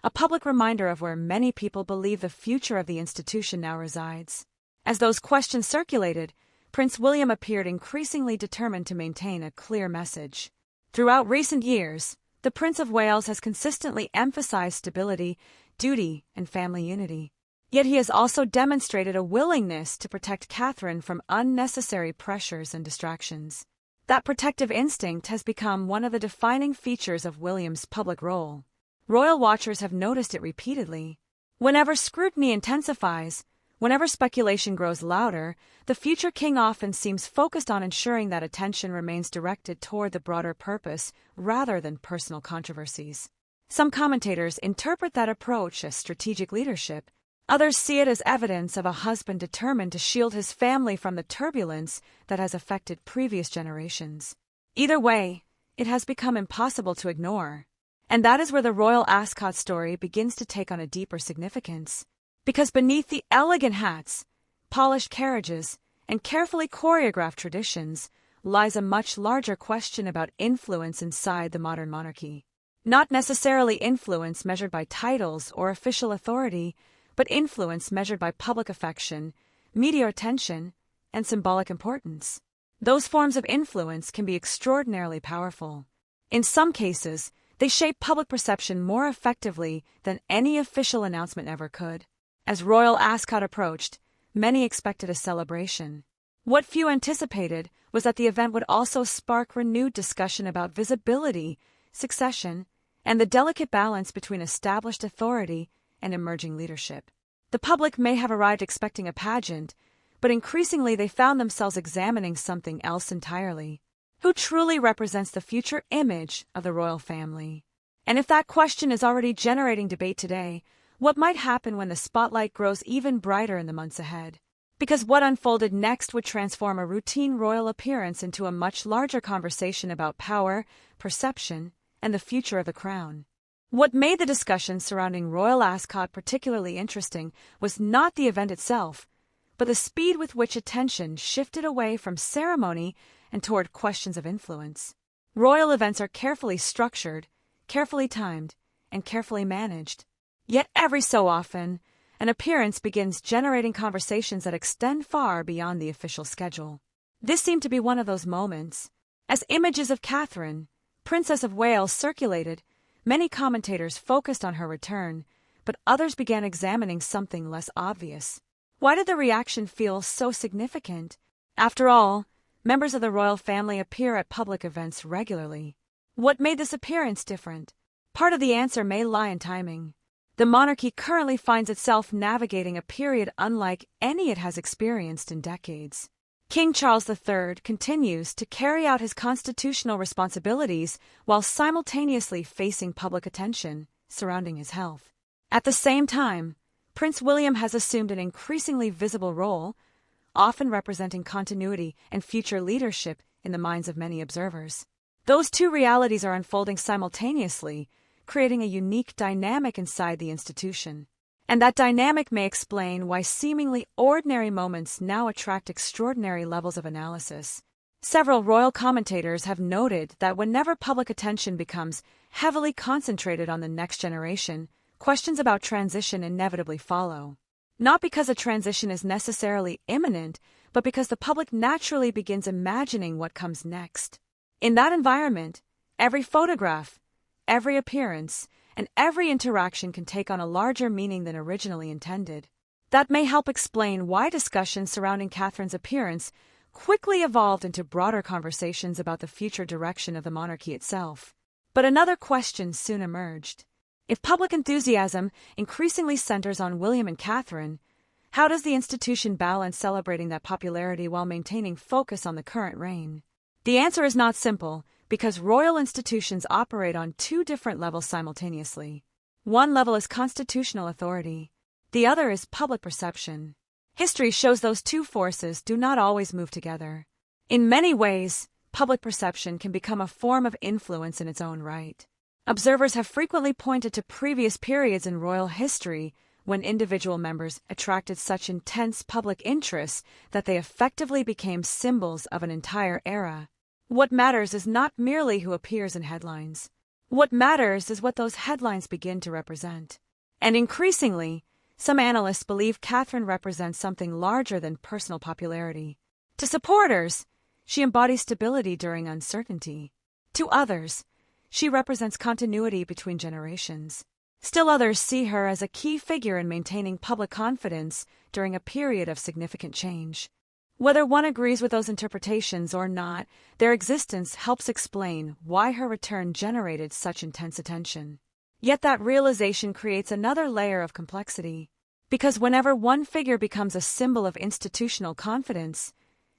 a public reminder of where many people believe the future of the institution now resides? As those questions circulated, Prince William appeared increasingly determined to maintain a clear message. Throughout recent years, the Prince of Wales has consistently emphasized stability, duty, and family unity. Yet he has also demonstrated a willingness to protect Catherine from unnecessary pressures and distractions. That protective instinct has become one of the defining features of William's public role. Royal watchers have noticed it repeatedly. Whenever scrutiny intensifies, whenever speculation grows louder, the future king often seems focused on ensuring that attention remains directed toward the broader purpose rather than personal controversies. Some commentators interpret that approach as strategic leadership. Others see it as evidence of a husband determined to shield his family from the turbulence that has affected previous generations. Either way, it has become impossible to ignore. And that is where the royal Ascot story begins to take on a deeper significance. Because beneath the elegant hats, polished carriages, and carefully choreographed traditions lies a much larger question about influence inside the modern monarchy. Not necessarily influence measured by titles or official authority, but influence measured by public affection, media attention, and symbolic importance. Those forms of influence can be extraordinarily powerful. In some cases, they shape public perception more effectively than any official announcement ever could. As royal Ascot approached, many expected a celebration. What few anticipated was that the event would also spark renewed discussion about visibility, succession, and the delicate balance between established authority and emerging leadership. The public may have arrived expecting a pageant, but increasingly they found themselves examining something else entirely. Who truly represents the future image of the royal family? And if that question is already generating debate today, what might happen when the spotlight grows even brighter in the months ahead? Because what unfolded next would transform a routine royal appearance into a much larger conversation about power, perception, and the future of the crown. What made the discussion surrounding royal Ascot particularly interesting was not the event itself, but the speed with which attention shifted away from ceremony and toward questions of influence. Royal events are carefully structured, carefully timed, and carefully managed. Yet every so often, an appearance begins generating conversations that extend far beyond the official schedule. This seemed to be one of those moments. As images of Catherine, Princess of Wales, circulated, many commentators focused on her return, but others began examining something less obvious. Why did the reaction feel so significant? After all, members of the royal family appear at public events regularly. What made this appearance different? Part of the answer may lie in timing. The monarchy currently finds itself navigating a period unlike any it has experienced in decades. King Charles III continues to carry out his constitutional responsibilities while simultaneously facing public attention surrounding his health. At the same time, Prince William has assumed an increasingly visible role, often representing continuity and future leadership in the minds of many observers. Those two realities are unfolding simultaneously, creating a unique dynamic inside the institution. And that dynamic may explain why seemingly ordinary moments now attract extraordinary levels of analysis. Several royal commentators have noted that whenever public attention becomes heavily concentrated on the next generation, questions about transition inevitably follow. Not because a transition is necessarily imminent, but because the public naturally begins imagining what comes next. In that environment, every photograph, every appearance, and every interaction can take on a larger meaning than originally intended. That may help explain why discussions surrounding Catherine's appearance quickly evolved into broader conversations about the future direction of the monarchy itself. But another question soon emerged. If public enthusiasm increasingly centers on William and Catherine, how does the institution balance celebrating that popularity while maintaining focus on the current reign? The answer is not simple, because royal institutions operate on two different levels simultaneously. One level is constitutional authority. The other is public perception. History shows those two forces do not always move together. In many ways, public perception can become a form of influence in its own right. Observers have frequently pointed to previous periods in royal history when individual members attracted such intense public interest that they effectively became symbols of an entire era. What matters is not merely who appears in headlines. What matters is what those headlines begin to represent. And increasingly, some analysts believe Catherine represents something larger than personal popularity. To supporters, she embodies stability during uncertainty. To others, she represents continuity between generations. Still others see her as a key figure in maintaining public confidence during a period of significant change. Whether one agrees with those interpretations or not, their existence helps explain why her return generated such intense attention. Yet that realization creates another layer of complexity. Because whenever one figure becomes a symbol of institutional confidence,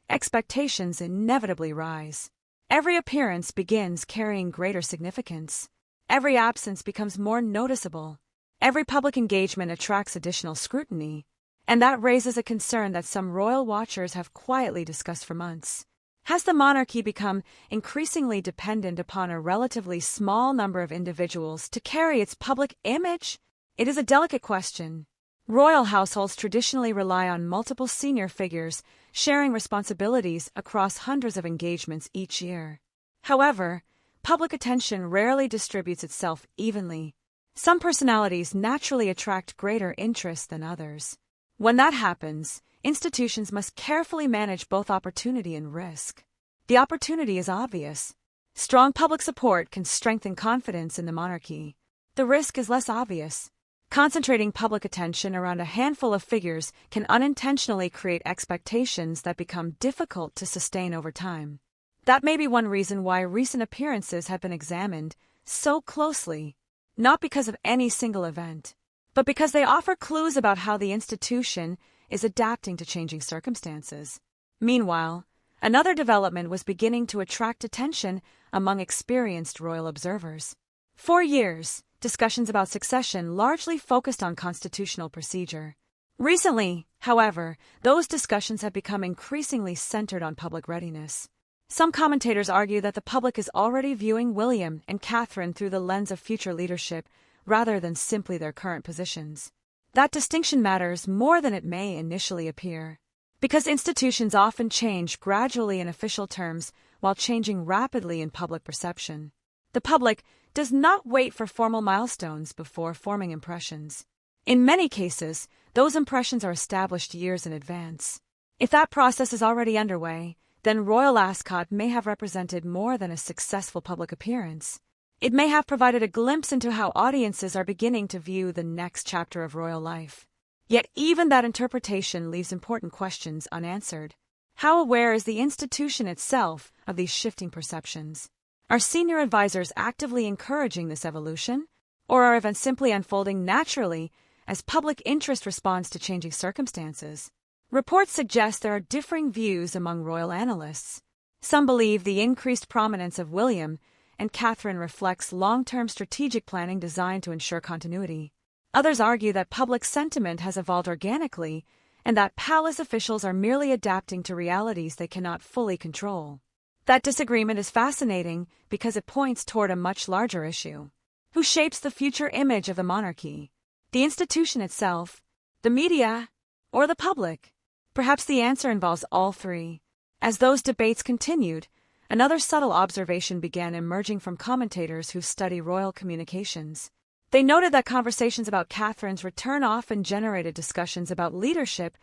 expectations inevitably rise. Every appearance begins carrying greater significance. Every absence becomes more noticeable. Every public engagement attracts additional scrutiny. And that raises a concern that some royal watchers have quietly discussed for months. Has the monarchy become increasingly dependent upon a relatively small number of individuals to carry its public image? It is a delicate question. Royal households traditionally rely on multiple senior figures sharing responsibilities across hundreds of engagements each year. However, public attention rarely distributes itself evenly. Some personalities naturally attract greater interest than others. When that happens, institutions must carefully manage both opportunity and risk. The opportunity is obvious. Strong public support can strengthen confidence in the monarchy. The risk is less obvious. Concentrating public attention around a handful of figures can unintentionally create expectations that become difficult to sustain over time. That may be one reason why recent appearances have been examined so closely, not because of any single event, but because they offer clues about how the institution is adapting to changing circumstances. Meanwhile, another development was beginning to attract attention among experienced royal observers. For years, discussions about succession largely focused on constitutional procedure. Recently, however, those discussions have become increasingly centered on public readiness. Some commentators argue that the public is already viewing William and Catherine through the lens of future leadership rather than simply their current positions. That distinction matters more than it may initially appear. Because institutions often change gradually in official terms while changing rapidly in public perception. The public does not wait for formal milestones before forming impressions. In many cases, those impressions are established years in advance. If that process is already underway, then Royal Ascot may have represented more than a successful public appearance. It may have provided a glimpse into how audiences are beginning to view the next chapter of royal life. Yet even that interpretation leaves important questions unanswered. How aware is the institution itself of these shifting perceptions? Are senior advisors actively encouraging this evolution? Or are events simply unfolding naturally as public interest responds to changing circumstances? Reports suggest there are differing views among royal analysts. Some believe the increased prominence of William and Catherine reflects long-term strategic planning designed to ensure continuity. Others argue that public sentiment has evolved organically and that palace officials are merely adapting to realities they cannot fully control. That disagreement is fascinating because it points toward a much larger issue. Who shapes the future image of the monarchy? The institution itself, the media, or the public? Perhaps the answer involves all three. As those debates continued, another subtle observation began emerging from commentators who study royal communications. They noted that conversations about Catherine's return often generated discussions about leadership,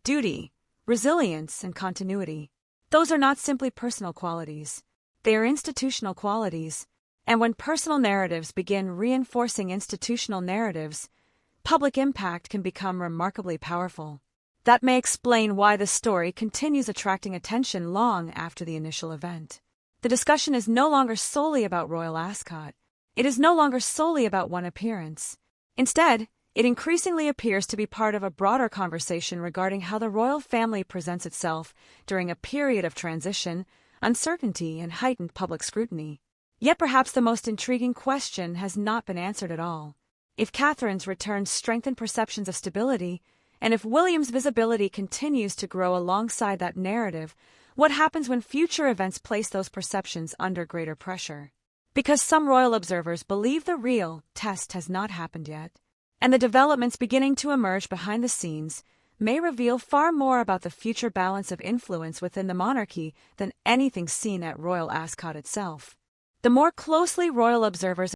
duty, resilience, and continuity. Those are not simply personal qualities. They are institutional qualities. And when personal narratives begin reinforcing institutional narratives, public impact can become remarkably powerful. That may explain why the story continues attracting attention long after the initial event. The discussion is no longer solely about Royal Ascot. It is no longer solely about one appearance. Instead, it increasingly appears to be part of a broader conversation regarding how the royal family presents itself during a period of transition, uncertainty, and heightened public scrutiny. Yet perhaps the most intriguing question has not been answered at all. If Catherine's return strengthened perceptions of stability, and if William's visibility continues to grow alongside that narrative, what happens when future events place those perceptions under greater pressure? Because some royal observers believe the real test has not happened yet, and the developments beginning to emerge behind the scenes may reveal far more about the future balance of influence within the monarchy than anything seen at Royal Ascot itself. The more closely royal observers